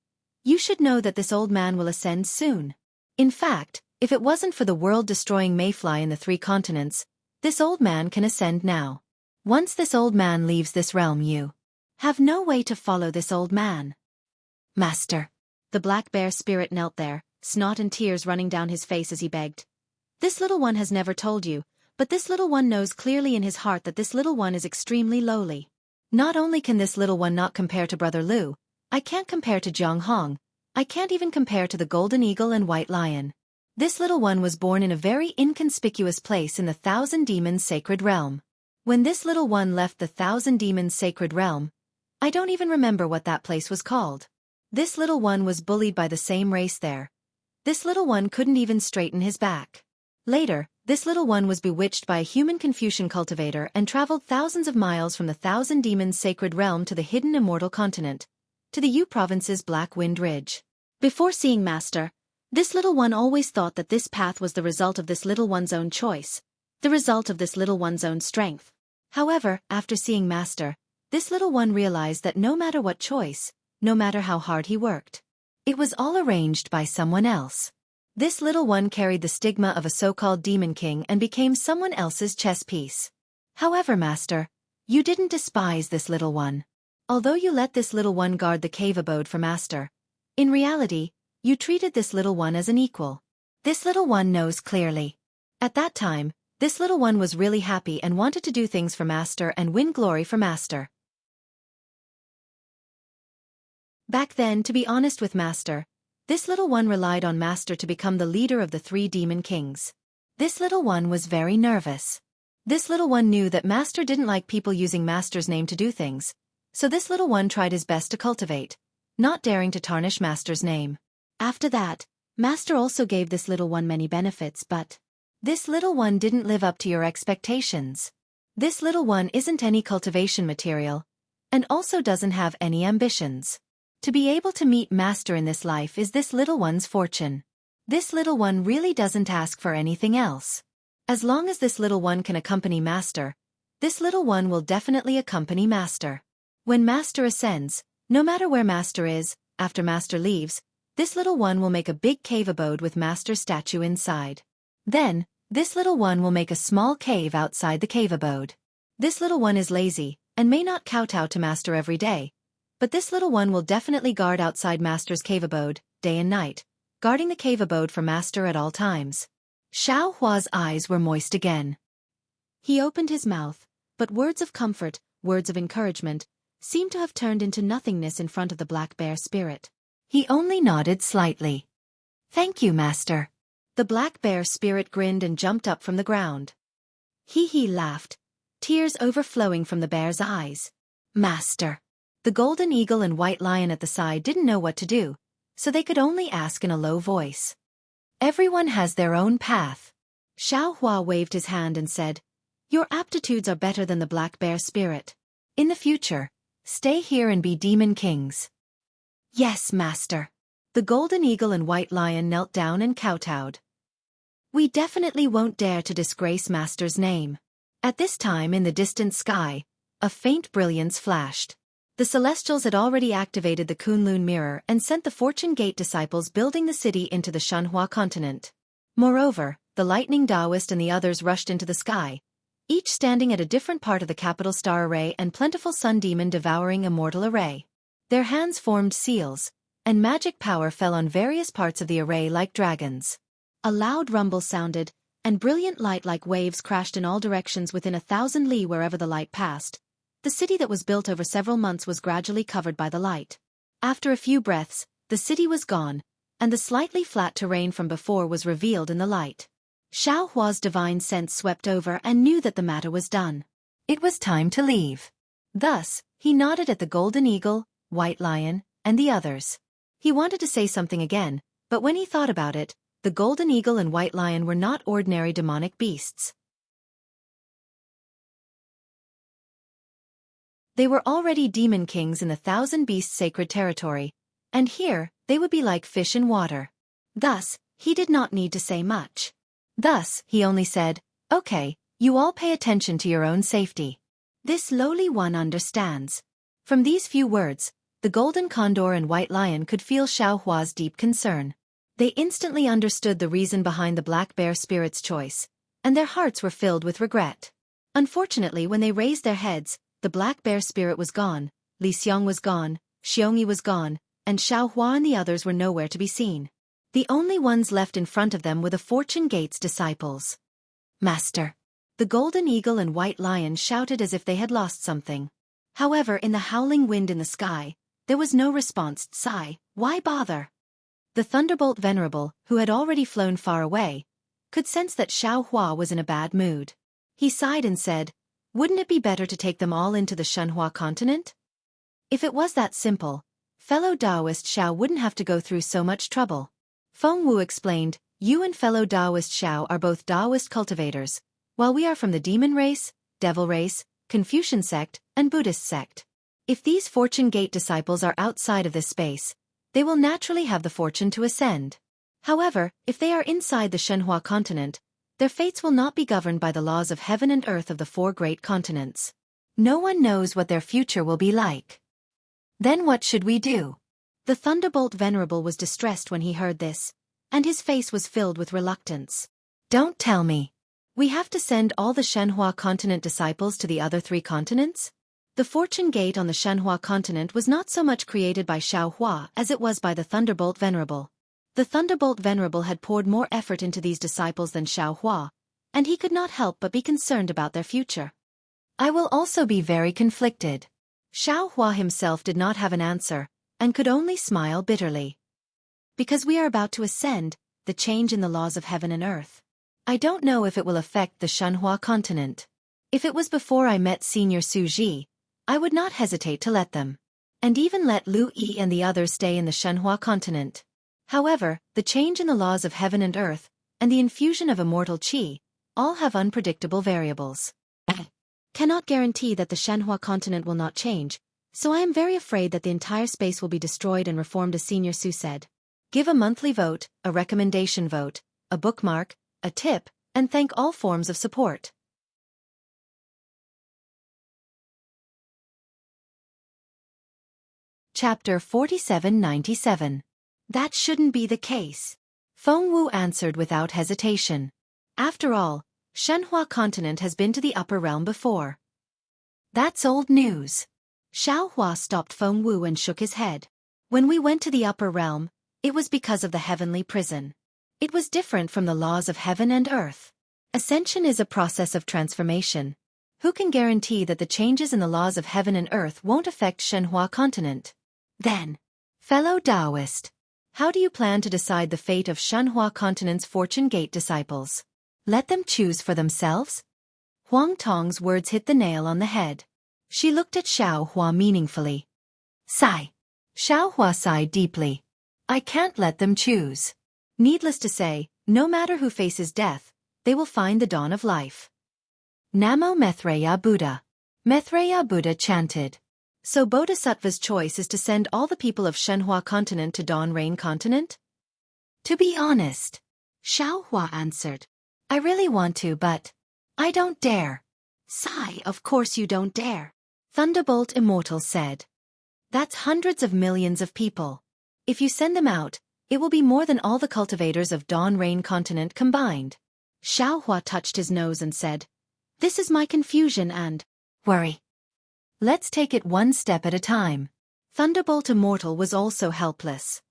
You should know that this old man will ascend soon. In fact, if it wasn't for the world-destroying mayfly in the 3 continents, this old man can ascend now. Once this old man leaves this realm, you have no way to follow this old man. Master. The black bear spirit knelt there, snot and tears running down his face as he begged. This little one has never told you, but this little one knows clearly in his heart that this little one is extremely lowly. Not only can this little one not compare to Brother Lu, I can't compare to Jianghu, I can't even compare to the golden eagle and white lion. This little one was born in a very inconspicuous place in the 1,000 Demons sacred realm. When this little one left the 1,000 Demons sacred realm, I don't even remember what that place was called. This little one was bullied by the same race there. This little one couldn't even straighten his back. Later, this little one was bewitched by a human Confucian cultivator and traveled thousands of miles from the 1,000 Demons sacred realm to the hidden Immortal continent, to the Yu province's Black Wind Ridge. Before seeing Master, this little one always thought that this path was the result of this little one's own choice, the result of this little one's own strength. However, after seeing Master, this little one realized that no matter what choice, no matter how hard he worked, it was all arranged by someone else. This little one carried the stigma of a so-called demon king and became someone else's chess piece. However, Master, you didn't despise this little one. Although you let this little one guard the cave abode for Master, in reality, you treated this little one as an equal. This little one knows clearly. At that time, this little one was really happy and wanted to do things for Master and win glory for Master. Back then, to be honest with Master, this little one relied on Master to become the leader of the 3 demon kings. This little one was very nervous. This little one knew that Master didn't like people using Master's name to do things, so this little one tried his best to cultivate, not daring to tarnish Master's name. After that, Master also gave this little one many benefits, but this little one didn't live up to your expectations. This little one isn't any cultivation material, and also doesn't have any ambitions. To be able to meet Master in this life is this little one's fortune. This little one really doesn't ask for anything else. As long as this little one can accompany Master, this little one will definitely accompany Master. When Master ascends, no matter where Master is, after Master leaves, this little one will make a big cave abode with Master's statue inside. Then, this little one will make a small cave outside the cave abode. This little one is lazy, and may not kowtow to Master every day, but this little one will definitely guard outside Master's cave abode, day and night, guarding the cave abode for Master at all times. Xiaohua's eyes were moist again. He opened his mouth, but words of comfort, words of encouragement, seemed to have turned into nothingness in front of the black bear spirit. He only nodded slightly. Thank you, Master. The black bear spirit grinned and jumped up from the ground. He laughed, tears overflowing from the bear's eyes. Master. The golden eagle and white lion at the side didn't know what to do, so they could only ask in a low voice. Everyone has their own path. Xiaohua waved his hand and said, Your aptitudes are better than the black bear spirit. In the future, stay here and be demon kings. Yes, Master. The golden eagle and white lion knelt down and kowtowed. We definitely won't dare to disgrace Master's name. At this time in the distant sky, a faint brilliance flashed. The Celestials had already activated the Kunlun mirror and sent the Fortune Gate disciples building the city into the Shanhua continent. Moreover, the Lightning Taoist and the others rushed into the sky, each standing at a different part of the capital star array and plentiful sun demon devouring Immortal array. Their hands formed seals, and magic power fell on various parts of the array like dragons. A loud rumble sounded, and brilliant light like waves crashed in all directions within 1,000 li wherever the light passed. The city that was built over several months was gradually covered by the light. After a few breaths, the city was gone, and the slightly flat terrain from before was revealed in the light. Xiaohua's divine sense swept over and knew that the matter was done. It was time to leave. Thus, he nodded at the golden eagle, white lion, and the others. He wanted to say something again, but when he thought about it, the golden eagle and white lion were not ordinary demonic beasts. They were already demon kings in the Thousand Beasts sacred territory, and here, they would be like fish in water. Thus, he did not need to say much. Thus, he only said, "Okay, you all pay attention to your own safety. This lowly one understands." From these few words, the golden condor and white lion could feel Xiaohua's deep concern. They instantly understood the reason behind the black bear spirit's choice, and their hearts were filled with regret. Unfortunately, when they raised their heads, the black bear spirit was gone, Li Xiong was gone, Xiongyi was gone, and Xiaohua and the others were nowhere to be seen. The only ones left in front of them were the Fortune Gate's disciples. "Master!" The golden eagle and white lion shouted as if they had lost something. However, in the howling wind in the sky, there was no response. Sigh, why bother? The Thunderbolt Venerable, who had already flown far away, could sense that Xiaohua was in a bad mood. He sighed and said, "Wouldn't it be better to take them all into the Shenhua continent? If it was that simple, fellow Taoist Xiao wouldn't have to go through so much trouble." Feng Wu explained, "You and fellow Taoist Xiao are both Taoist cultivators, while we are from the demon race, devil race, Confucian sect, and Buddhist sect. If these Fortune Gate disciples are outside of this space, they will naturally have the fortune to ascend. However, if they are inside the Shenhua continent, their fates will not be governed by the laws of heaven and earth of the four great continents. No one knows what their future will be like. Then what should we do?" The Thunderbolt Venerable was distressed when he heard this, and his face was filled with reluctance. "Don't tell me. We have to send all the Shenhua continent disciples to the other three continents?" The Fortune Gate on the Shenhua continent was not so much created by Xiaohua as it was by the Thunderbolt Venerable. The Thunderbolt Venerable had poured more effort into these disciples than Xiaohua, and he could not help but be concerned about their future. "I will also be very conflicted." Xiaohua himself did not have an answer, and could only smile bitterly. "Because we are about to ascend, the change in the laws of heaven and earth. I don't know if it will affect the Shenhua continent. If it was before I met Senior Su Ji, I would not hesitate to let them. And even let Lu Yi and the others stay in the Shenhua continent. However, the change in the laws of heaven and earth, and the infusion of immortal qi, all have unpredictable variables. I cannot guarantee that the Shenhua continent will not change, so I am very afraid that the entire space will be destroyed and reformed, as Senior Su said. Give a monthly vote, a recommendation vote, a bookmark, a tip, and thank all forms of support. Chapter 4797. That shouldn't be the case. Feng Wu answered without hesitation. After all, Shenhua continent has been to the upper realm before. That's old news. Xiaohua stopped Feng Wu and shook his head. When we went to the upper realm, it was because of the heavenly prison. It was different from the laws of heaven and earth. Ascension is a process of transformation. Who can guarantee that the changes in the laws of heaven and earth won't affect Shenhua continent? Then, fellow Taoist, how do you plan to decide the fate of Shenhua continent's Fortune Gate disciples? Let them choose for themselves? Huang Tong's words hit the nail on the head. She looked at Xiaohua meaningfully. Sigh. Xiaohua sighed deeply. I can't let them choose. Needless to say, no matter who faces death, they will find the dawn of life. Namo Maitreya Buddha. Maitreya Buddha chanted. So Bodhisattva's choice is to send all the people of Shenhua continent to Dawn Rain continent? To be honest, Xiaohua answered. I really want to, but I don't dare. Sigh, of course you don't dare. Thunderbolt Immortal said. That's hundreds of millions of people. If you send them out, it will be more than all the cultivators of Dawn Rain continent combined. Xiaohua touched his nose and said, This is my confusion and worry. Let's take it one step at a time. Thunderbolt Immortal was also helpless.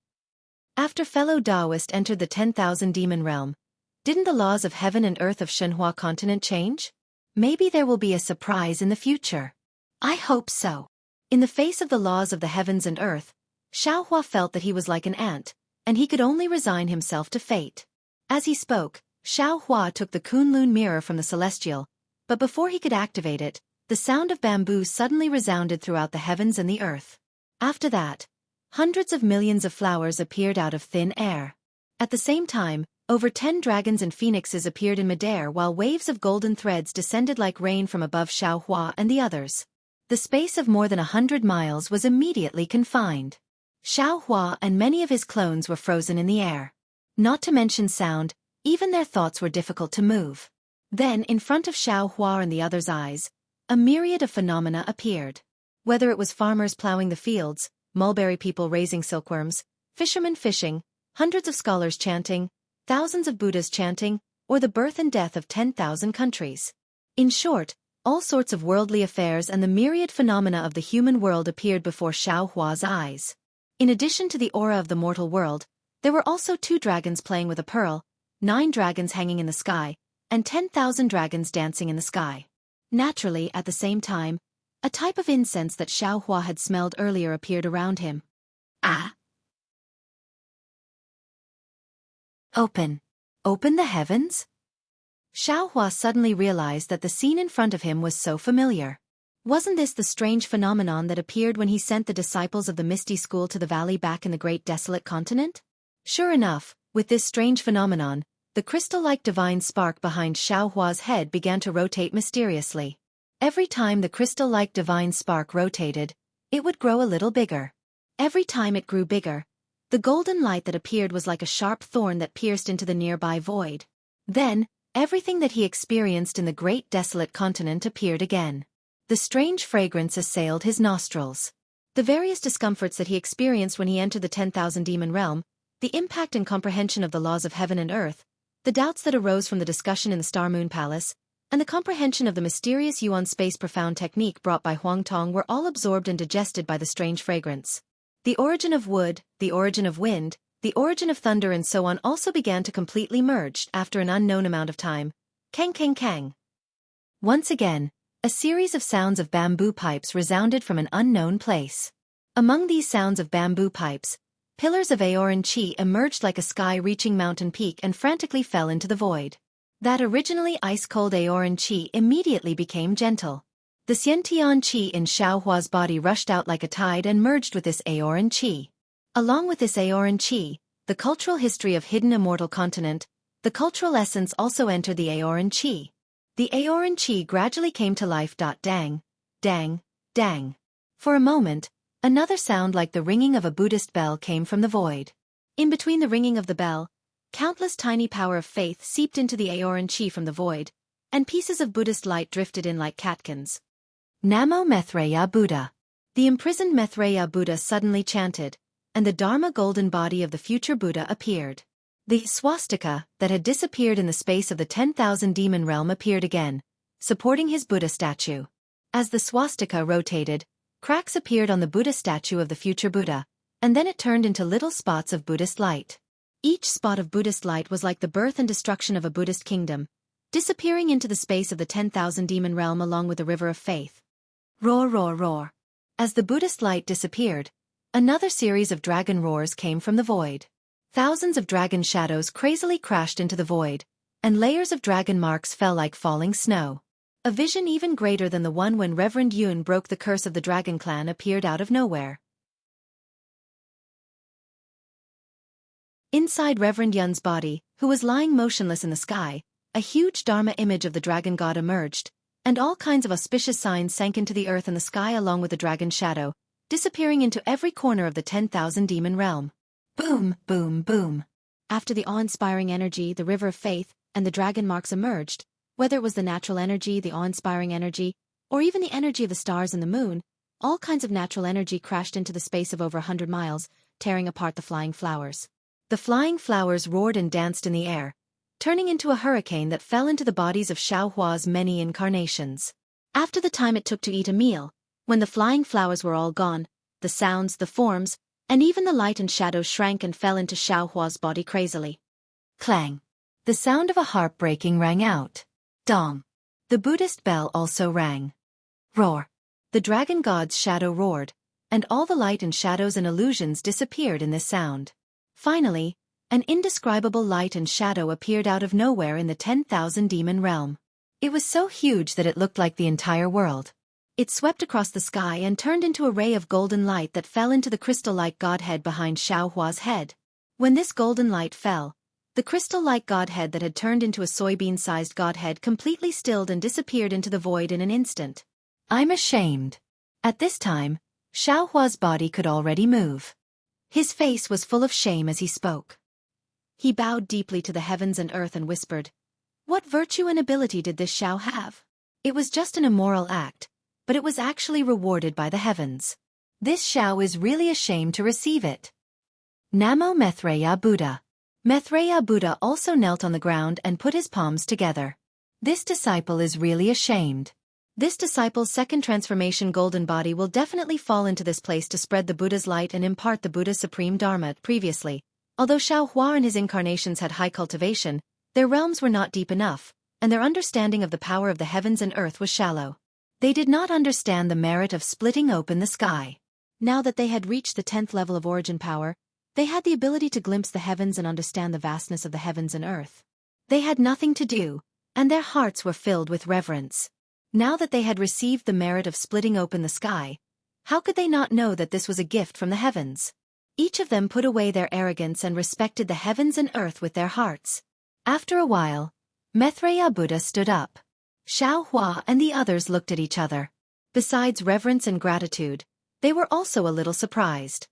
After fellow Taoist entered the 10,000 demon realm, didn't the laws of heaven and earth of Shenhua continent change? Maybe there will be a surprise in the future. I hope so. In the face of the laws of the heavens and earth, Xiaohua felt that he was like an ant, and he could only resign himself to fate. As he spoke, Xiaohua took the Kunlun mirror from the celestial, but before he could activate it, the sound of bamboo suddenly resounded throughout the heavens and the earth. After that, hundreds of millions of flowers appeared out of thin air. At the same time, over 10 dragons and phoenixes appeared in midair while waves of golden threads descended like rain from above Xianxia and the others. The space of more than 100 miles was immediately confined. Xianxia and many of his clones were frozen in the air. Not to mention sound, even their thoughts were difficult to move. Then, in front of Xianxia and the others' eyes, a myriad of phenomena appeared. Whether it was farmers plowing the fields, mulberry people raising silkworms, fishermen fishing, hundreds of scholars chanting, thousands of Buddhas chanting, or the birth and death of 10,000 countries. In short, all sorts of worldly affairs and the myriad phenomena of the human world appeared before Xiaohua's eyes. In addition to the aura of the mortal world, there were also 2 dragons playing with a pearl, 9 dragons hanging in the sky, and 10,000 dragons dancing in the sky. Naturally, at the same time, a type of incense that Xiaohua had smelled earlier appeared around him. Ah! Open the heavens? Xiaohua suddenly realized that the scene in front of him was so familiar. Wasn't this the strange phenomenon that appeared when he sent the disciples of the Misty School to the valley back in the great desolate continent? Sure enough, with this strange phenomenon, the crystal-like divine spark behind Xiaohua's head began to rotate mysteriously. Every time the crystal-like divine spark rotated, it would grow a little bigger. Every time it grew bigger, the golden light that appeared was like a sharp thorn that pierced into the nearby void. Then, everything that he experienced in the great desolate continent appeared again. The strange fragrance assailed his nostrils. The various discomforts that he experienced when he entered the 10,000 demon realm, the impact and comprehension of the laws of heaven and earth, the doubts that arose from the discussion in the Star Moon Palace, and the comprehension of the mysterious Yuan space profound technique brought by Huang Tong were all absorbed and digested by the strange fragrance. The origin of wood, the origin of wind, the origin of thunder and so on also began to completely merge after an unknown amount of time. Kang kang kang. Once again, a series of sounds of bamboo pipes resounded from an unknown place. Among these sounds of bamboo pipes, pillars of Aoran Qi emerged like a sky-reaching mountain peak and frantically fell into the void. That originally ice-cold Aoran Qi immediately became gentle. The Xiantian Qi in Xiaohua's body rushed out like a tide and merged with this Aoran Qi. Along with this Aoran Qi, the cultural history of hidden immortal continent, the cultural essence also entered the Aoran Qi. The Aoran Qi gradually came to life. Dang, dang, dang. For a moment, another sound like the ringing of a Buddhist bell came from the void. In between the ringing of the bell, countless tiny power of faith seeped into the Aoran Qi from the void, and pieces of Buddhist light drifted in like catkins. Namo Maitreya Buddha. The imprisoned Maitreya Buddha suddenly chanted, and the Dharma golden body of the future Buddha appeared. The swastika that had disappeared in the space of the 10,000 demon realm appeared again, supporting his Buddha statue. As the swastika rotated, cracks appeared on the Buddha statue of the future Buddha, and then it turned into little spots of Buddhist light. Each spot of Buddhist light was like the birth and destruction of a Buddhist kingdom, disappearing into the space of the 10,000 demon realm along with the river of faith. Roar, roar, roar. As the Buddhist light disappeared, another series of dragon roars came from the void. Thousands of dragon shadows crazily crashed into the void, and layers of dragon marks fell like falling snow. A vision even greater than the one when Reverend Yun broke the curse of the dragon clan appeared out of nowhere. Inside Reverend Yun's body, who was lying motionless in the sky, a huge Dharma image of the dragon god emerged, and all kinds of auspicious signs sank into the earth and the sky along with the dragon shadow, disappearing into every corner of the 10,000 demon realm. Boom, boom, boom. After the awe-inspiring energy, the river of faith, and the dragon marks emerged, whether it was the natural energy, the awe-inspiring energy, or even the energy of the stars and the moon, all kinds of natural energy crashed into the space of over 100 miles, tearing apart the flying flowers. The flying flowers roared and danced in the air, turning into a hurricane that fell into the bodies of Xiaohua's many incarnations. After the time it took to eat a meal, when the flying flowers were all gone, the sounds, the forms, and even the light and shadow shrank and fell into Xiaohua's body crazily. Clang. The sound of a harp breaking rang out. Dong. The Buddhist bell also rang. Roar. The dragon god's shadow roared, and all the light and shadows and illusions disappeared in this sound. Finally, an indescribable light and shadow appeared out of nowhere in the 10,000 demon realm. It was so huge that it looked like the entire world. It swept across the sky and turned into a ray of golden light that fell into the crystal-like godhead behind Xiaohua's head. When this golden light fell, the crystal-like godhead that had turned into a soybean-sized godhead completely stilled and disappeared into the void in an instant. I'm ashamed. At this time, Xiaohua's body could already move. His face was full of shame as he spoke. He bowed deeply to the heavens and earth and whispered, "What virtue and ability did this Xiao have? It was just an immoral act, but it was actually rewarded by the heavens. This Xiao is really ashamed to receive it." Namo Maitreya Buddha. Maitreya Buddha also knelt on the ground and put his palms together. This disciple is really ashamed. This disciple's second transformation golden body will definitely fall into this place to spread the Buddha's light and impart the Buddha's supreme dharma. Previously, although Xiaohua and his incarnations had high cultivation, their realms were not deep enough, and their understanding of the power of the heavens and earth was shallow. They did not understand the merit of splitting open the sky. Now that they had reached the 10th level of origin power, they had the ability to glimpse the heavens and understand the vastness of the heavens and earth. They had nothing to do, and their hearts were filled with reverence. Now that they had received the merit of splitting open the sky, how could they not know that this was a gift from the heavens? Each of them put away their arrogance and respected the heavens and earth with their hearts. After a while, Maitreya Buddha stood up. Xiaohua and the others looked at each other. Besides reverence and gratitude, they were also a little surprised.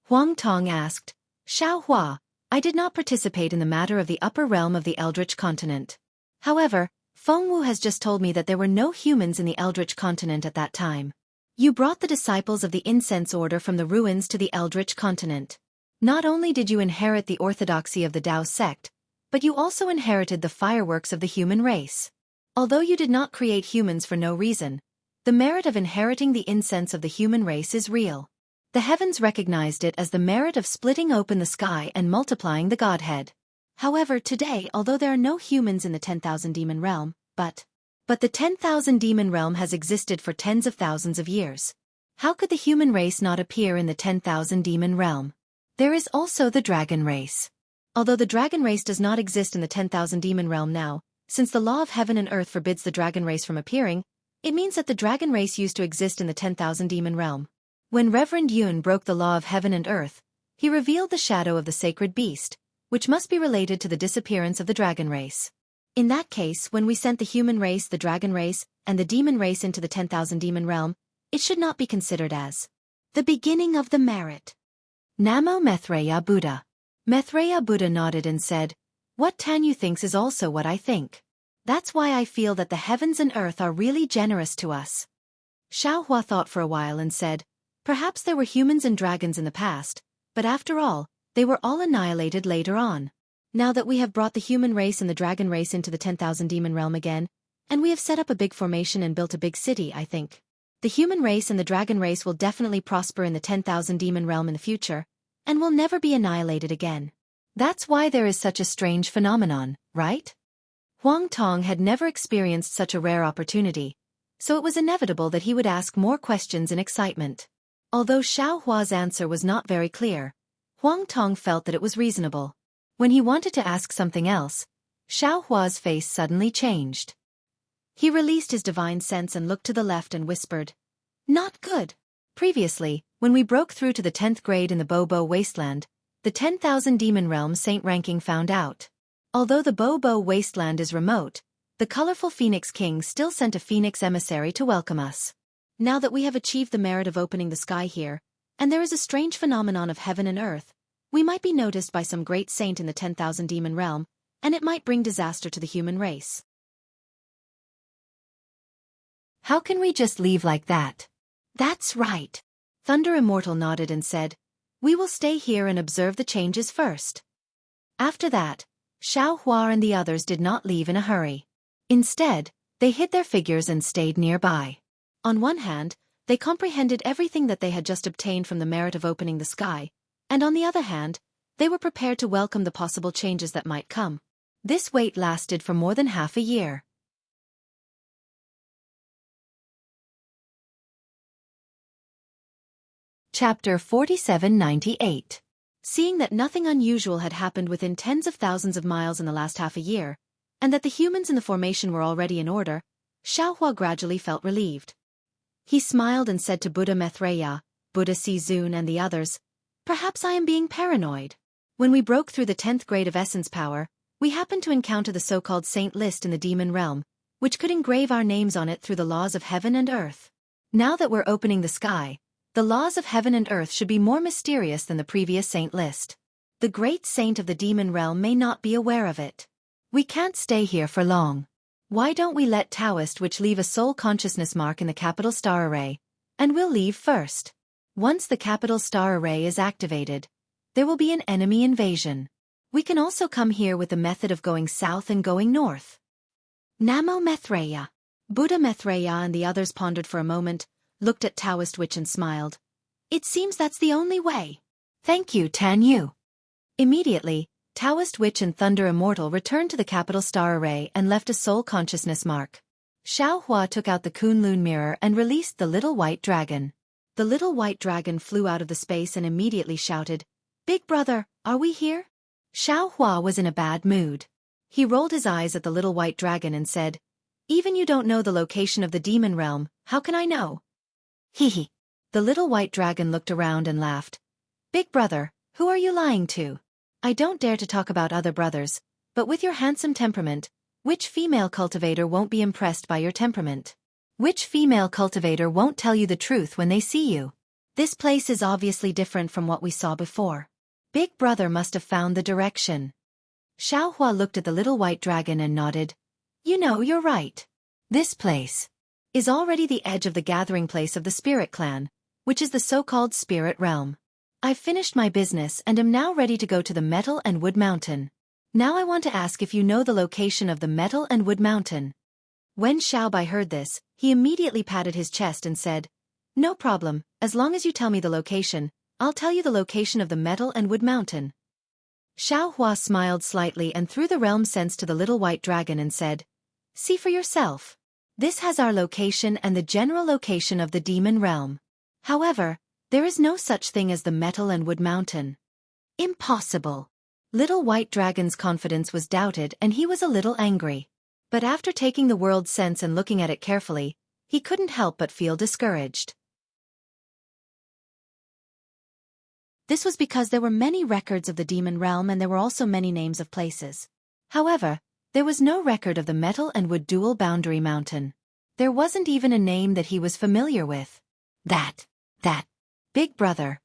Huang Tong asked, "Xiaohua, I did not participate in the matter of the upper realm of the Eldritch continent. However, Feng Wu has just told me that there were no humans in the Eldritch continent at that time. You brought the disciples of the Incense Order from the ruins to the Eldritch continent. Not only did you inherit the orthodoxy of the Tao sect, but you also inherited the fireworks of the human race. Although you did not create humans for no reason, the merit of inheriting the incense of the human race is real. The heavens recognized it as the merit of splitting open the sky and multiplying the Godhead. However, today, although there are no humans in the 10,000 demon realm, but the 10,000 demon realm has existed for tens of thousands of years. How could the human race not appear in the 10,000 demon realm? There is also the dragon race. Although the dragon race does not exist in the 10,000 demon realm now, since the law of heaven and earth forbids the dragon race from appearing, it means that the dragon race used to exist in the 10,000 demon realm. When Reverend Yun broke the law of heaven and earth, he revealed the shadow of the sacred beast, which must be related to the disappearance of the dragon race. In that case, when we sent the human race, the dragon race, and the demon race into the 10,000 demon realm, it should not be considered as the beginning of the merit. Namo Maitreya Buddha. Maitreya Buddha nodded and said, "What Tanyu thinks is also what I think. That's why I feel that the heavens and earth are really generous to us." Xiaohua thought for a while and said, "Perhaps there were humans and dragons in the past, but after all, they were all annihilated later on. Now that we have brought the human race and the dragon race into the 10,000 demon realm again, and we have set up a big formation and built a big city, I think the human race and the dragon race will definitely prosper in the 10,000 demon realm in the future, and will never be annihilated again. That's why there is such a strange phenomenon, right?" Huang Tong had never experienced such a rare opportunity, so it was inevitable that he would ask more questions in excitement. Although Xiaohua's answer was not very clear, Huang Tong felt that it was reasonable. When he wanted to ask something else, Xiaohua's face suddenly changed. He released his divine sense and looked to the left and whispered, "Not good." Previously, when we broke through to the 10th grade in the Bobo Wasteland, the 10,000 demon realm saint ranking found out. Although the Bobo Wasteland is remote, the colorful Phoenix King still sent a Phoenix emissary to welcome us. Now that we have achieved the merit of opening the sky here, and there is a strange phenomenon of heaven and earth, we might be noticed by some great saint in the 10,000 demon realm, and it might bring disaster to the human race. How can we just leave like that? That's right. Thunder Immortal nodded and said, "We will stay here and observe the changes first." After that, Xiaohua and the others did not leave in a hurry. Instead, they hid their figures and stayed nearby. On one hand, they comprehended everything that they had just obtained from the merit of opening the sky, and on the other hand, they were prepared to welcome the possible changes that might come. This wait lasted for more than half a year. Chapter 4798. Seeing that nothing unusual had happened within tens of thousands of miles in the last half a year, and that the humans in the formation were already in order, Xiaohua gradually felt relieved. He smiled and said to Buddha Maitreya, Buddha Sizun and the others, "Perhaps I am being paranoid. When we broke through the 10th grade of essence power, we happened to encounter the so-called saint list in the demon realm, which could engrave our names on it through the laws of heaven and earth. Now that we're opening the sky, the laws of heaven and earth should be more mysterious than the previous saint list. The great saint of the demon realm may not be aware of it. We can't stay here for long. Why don't we let Taoist Witch leave a soul consciousness mark in the capital star array, and we'll leave first. Once the capital star array is activated, there will be an enemy invasion. We can also come here with the method of going south and going north." Namo Maitreya. Buddha Maitreya and the others pondered for a moment, looked at Taoist Witch and smiled. "It seems that's the only way. Thank you, Tan Yu." Immediately, Taoist Witch and Thunder Immortal returned to the capital star array and left a soul consciousness mark. Xiaohua took out the Kunlun mirror and released the little white dragon. The little white dragon flew out of the space and immediately shouted, "Big brother, are we here?" Xiaohua was in a bad mood. He rolled his eyes at the little white dragon and said, "Even you don't know the location of the demon realm, how can I know?" Hee. The little white dragon looked around and laughed. "Big brother, who are you lying to? I don't dare to talk about other brothers, but with your handsome temperament, which female cultivator won't be impressed by your temperament? Which female cultivator won't tell you the truth when they see you? This place is obviously different from what we saw before. Big brother must have found the direction." Xiaohua looked at the little white dragon and nodded. "You know, you're right. This place is already the edge of the gathering place of the spirit clan, which is the so-called spirit realm. I've finished my business and am now ready to go to the Metal and Wood Mountain. Now I want to ask if you know the location of the Metal and Wood Mountain." When Xiaobai heard this, he immediately patted his chest and said, "No problem, as long as you tell me the location, I'll tell you the location of the Metal and Wood Mountain." Xiaohua smiled slightly and threw the realm sense to the little white dragon and said, "See for yourself. This has our location and the general location of the demon realm. However, there is no such thing as the Metal and Wood Mountain." Impossible. Little white dragon's confidence was doubted and he was a little angry. But after taking the world sense and looking at it carefully, he couldn't help but feel discouraged. This was because there were many records of the demon realm and there were also many names of places. However, there was no record of the Metal and Wood Dual Boundary Mountain. There wasn't even a name that he was familiar with. That. Big brother.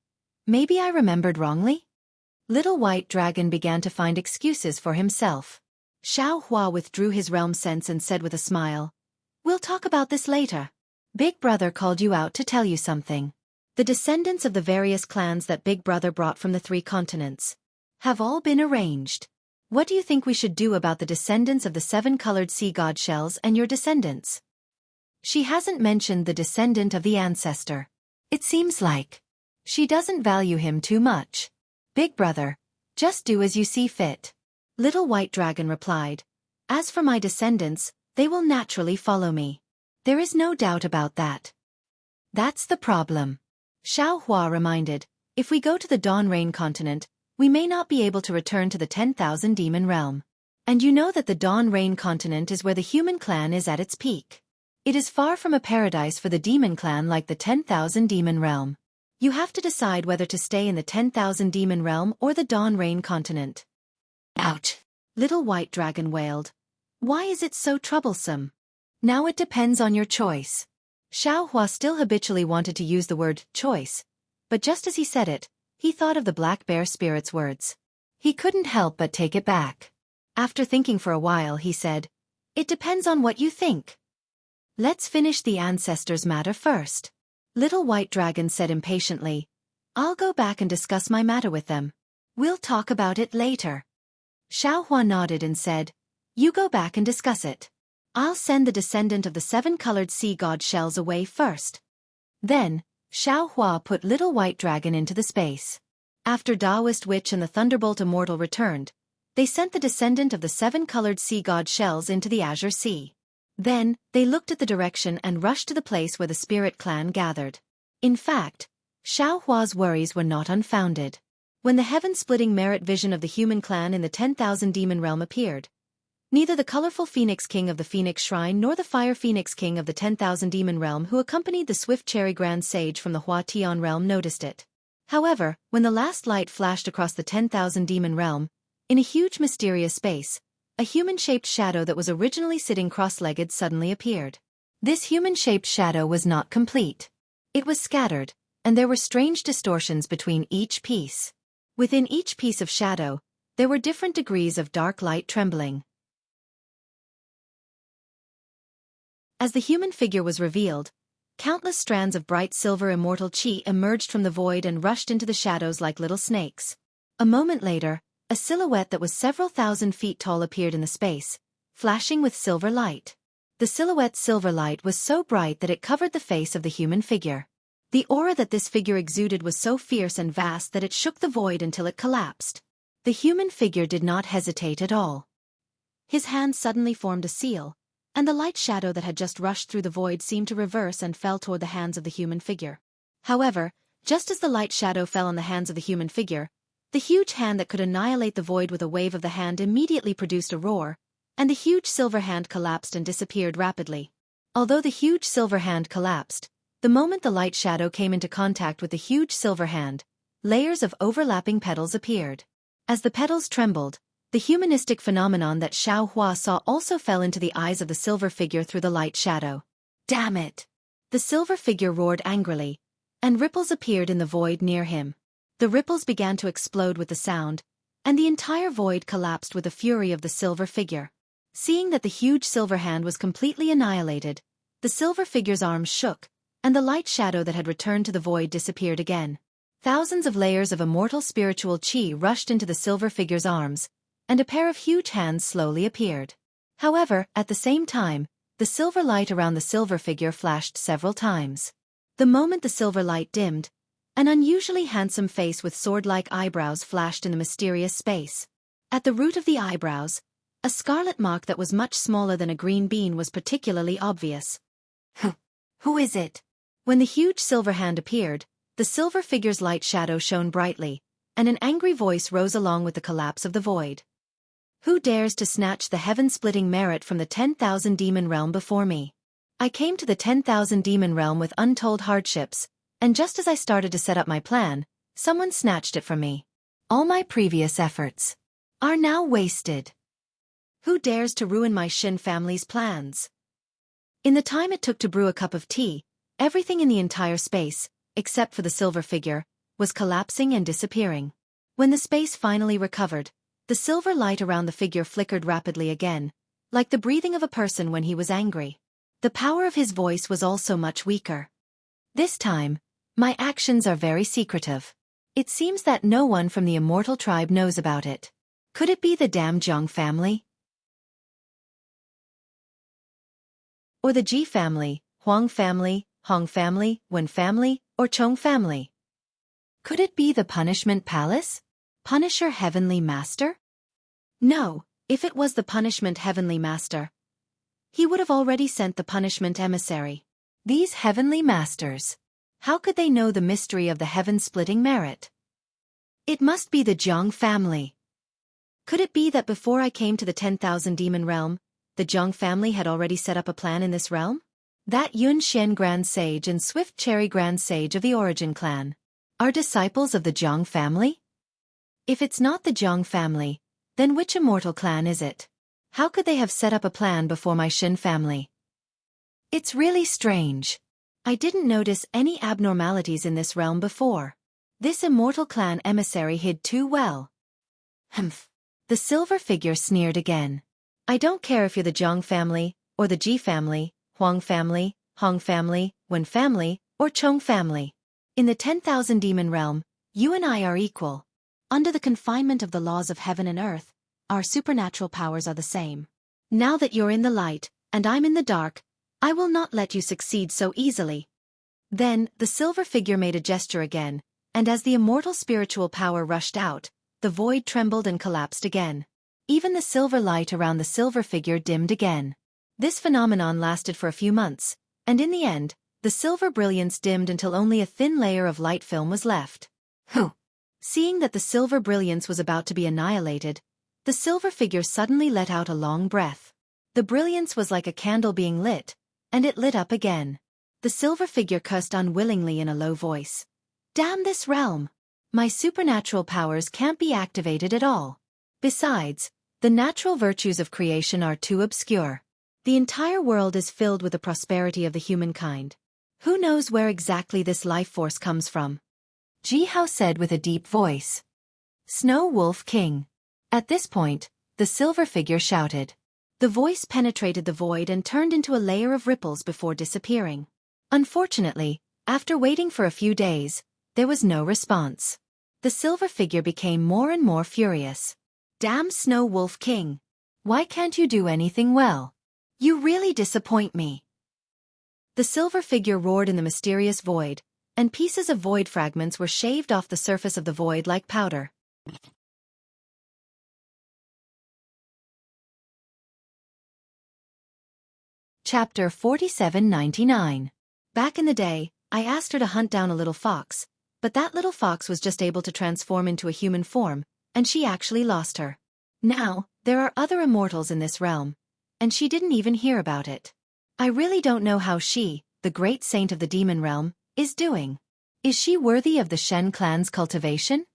Maybe I remembered wrongly? Little white dragon began to find excuses for himself. Xiaohua withdrew his realm sense and said with a smile, "We'll talk about this later. Big brother called you out to tell you something. The descendants of the various clans that Big Brother brought from the 3 continents have all been arranged. What do you think we should do about the descendants of the 7-colored sea god shells and your descendants?" She hasn't mentioned the descendant of the ancestor. It seems like she doesn't value him too much. Big brother, just do as you see fit. Little white dragon replied, "As for my descendants, they will naturally follow me. There is no doubt about that." That's the problem. Xiaohua reminded, "If we go to the Dawn Rain continent, we may not be able to return to the 10,000 demon realm. And you know that the Dawn Rain continent is where the human clan is at its peak. It is far from a paradise for the demon clan like the 10,000 demon realm. You have to decide whether to stay in the 10,000 demon realm or the Dawn Rain continent." Ouch! Little white dragon wailed. "Why is it so troublesome?" "Now it depends on your choice." Xiaohua still habitually wanted to use the word choice, but just as he said it, he thought of the black bear spirit's words. He couldn't help but take it back. After thinking for a while, he said, "It depends on what you think. Let's finish the ancestors' matter first." Little white dragon said impatiently, "I'll go back and discuss my matter with them. We'll talk about it later." Xiaohua nodded and said, "You go back and discuss it. I'll send the descendant of the 7-colored sea god shells away first." Then, Xiaohua put Little White Dragon into the space. After Taoist Witch and the Thunderbolt Immortal returned, they sent the descendant of the 7-colored sea god shells into the Azure Sea. Then, they looked at the direction and rushed to the place where the spirit clan gathered. In fact, Xiaohua's worries were not unfounded. When the heaven-splitting merit vision of the human clan in the 10,000 demon realm appeared, Neither the colorful Phoenix King of the Phoenix Shrine nor the Fire Phoenix King of the 10,000 Demon Realm who accompanied the Swift Cherry Grand Sage from the Hua Tian Realm noticed it. However, when the last light flashed across the 10,000 Demon Realm, in a huge mysterious space, a human-shaped shadow that was originally sitting cross-legged suddenly appeared. This human-shaped shadow was not complete. It was scattered, and there were strange distortions between each piece. Within each piece of shadow, there were different degrees of dark light trembling. As the human figure was revealed, countless strands of bright silver immortal chi emerged from the void and rushed into the shadows like little snakes. A moment later, a silhouette that was several thousand feet tall appeared in the space, flashing with silver light. The silhouette's silver light was so bright that it covered the face of the human figure. The aura that this figure exuded was so fierce and vast that it shook the void until it collapsed. The human figure did not hesitate at all. His hand suddenly formed a seal, and the light shadow that had just rushed through the void seemed to reverse and fell toward the hands of the human figure. However, just as the light shadow fell on the hands of the human figure, the huge hand that could annihilate the void with a wave of the hand immediately produced a roar, and the huge silver hand collapsed and disappeared rapidly. Although the huge silver hand collapsed, the moment the light shadow came into contact with the huge silver hand, layers of overlapping petals appeared. As the petals trembled, the humanistic phenomenon that Xiao Hua saw also fell into the eyes of the silver figure through the light shadow. Damn it! The silver figure roared angrily, and ripples appeared in the void near him. The ripples began to explode with the sound, and the entire void collapsed with the fury of the silver figure. Seeing that the huge silver hand was completely annihilated, the silver figure's arms shook, and the light shadow that had returned to the void disappeared again. Thousands of layers of immortal spiritual chi rushed into the silver figure's arms, and a pair of huge hands slowly appeared. However, at the same time, the silver light around the silver figure flashed several times. The moment the silver light dimmed, an unusually handsome face with sword-like eyebrows flashed in the mysterious space. At the root of the eyebrows, a scarlet mark that was much smaller than a green bean was particularly obvious. Who is it? When the huge silver hand appeared, the silver figure's light shadow shone brightly, and an angry voice rose along with the collapse of the void. Who dares to snatch the heaven-splitting merit from the 10,000 demon realm before me? I came to the 10,000 demon realm with untold hardships, and just as I started to set up my plan, someone snatched it from me. All my previous efforts are now wasted. Who dares to ruin my Xin family's plans? In the time it took to brew a cup of tea, everything in the entire space, except for the silver figure, was collapsing and disappearing. When the space finally recovered, the silver light around the figure flickered rapidly again, like the breathing of a person when he was angry. The power of his voice was also much weaker. This time, my actions are very secretive. It seems that no one from the Immortal tribe knows about it. Could it be the damn Jiang family? Or the Ji family, Huang family, Hong family, Wen family, or Chong family? Could it be the Punishment Palace? Punisher Heavenly Master? No, if it was the Punishment Heavenly Master, he would have already sent the Punishment Emissary. These Heavenly Masters, how could they know the mystery of the heaven-splitting merit? It must be the Jiang family. Could it be that before I came to the 10,000 demon realm, the Jiang family had already set up a plan in this realm? That Yun Xian Grand Sage and Swift Cherry Grand Sage of the Origin clan are disciples of the Jiang family? If it's not the Jiang family, then which immortal clan is it? How could they have set up a plan before my Xin family? It's really strange. I didn't notice any abnormalities in this realm before. This immortal clan emissary hid too well. Humph. The silver figure sneered again. I don't care if you're the Jiang family, or the Ji family, Huang family, Hong family, Wen family, or Chong family. In the 10,000 demon realm, you and I are equal. Under the confinement of the laws of heaven and earth, our supernatural powers are the same. Now that you're in the light, and I'm in the dark, I will not let you succeed so easily. Then, the silver figure made a gesture again, and as the immortal spiritual power rushed out, the void trembled and collapsed again. Even the silver light around the silver figure dimmed again. This phenomenon lasted for a few months, and in the end, the silver brilliance dimmed until only a thin layer of light film was left. Seeing that the silver brilliance was about to be annihilated, The silver figure suddenly let out a long breath. The brilliance was like a candle being lit, and it lit up again. The silver figure cursed unwillingly in a low voice. Damn this realm! My supernatural powers can't be activated at all. Besides, the natural virtues of creation are too obscure. The entire world is filled with the prosperity of the humankind. Who knows where exactly this life force comes from? Jianghu said with a deep voice. Snow Wolf King. At this point, the silver figure shouted. The voice penetrated the void and turned into a layer of ripples before disappearing. Unfortunately, after waiting for a few days, there was no response. The silver figure became more and more furious. Damn Snow Wolf King! Why can't you do anything well? You really disappoint me. The silver figure roared in the mysterious void, and pieces of void fragments were shaved off the surface of the void like powder. Chapter 4799. Back in the day, I asked her to hunt down a little fox, but that little fox was just able to transform into a human form, and she actually lost her. Now, there are other immortals in this realm, and she didn't even hear about it. I really don't know how she, the great saint of the demon realm, is doing. Is she worthy of the Shen clan's cultivation?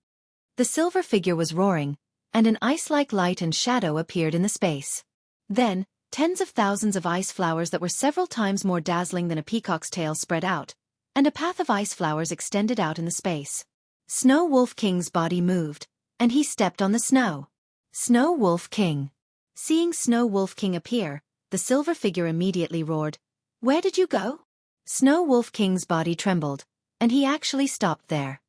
The silver figure was roaring, and an ice-like light and shadow appeared in the space. Then, tens of thousands of ice flowers that were several times more dazzling than a peacock's tail spread out, and a path of ice flowers extended out in the space. Snow Wolf King's body moved, and he stepped on the snow. Snow Wolf King. Seeing Snow Wolf King appear, the silver figure immediately roared, "Where did you go?" Snow Wolf King's body trembled, and he actually stopped there.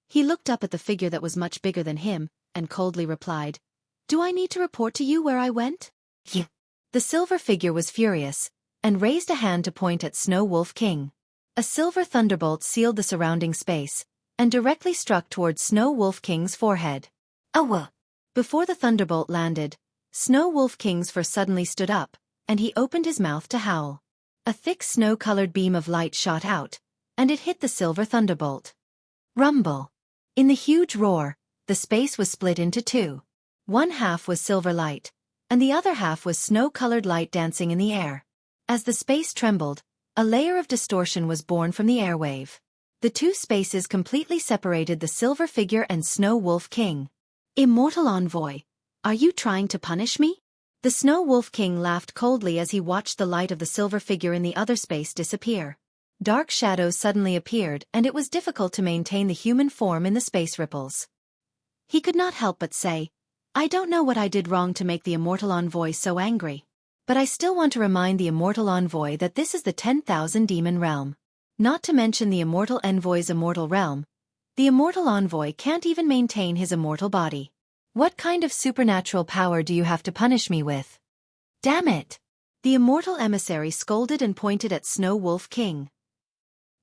He looked up at the figure that was much bigger than him, and coldly replied, "Do I need to report to you where I went?" Yeah. The silver figure was furious, and raised a hand to point at Snow Wolf King. A silver thunderbolt sealed the surrounding space, and directly struck towards Snow Wolf King's forehead. Awa! Before the thunderbolt landed, Snow Wolf King's fur suddenly stood up, and he opened his mouth to howl. A thick snow-colored beam of light shot out, and it hit the silver thunderbolt. Rumble! In the huge roar, the space was split into two. One half was silver light, and the other half was snow-colored light dancing in the air. As the space trembled, a layer of distortion was born from the airwave. The two spaces completely separated the silver figure and Snow Wolf King. Immortal Envoy, are you trying to punish me? The Snow Wolf King laughed coldly as he watched the light of the silver figure in the other space disappear. Dark shadows suddenly appeared, and it was difficult to maintain the human form in the space ripples. He could not help but say, "I don't know what I did wrong to make the Immortal Envoy so angry. But I still want to remind the Immortal Envoy that this is the 10,000 demon realm. Not to mention the Immortal Envoy's immortal realm. The Immortal Envoy can't even maintain his immortal body. What kind of supernatural power do you have to punish me with? Damn it!" The Immortal Emissary scolded and pointed at Snow Wolf King.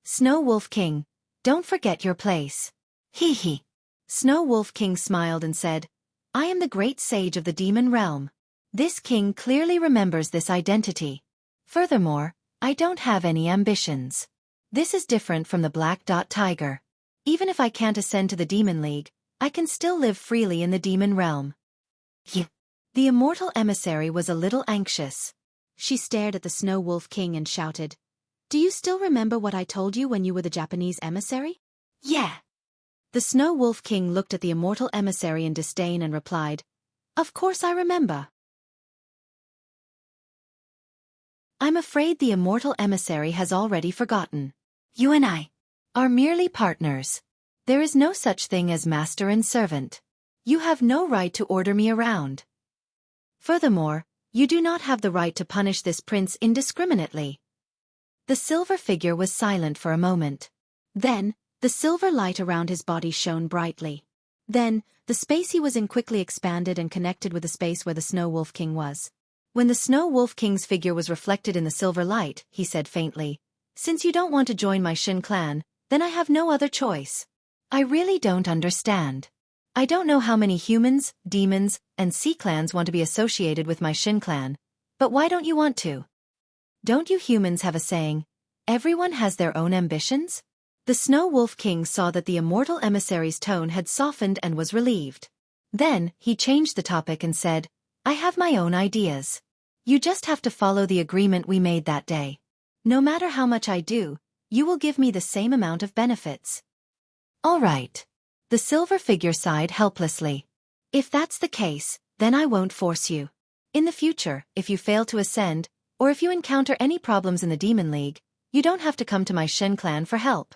"Snow Wolf King, don't forget your place." Hee hee. Snow Wolf King smiled and said, "I am the great sage of the demon realm. This king clearly remembers this identity. Furthermore, I don't have any ambitions. This is different from the Black Dot Tiger. Even if I can't ascend to the Demon League, I can still live freely in the demon realm." Yeah. The Immortal Emissary was a little anxious. She stared at the Snow Wolf King and shouted, "Do you still remember what I told you when you were the Japanese emissary?" "Yeah." The Snow Wolf King looked at the Immortal Emissary in disdain and replied, "Of course I remember." I'm afraid the Immortal Emissary has already forgotten. You and I are merely partners. There is no such thing as master and servant. You have no right to order me around. Furthermore, you do not have the right to punish this prince indiscriminately." The silver figure was silent for a moment. Then, the silver light around his body shone brightly. Then, the space he was in quickly expanded and connected with the space where the Snow Wolf King was. When the Snow Wolf King's figure was reflected in the silver light, he said faintly, "Since you don't want to join my Shen clan, then I have no other choice. I really don't understand. I don't know how many humans, demons, and sea clans want to be associated with my Shen clan, but why don't you want to? Don't you humans have a saying, everyone has their own ambitions?" The Snow Wolf King saw that the Immortal Emissary's tone had softened and was relieved. Then, he changed the topic and said, I have my own ideas. You just have to follow the agreement we made that day. No matter how much I do, you will give me the same amount of benefits. All right. The silver figure sighed helplessly. If that's the case, then I won't force you. In the future, if you fail to ascend, or if you encounter any problems in the Demon League, you don't have to come to my Shen clan for help.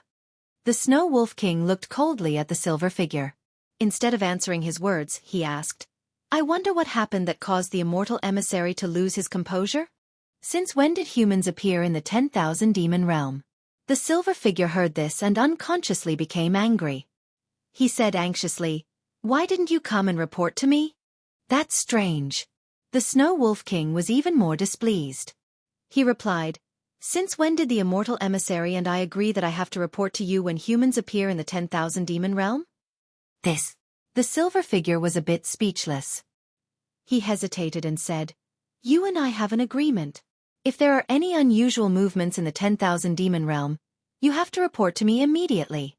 The Snow Wolf King looked coldly at the silver figure. Instead of answering his words, he asked, I wonder what happened that caused the immortal emissary to lose his composure? Since when did humans appear in the 10,000 demon realm? The silver figure heard this and unconsciously became angry. He said anxiously, Why didn't you come and report to me? That's strange. The Snow Wolf King was even more displeased. He replied, Since when did the immortal emissary and I agree that I have to report to you when humans appear in the 10,000 demon realm? The silver figure was a bit speechless. He hesitated and said, You and I have an agreement. If there are any unusual movements in the 10,000 demon realm, you have to report to me immediately.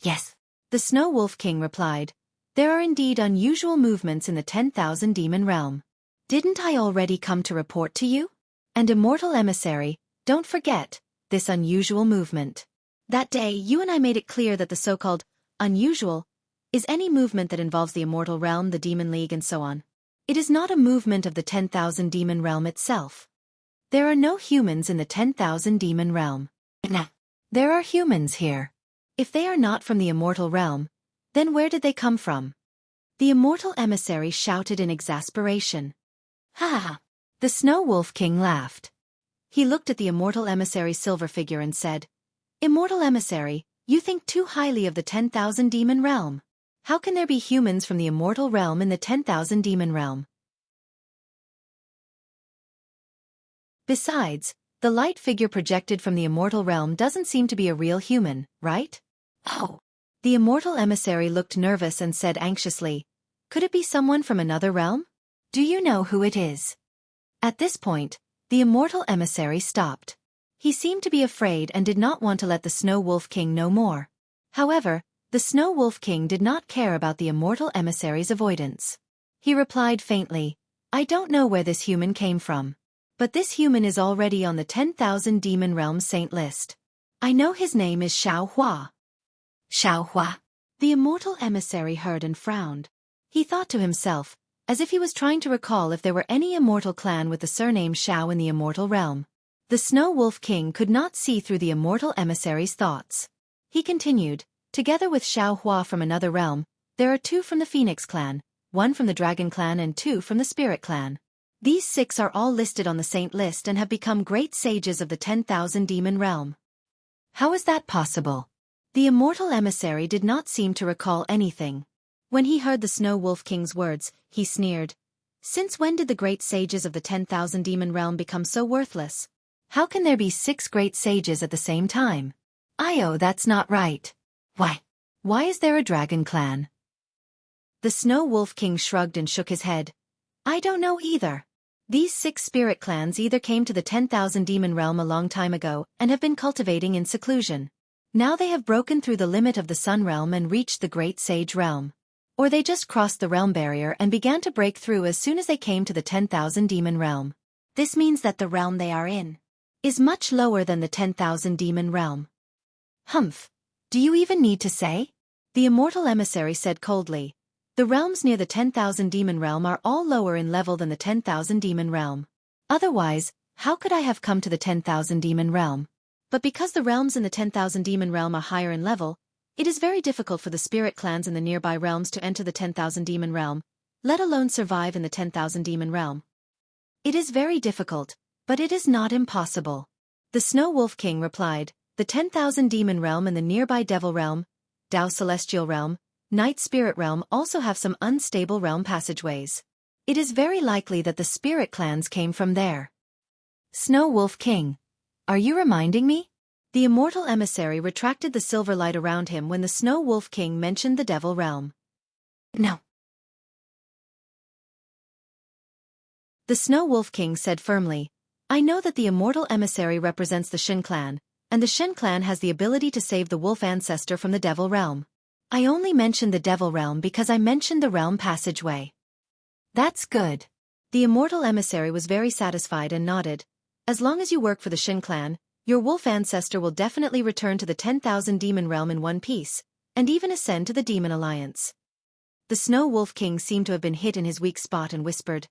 Yes. The Snow Wolf King replied, There are indeed unusual movements in the 10,000 demon realm. Didn't I already come to report to you? And immortal emissary, don't forget this unusual movement. That day you and I made it clear that the so-called unusual is any movement that involves the immortal realm, the demon league and so on. It is not a movement of the 10,000 demon realm itself. There are no humans in the 10,000 demon realm. Nah. There are humans here. If they are not from the immortal realm, then where did they come from? The immortal emissary shouted in exasperation. Ha ha! The Snow Wolf King laughed. He looked at the immortal emissary's silver figure and said, Immortal emissary, you think too highly of the 10,000 demon realm. How can there be humans from the immortal realm in the 10,000 demon realm? Besides, the light figure projected from the immortal realm doesn't seem to be a real human, right? Oh. The immortal emissary looked nervous and said anxiously, Could it be someone from another realm? Do you know who it is? At this point, the immortal emissary stopped. He seemed to be afraid and did not want to let the Snow Wolf King know more. However, the Snow Wolf King did not care about the immortal emissary's avoidance. He replied faintly, I don't know where this human came from. But this human is already on the 10,000 demon realm saint list. I know his name is Xianxia. Xianxia. The immortal emissary heard and frowned. He thought to himself, as if he was trying to recall if there were any immortal clan with the surname Xiao in the immortal realm. The Snow Wolf King could not see through the immortal emissary's thoughts. He continued, Together with Xianxia from another realm, there are 2 from the Phoenix clan, 1 from the Dragon clan and 2 from the Spirit clan. These 6 are all listed on the saint list and have become great sages of the 10,000 demon realm. How is that possible? The immortal emissary did not seem to recall anything. When he heard the Snow Wolf King's words, he sneered. Since when did the great sages of the 10,000 demon realm become so worthless? How can there be 6 great sages at the same time? That's not right. Why is there a dragon clan? The Snow Wolf King shrugged and shook his head. I don't know either. These 6 spirit clans either came to the 10,000 demon realm a long time ago and have been cultivating in seclusion. Now they have broken through the limit of the sun realm and reached the great sage realm. Or they just crossed the realm barrier and began to break through as soon as they came to the 10,000 demon realm. This means that the realm they are in is much lower than the 10,000 demon realm. Humph. Do you even need to say? The immortal emissary said coldly. The realms near the 10,000 demon realm are all lower in level than the 10,000 demon realm. Otherwise, how could I have come to the 10,000 demon realm? But because the realms in the 10,000 demon realm are higher in level, it is very difficult for the spirit clans in the nearby realms to enter the 10,000 demon realm, let alone survive in the 10,000 demon realm. It is very difficult, but it is not impossible. The Snow Wolf King replied, The 10,000 demon realm and the nearby devil realm, Tao celestial realm, Night spirit realm also have some unstable realm passageways. It is very likely that the spirit clans came from there. Snow Wolf King. Are you reminding me? The immortal emissary retracted the silver light around him when the Snow Wolf King mentioned the devil realm. No. The Snow Wolf King said firmly, I know that the immortal emissary represents the Shen clan, and the Shen clan has the ability to save the wolf ancestor from the devil realm. I only mentioned the devil realm because I mentioned the realm passageway. That's good. The immortal emissary was very satisfied and nodded. As long as you work for the Shin clan, your wolf ancestor will definitely return to the 10,000 demon realm in one piece, and even ascend to the demon alliance. The Snow Wolf King seemed to have been hit in his weak spot and whispered,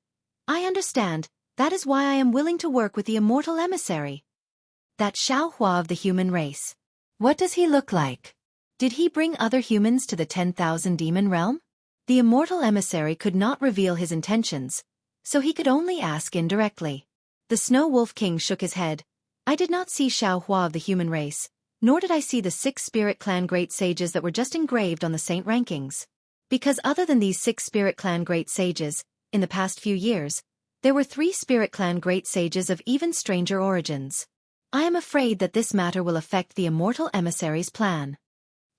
I understand, that is why I am willing to work with the immortal emissary. That Xiao Hua of the human race. What does he look like? Did he bring other humans to the 10,000 demon realm? The immortal emissary could not reveal his intentions, so he could only ask indirectly. The Snow Wolf King shook his head. I did not see Xiao Hua of the human race, nor did I see the 6 Spirit Clan Great Sages that were just engraved on the saint rankings. Because other than these 6 Spirit Clan Great Sages, in the past few years, there were 3 Spirit Clan Great Sages of even stranger origins. I am afraid that this matter will affect the immortal emissary's plan.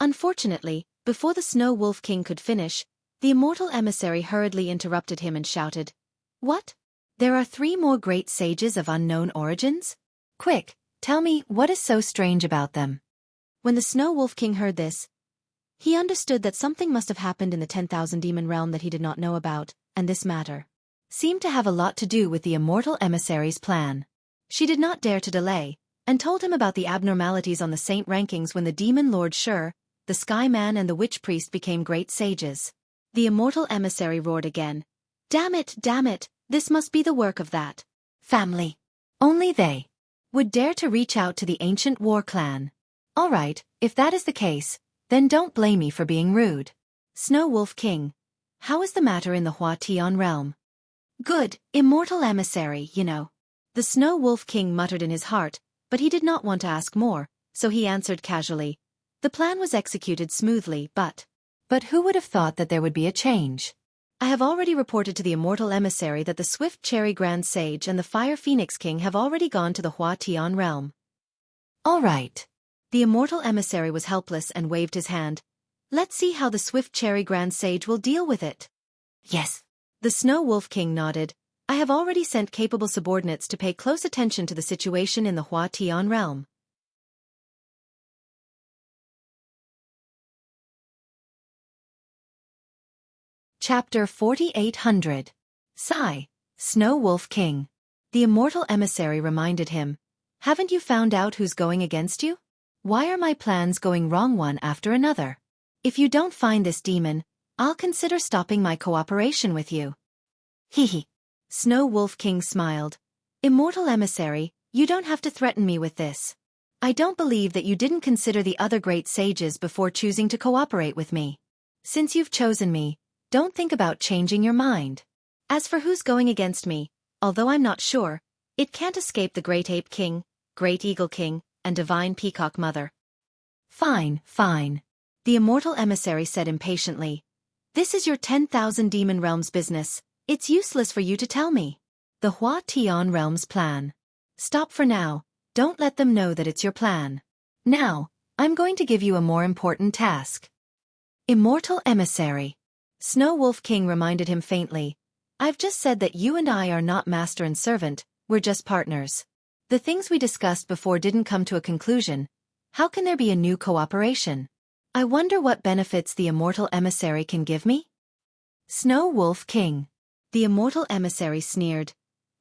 Unfortunately, before the Snow Wolf King could finish, the immortal emissary hurriedly interrupted him and shouted, What? There are 3 more great sages of unknown origins? Quick, tell me what is so strange about them. When the Snow Wolf King heard this, he understood that something must have happened in the 10,000 demon realm that he did not know about, and this matter seemed to have a lot to do with the immortal emissary's plan. She did not dare to delay, and told him about the abnormalities on the saint rankings when the demon Lord Shur, the Sky Man and the Witch Priest became great sages. The immortal emissary roared again. Damn it, this must be the work of that family. Only they would dare to reach out to the ancient war clan. All right, if that is the case, then don't blame me for being rude. Snow Wolf King, how is the matter in the Hua Tian realm? Good, immortal emissary, you know. The Snow Wolf King muttered in his heart, but he did not want to ask more, so he answered casually. The plan was executed smoothly, but who would have thought that there would be a change? I have already reported to the immortal emissary that the Swift Cherry Grand Sage and the Fire Phoenix King have already gone to the Hua Tian realm. All right. The immortal emissary was helpless and waved his hand. Let's see how the Swift Cherry Grand Sage will deal with it. Yes. The Snow Wolf King nodded. I have already sent capable subordinates to pay close attention to the situation in the Hua Tian realm. Chapter 4800. Sigh. Snow Wolf King. The immortal emissary reminded him. Haven't you found out who's going against you? Why are my plans going wrong one after another? If you don't find this demon, I'll consider stopping my cooperation with you. Hee. Snow Wolf King smiled. Immortal emissary, you don't have to threaten me with this. I don't believe that you didn't consider the other great sages before choosing to cooperate with me. Since you've chosen me, don't think about changing your mind. As for who's going against me, although I'm not sure, it can't escape the Great Ape King, Great Eagle King, and Divine Peacock Mother. Fine. The immortal emissary said impatiently. This is your 10,000 demon realms business. It's useless for you to tell me. The Hua Tian realm's plan. Stop for now. Don't let them know that it's your plan. Now, I'm going to give you a more important task. Immortal emissary. Snow Wolf King reminded him faintly. I've just said that you and I are not master and servant, we're just partners. The things we discussed before didn't come to a conclusion. How can there be a new cooperation? I wonder what benefits the immortal emissary can give me? Snow Wolf King. The immortal emissary sneered.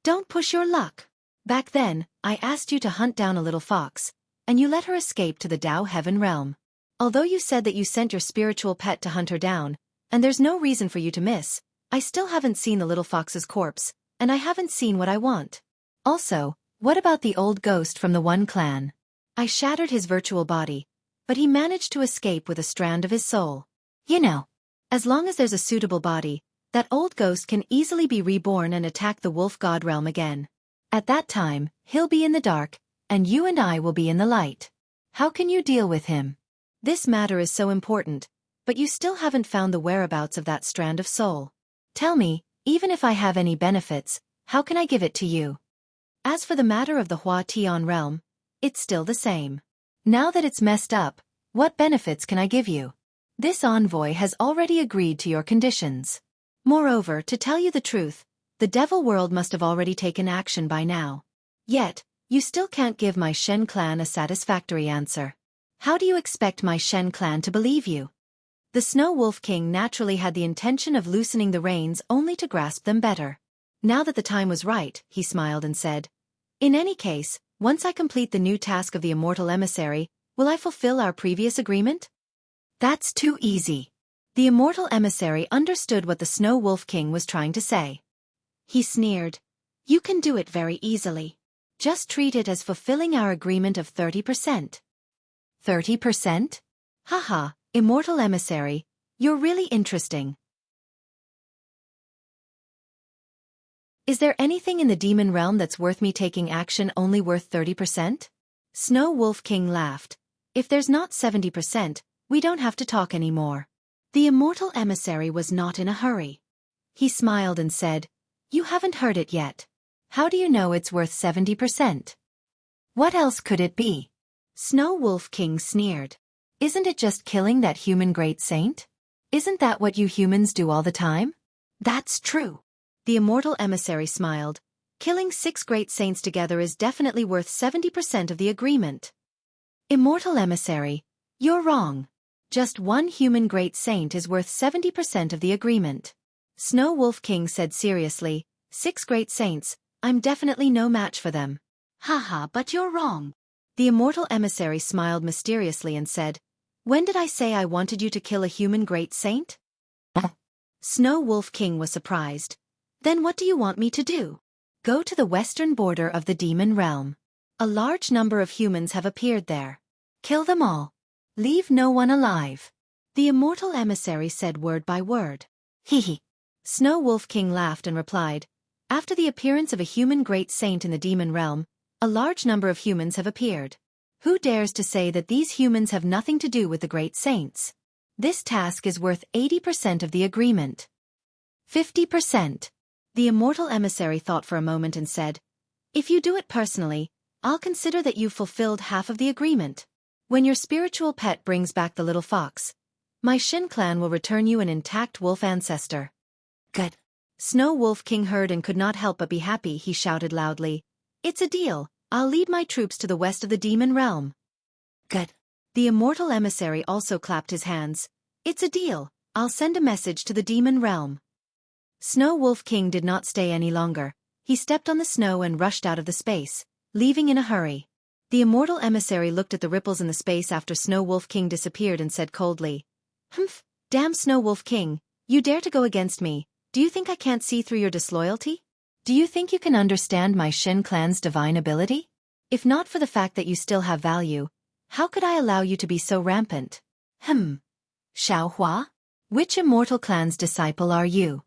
Don't push your luck. Back then, I asked you to hunt down a little fox, and you let her escape to the Dao Heaven realm. Although you said that you sent your spiritual pet to hunt her down, and there's no reason for you to miss, I still haven't seen the little fox's corpse, and I haven't seen what I want. Also, what about the old ghost from the One Clan? I shattered his virtual body, but he managed to escape with a strand of his soul. You know, as long as there's a suitable body, that old ghost can easily be reborn and attack the wolf god realm again. At that time, he'll be in the dark, and you and I will be in the light. How can you deal with him? This matter is so important, but you still haven't found the whereabouts of that strand of soul. Tell me, even if I have any benefits, how can I give it to you? As for the matter of the Hua Tian realm, it's still the same. Now that it's messed up, what benefits can I give you? This envoy has already agreed to your conditions. Moreover, to tell you the truth, the devil world must have already taken action by now. Yet, you still can't give my Shen clan a satisfactory answer. How do you expect my Shen clan to believe you? The Snow Wolf King naturally had the intention of loosening the reins only to grasp them better. Now that the time was right, he smiled and said, "In any case, once I complete the new task of the Immortal Emissary, will I fulfill our previous agreement?" "That's too easy." The Immortal Emissary understood what the Snow Wolf King was trying to say. He sneered, "You can do it very easily. Just treat it as fulfilling our agreement of 30%. 30%? Haha, Immortal Emissary, you're really interesting. Is there anything in the demon realm that's worth me taking action only worth 30%? Snow Wolf King laughed. If there's not 70%, we don't have to talk anymore. The Immortal Emissary was not in a hurry. He smiled and said, "You haven't heard it yet. How do you know it's worth 70%? What else could it be?" Snow Wolf King sneered. "Isn't it just killing that human great saint? Isn't that what you humans do all the time?" "That's true." The Immortal Emissary smiled. "Killing 6 great saints together is definitely worth 70% of the agreement." "Immortal Emissary, you're wrong. Just 1 human great saint is worth 70% of the agreement." Snow Wolf King said seriously, "6 great saints, I'm definitely no match for them." "Haha, but you're wrong." The Immortal Emissary smiled mysteriously and said, "When did I say I wanted you to kill a human great saint?" Snow Wolf King was surprised. "Then what do you want me to do?" "Go to the western border of the demon realm. A large number of humans have appeared there. Kill them all. Leave no one alive." The Immortal Emissary said word by word. "Hee." Snow Wolf King laughed and replied, "After the appearance of a human great saint in the demon realm, a large number of humans have appeared. Who dares to say that these humans have nothing to do with the great saints? This task is worth 80% of the agreement." 50%. The Immortal Emissary thought for a moment and said, "If you do it personally, I'll consider that you've fulfilled half of the agreement. When your spiritual pet brings back the little fox, my Shin clan will return you an intact wolf ancestor." "Good." Snow Wolf King heard and could not help but be happy. He shouted loudly, "It's a deal. I'll lead my troops to the west of the demon realm." "Good." The Immortal Emissary also clapped his hands. "It's a deal. I'll send a message to the demon realm." Snow Wolf King did not stay any longer. He stepped on the snow and rushed out of the space, leaving in a hurry. The Immortal Emissary looked at the ripples in the space after Snow Wolf King disappeared and said coldly, "Humph, damn Snow Wolf King, you dare to go against me. Do you think I can't see through your disloyalty? Do you think you can understand my Shin clan's divine ability? If not for the fact that you still have value, how could I allow you to be so rampant?" Xiaohua? Which Immortal clan's disciple are you?"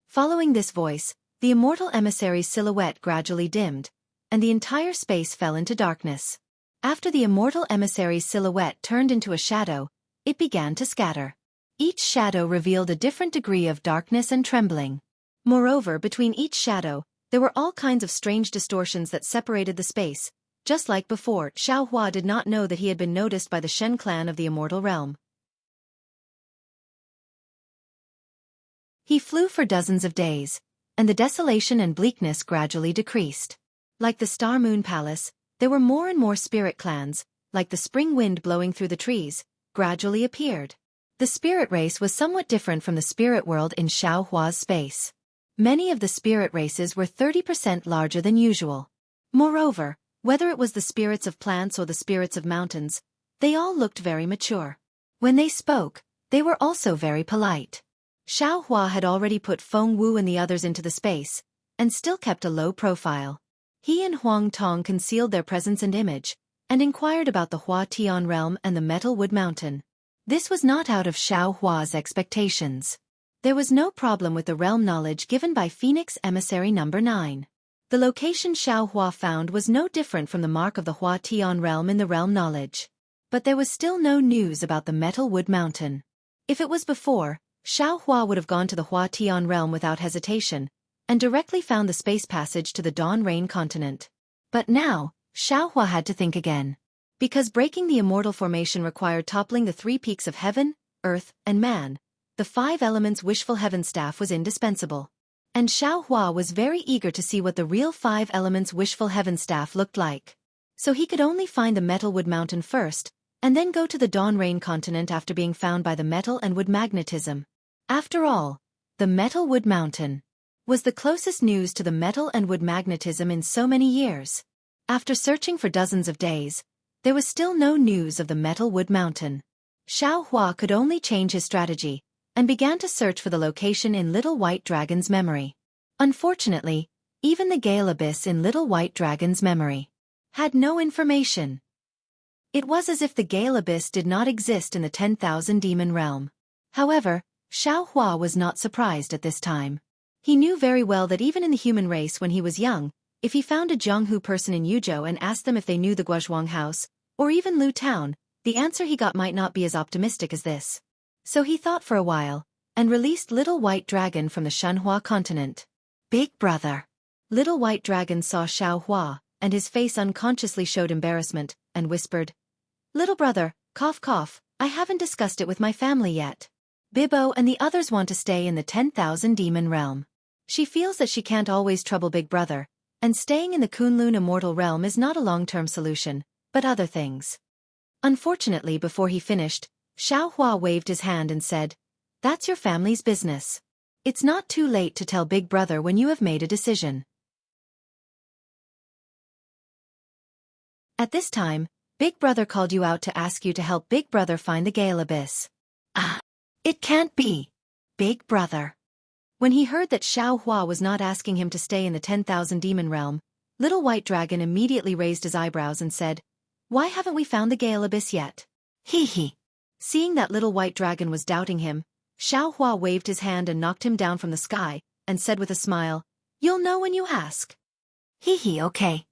Following this voice, the Immortal Emissary's silhouette gradually dimmed, and the entire space fell into darkness. After the Immortal Emissary's silhouette turned into a shadow, it began to scatter. Each shadow revealed a different degree of darkness and trembling. Moreover, between each shadow, there were all kinds of strange distortions that separated the space. Just like before, Xiaohua did not know that he had been noticed by the Shen clan of the Immortal Realm. He flew for dozens of days, and the desolation and bleakness gradually decreased. Like the Star Moon Palace, there were more and more spirit clans, like the spring wind blowing through the trees, gradually appeared. The spirit race was somewhat different from the spirit world in Xiaohua's space. Many of the spirit races were 30% larger than usual. Moreover, whether it was the spirits of plants or the spirits of mountains, they all looked very mature. When they spoke, they were also very polite. Xiaohua had already put Feng Wu and the others into the space, and still kept a low profile. He and Huang Tong concealed their presence and image, and inquired about the Hua Tian realm and the Metal Wood Mountain. This was not out of Xiaohua's expectations. There was no problem with the realm knowledge given by Phoenix Emissary No. 9. The location Xiaohua found was no different from the mark of the Hua Tian realm in the realm knowledge. But there was still no news about the Metal Wood Mountain. If it was before, Xiaohua would have gone to the Hua Tian realm without hesitation, and directly found the space passage to the Dawn Rain continent. But now, Xiaohua had to think again. Because breaking the immortal formation required toppling the 3 peaks of heaven, earth, and man, the 5 elements wishful heaven staff was indispensable. And Xiaohua was very eager to see what the real 5 elements wishful heaven staff looked like. So he could only find the Metalwood Mountain first, and then go to the Dawn Rain continent after being found by the metal and wood magnetism. After all, the Metal Wood Mountain was the closest news to the metal and wood magnetism in so many years. After searching for dozens of days, there was still no news of the Metal Wood Mountain. Xiao Hua could only change his strategy, and began to search for the location in Little White Dragon's memory. Unfortunately, even the Gale Abyss in Little White Dragon's memory had no information. It was as if the Gale Abyss did not exist in the 10,000 demon realm. However, Xiao Hua was not surprised at this time. He knew very well that even in the human race when he was young, if he found a Jianghu person in Yuzhou and asked them if they knew the Guozhuang house, or even Lu town, the answer he got might not be as optimistic as this. So he thought for a while, and released Little White Dragon from the Shanhua continent. Big brother. Little White Dragon saw Xiao Hua, and his face unconsciously showed embarrassment, and whispered, "Little brother, cough cough, I haven't discussed it with my family yet. Bibbo and the others want to stay in the 10,000 demon realm. She feels that she can't always trouble Big Brother, and staying in the Kunlun Immortal realm is not a long-term solution, but other things." Unfortunately, before he finished, Xiao Hua waved his hand and said, "That's your family's business. It's not too late to tell Big Brother when you have made a decision." At this time, Big Brother called you out to ask you to help Big Brother find the Gale Abyss. Ah, it can't be. Big Brother. When he heard that Xiao Hua was not asking him to stay in the 10,000 demon realm, Little White Dragon immediately raised his eyebrows and said, "Why haven't we found the Gale Abyss yet?" Hee hee. Seeing that Little White Dragon was doubting him, Xiao Hua waved his hand and knocked him down from the sky, and said with a smile, "You'll know when you ask." Hee hee, okay.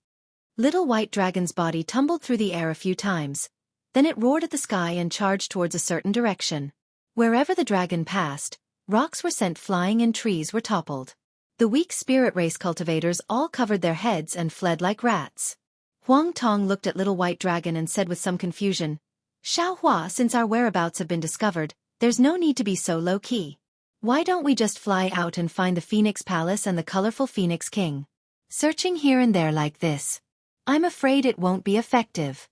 Little White Dragon's body tumbled through the air a few times. Then it roared at the sky and charged towards a certain direction. Wherever the dragon passed, rocks were sent flying and trees were toppled. The weak spirit race cultivators all covered their heads and fled like rats. Huang Tong looked at Little White Dragon and said with some confusion, "Xiao Hua, since our whereabouts have been discovered, there's no need to be so low-key. Why don't we just fly out and find the Phoenix Palace and the colorful Phoenix King? Searching here and there like this, I'm afraid it won't be effective."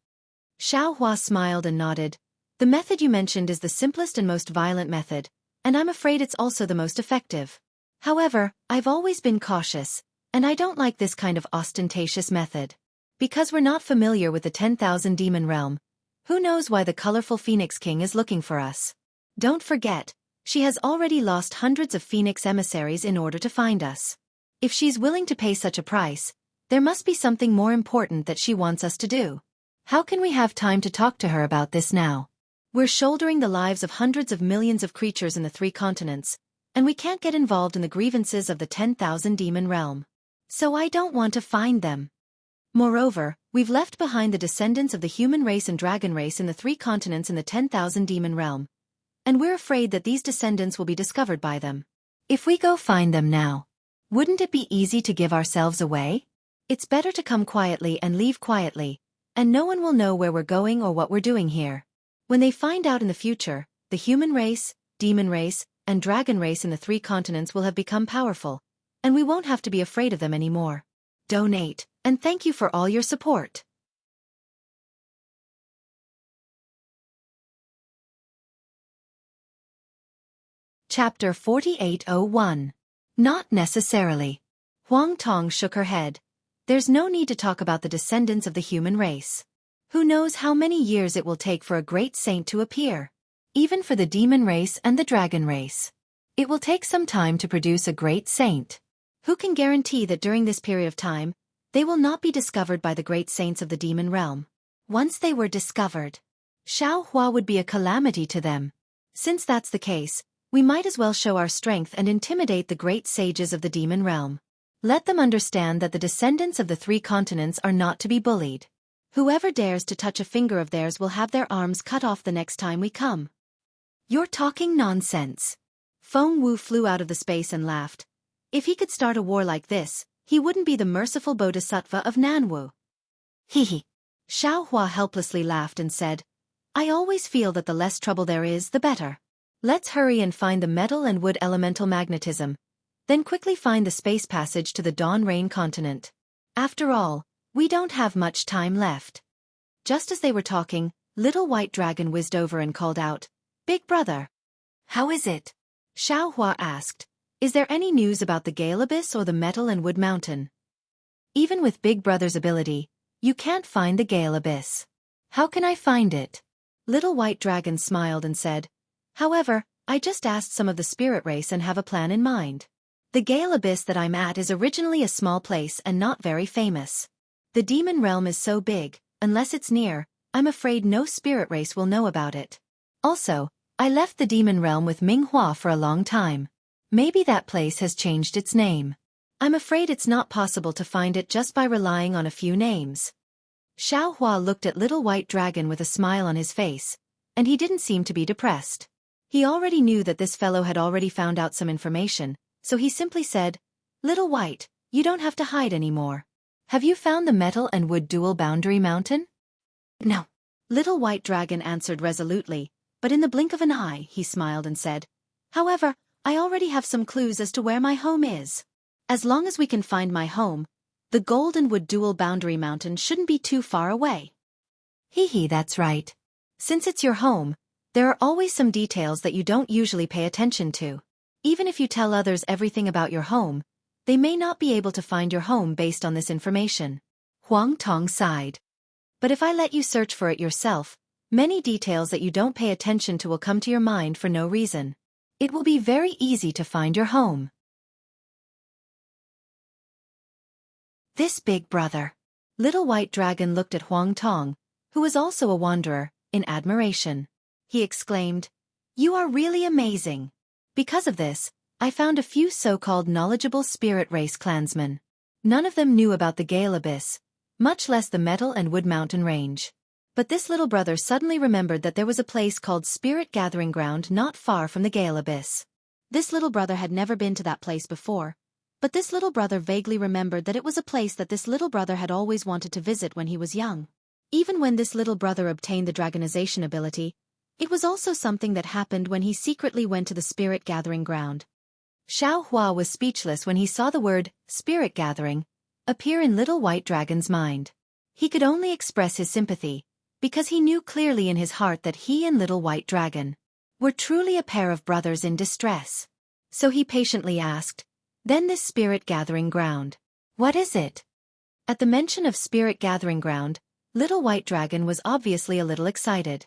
Xiao Hua smiled and nodded. "The method you mentioned is the simplest and most violent method, and I'm afraid it's also the most effective. However, I've always been cautious, and I don't like this kind of ostentatious method. Because we're not familiar with the 10,000 demon realm, who knows why the colorful Phoenix King is looking for us? Don't forget, she has already lost hundreds of Phoenix emissaries in order to find us. If she's willing to pay such a price, there must be something more important that she wants us to do. How can we have time to talk to her about this now? We're shouldering the lives of hundreds of millions of creatures in the 3 continents, and we can't get involved in the grievances of the 10,000 demon realm. So I don't want to find them. Moreover, we've left behind the descendants of the human race and dragon race in the 3 continents in the 10,000 demon realm, and we're afraid that these descendants will be discovered by them. If we go find them now, wouldn't it be easy to give ourselves away? It's better to come quietly and leave quietly, and no one will know where we're going or what we're doing here. When they find out in the future, the human race, demon race, and dragon race in the 3 continents will have become powerful, and we won't have to be afraid of them anymore. Donate, and thank you for all your support. Chapter 4801. Not necessarily. Huang Tong shook her head. There's no need to talk about the descendants of the human race. Who knows how many years it will take for a great saint to appear? Even for the demon race and the dragon race, it will take some time to produce a great saint. Who can guarantee that during this period of time, they will not be discovered by the great saints of the demon realm? Once they were discovered, Xiao Hua would be a calamity to them. Since that's the case, we might as well show our strength and intimidate the great sages of the demon realm. Let them understand that the descendants of the 3 continents are not to be bullied. Whoever dares to touch a finger of theirs will have their arms cut off the next time we come. You're talking nonsense. Feng Wu flew out of the space and laughed. If he could start a war like this, he wouldn't be the merciful bodhisattva of Nanwu. Hee hee. Xiao Hua helplessly laughed and said, I always feel that the less trouble there is, the better. Let's hurry and find the metal and wood elemental magnetism, then quickly find the space passage to the Dawn Rain continent. After all, we don't have much time left. Just as they were talking, Little White Dragon whizzed over and called out, "Big brother! How is it?" Xiaohua asked, "Is there any news about the Gale Abyss or the Metal and Wood Mountain?" "Even with Big Brother's ability, you can't find the Gale Abyss." "How can I find it?" Little White Dragon smiled and said, "However, I just asked some of the spirit race and have a plan in mind. The Gale Abyss that I'm at is originally a small place and not very famous. The demon realm is so big, unless it's near, I'm afraid no spirit race will know about it. Also, I left the demon realm with Minghua for a long time. Maybe that place has changed its name. I'm afraid it's not possible to find it just by relying on a few names." Xiaohua looked at Little White Dragon with a smile on his face, and he didn't seem to be depressed. He already knew that this fellow had already found out some information, so he simply said, "Little White, you don't have to hide anymore. Have you found the Metal and Wood Dual Boundary Mountain?" "No." Little White Dragon answered resolutely, but in the blink of an eye he smiled and said, "However, I already have some clues as to where my home is. As long as we can find my home, the Gold and Wood Dual Boundary Mountain shouldn't be too far away." "Hee, that's right. Since it's your home, there are always some details that you don't usually pay attention to. Even if you tell others everything about your home, they may not be able to find your home based on this information." Huang Tong sighed. "But if I let you search for it yourself, many details that you don't pay attention to will come to your mind for no reason. It will be very easy to find your home." "This big brother." Little White Dragon looked at Huang Tong, who was also a wanderer, in admiration. He exclaimed, "You are really amazing. Because of this, I found a few so-called knowledgeable spirit race clansmen. None of them knew about the Gale Abyss, much less the Metal and Wood Mountain range. But this little brother suddenly remembered that there was a place called Spirit Gathering Ground not far from the Gale Abyss. This little brother had never been to that place before, but this little brother vaguely remembered that it was a place that this little brother had always wanted to visit when he was young. Even when this little brother obtained the dragonization ability, it was also something that happened when he secretly went to the Spirit Gathering Ground. Xiaohua was speechless when he saw the word, "Spirit Gathering," appear in Little White Dragon's mind. He could only express his sympathy, because he knew clearly in his heart that he and Little White Dragon were truly a pair of brothers in distress. So he patiently asked, "Then this Spirit Gathering Ground, what is it?" At the mention of Spirit Gathering Ground, Little White Dragon was obviously a little excited.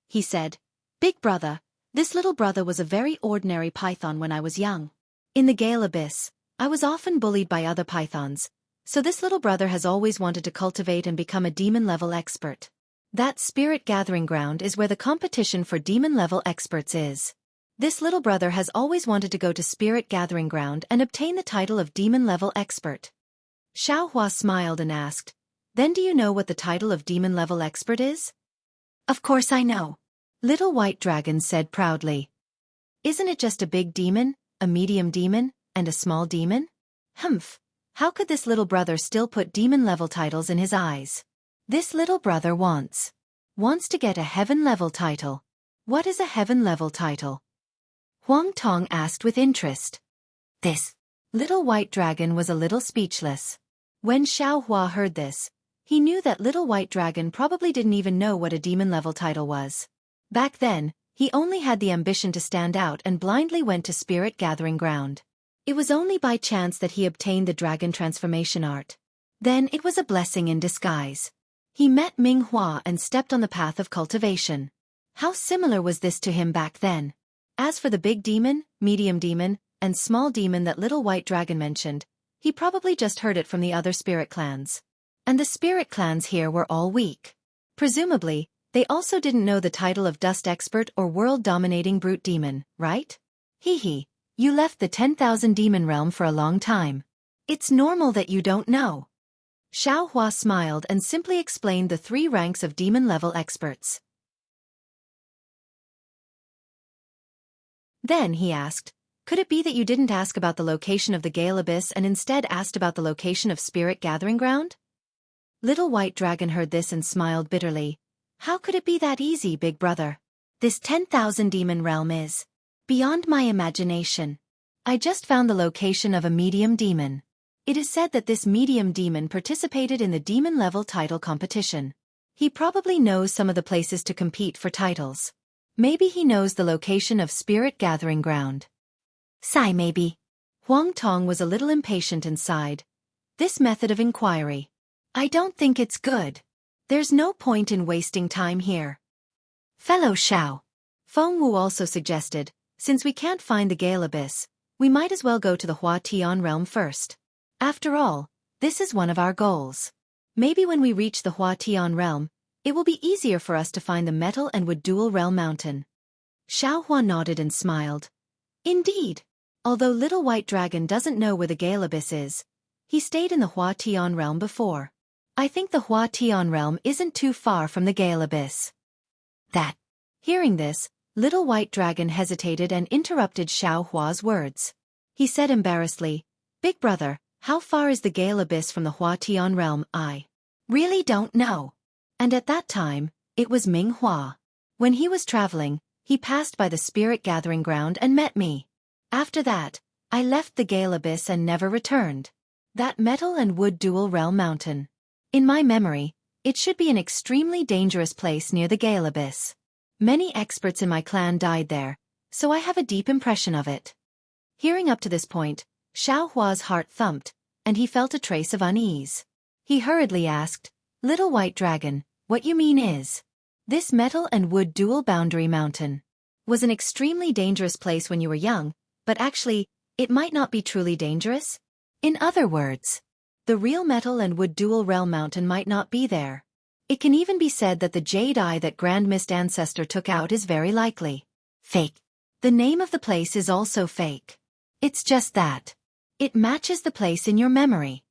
He said, "Big brother, this little brother was a very ordinary python when I was young. In the Gale Abyss, I was often bullied by other pythons, so this little brother has always wanted to cultivate and become a demon-level expert. That Spirit Gathering Ground is where the competition for demon-level experts is. This little brother has always wanted to go to Spirit Gathering Ground and obtain the title of demon-level expert." Xiaohua smiled and asked, "Then do you know what the title of demon-level expert is?" "Of course I know," Little White Dragon said proudly. "Isn't it just a big demon, a medium demon, and a small demon?" Humph! How could this little brother still put demon-level titles in his eyes? This little brother wants to get a heaven-level title. What is a heaven-level title? Huang Tong asked with interest. This Little White Dragon was a little speechless. When Xiaohua heard this, he knew that Little White Dragon probably didn't even know what a demon-level title was. Back then, he only had the ambition to stand out and blindly went to Spirit Gathering Ground. It was only by chance that he obtained the dragon transformation art. Then it was a blessing in disguise. He met Minghua and stepped on the path of cultivation. How similar was this to him back then? As for the big demon, medium demon, and small demon that Little White Dragon mentioned, he probably just heard it from the other spirit clans. And the spirit clans here were all weak. Presumably, they also didn't know the title of Dust Expert or World-Dominating Brute Demon, right? Hee, you left the 10,000 demon realm for a long time. It's normal that you don't know. Xiaohua smiled and simply explained the 3 ranks of demon-level experts. Then he asked, "Could it be that you didn't ask about the location of the Gale Abyss and instead asked about the location of Spirit Gathering Ground?" Little White Dragon heard this and smiled bitterly. "How could it be that easy, big brother? This 10,000 demon realm is beyond my imagination. I just found the location of a medium demon. It is said that this medium demon participated in the demon-level title competition. He probably knows some of the places to compete for titles. Maybe he knows the location of Spirit Gathering Ground. Sigh maybe. Huang Tong was a little impatient and sighed. This method of inquiry. I don't think it's good. There's no point in wasting time here. Fellow Xiao. Feng Wu also suggested, since we can't find the Gale Abyss, we might as well go to the Hua Tian realm first. After all, this is one of our goals. Maybe when we reach the Hua Tian realm, it will be easier for us to find the Metal and Wood Dual Realm Mountain. Xiao Hua nodded and smiled. Indeed. Although Little White Dragon doesn't know where the Gale Abyss is, he stayed in the Hua Tian realm before. I think the Hua Tian realm isn't too far from the Gale Abyss. That. Hearing this, Little White Dragon hesitated and interrupted Xiao Hua's words. He said embarrassedly, Big brother, how far is the Gale Abyss from the Hua Tian realm? I really don't know. And at that time, it was Ming Hua. When he was traveling, he passed by the Spirit Gathering Ground and met me. After that, I left the Gale Abyss and never returned. That Metal and Wood Dual Realm Mountain. In my memory, it should be an extremely dangerous place near the Gale Abyss. Many experts in my clan died there, so I have a deep impression of it. Hearing up to this point, Xiao Hua's heart thumped, and he felt a trace of unease. He hurriedly asked, Little White Dragon, what you mean is, this Metal and Wood Dual Boundary Mountain was an extremely dangerous place when you were young, but actually, it might not be truly dangerous? In other words, the real Metal and Wood Dual Realm Mountain might not be there. It can even be said that the jade eye that Grand Mist Ancestor took out is very likely fake. The name of the place is also fake. It's just that it matches the place in your memory.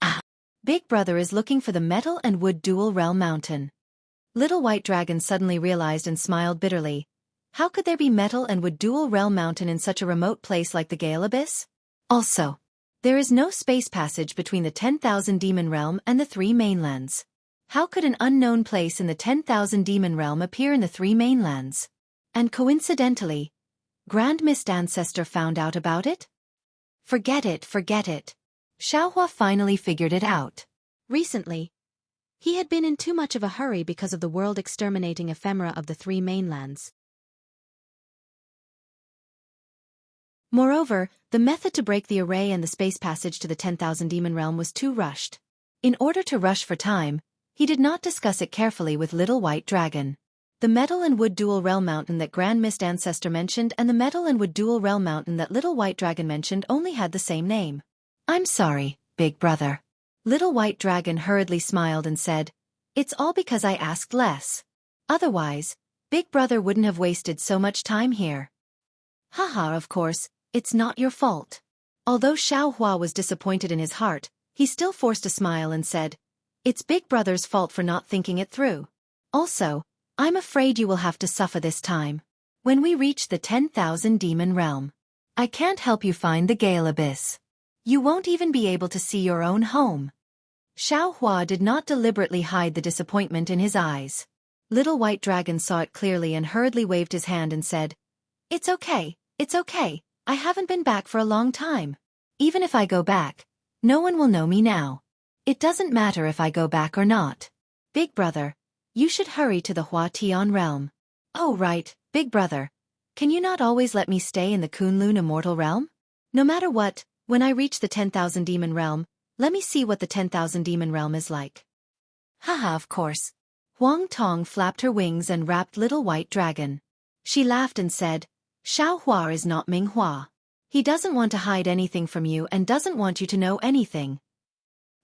Ah. Big brother is looking for the Metal and Wood Dual Realm Mountain. Little White Dragon suddenly realized and smiled bitterly. How could there be Metal and Wood Dual Realm Mountain in such a remote place like the Gale Abyss? Also, there is no space passage between the 10,000 Demon Realm and the three mainlands. How could an unknown place in the 10,000 Demon Realm appear in the three mainlands? And coincidentally, Grand Mist Ancestor found out about it? Forget it, forget it. Xiaohua finally figured it out. Recently, he had been in too much of a hurry because of the world-exterminating ephemera of the three mainlands. Moreover, the method to break the array and the space passage to the 10,000 Demon Realm was too rushed. In order to rush for time, he did not discuss it carefully with Little White Dragon. The Metal and Wood Dual Realm Mountain that Grand Mist Ancestor mentioned and the Metal and Wood Dual Realm Mountain that Little White Dragon mentioned only had the same name. I'm sorry, Big Brother. Little White Dragon hurriedly smiled and said, It's all because I asked less. Otherwise, Big Brother wouldn't have wasted so much time here. Haha, of course, it's not your fault. Although Xiao Hua was disappointed in his heart, he still forced a smile and said, It's Big Brother's fault for not thinking it through. Also, I'm afraid you will have to suffer this time. When we reach the 10,000 Demon Realm, I can't help you find the Gale Abyss. You won't even be able to see your own home. Xiao Hua did not deliberately hide the disappointment in his eyes. Little White Dragon saw it clearly and hurriedly waved his hand and said, It's okay, I haven't been back for a long time. Even if I go back, no one will know me now. It doesn't matter if I go back or not. Big Brother, you should hurry to the Hua Tian realm. Oh right, Big Brother. Can you not always let me stay in the Kunlun Immortal realm? No matter what, when I reach the 10,000 Demon Realm, let me see what the 10,000 Demon Realm is like. Haha, of course. Huang Tong flapped her wings and wrapped Little White Dragon. She laughed and said, Xiao Hua is not Ming Hua. He doesn't want to hide anything from you and doesn't want you to know anything.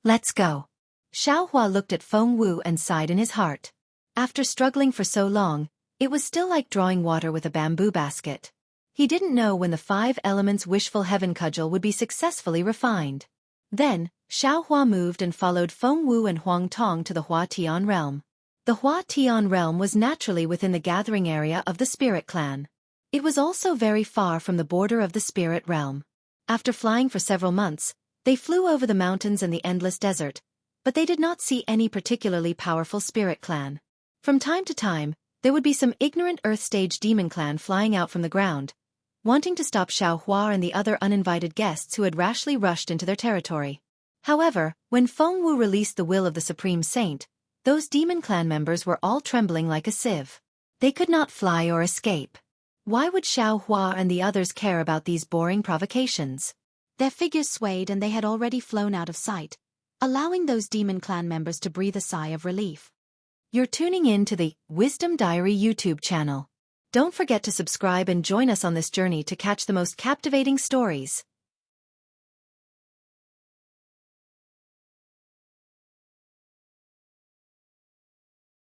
Let's go. Xiao Hua looked at Feng Wu and sighed in his heart. After struggling for so long, it was still like drawing water with a bamboo basket. He didn't know when the 5 elements wishful heaven cudgel would be successfully refined. Then, Xiao Hua moved and followed Feng Wu and Huang Tong to the Hua Tian realm. The Hua Tian realm was naturally within the gathering area of the Spirit Clan. It was also very far from the border of the Spirit realm. After flying for several months, they flew over the mountains and the endless desert, but they did not see any particularly powerful Spirit Clan. From time to time, there would be some ignorant Earth Stage Demon Clan flying out from the ground, wanting to stop Xiao Hua and the other uninvited guests who had rashly rushed into their territory. However, when Feng Wu released the will of the Supreme Saint, Those demon clan members were all trembling like a sieve. They could not fly or escape. Why would Xiao Hua and the others care about these boring provocations? Their figures swayed and they had already flown out of sight, allowing those demon clan members to breathe a sigh of relief. You're tuning in to the Wisdom Diary YouTube channel. Don't forget to subscribe and join us on this journey to catch the most captivating stories.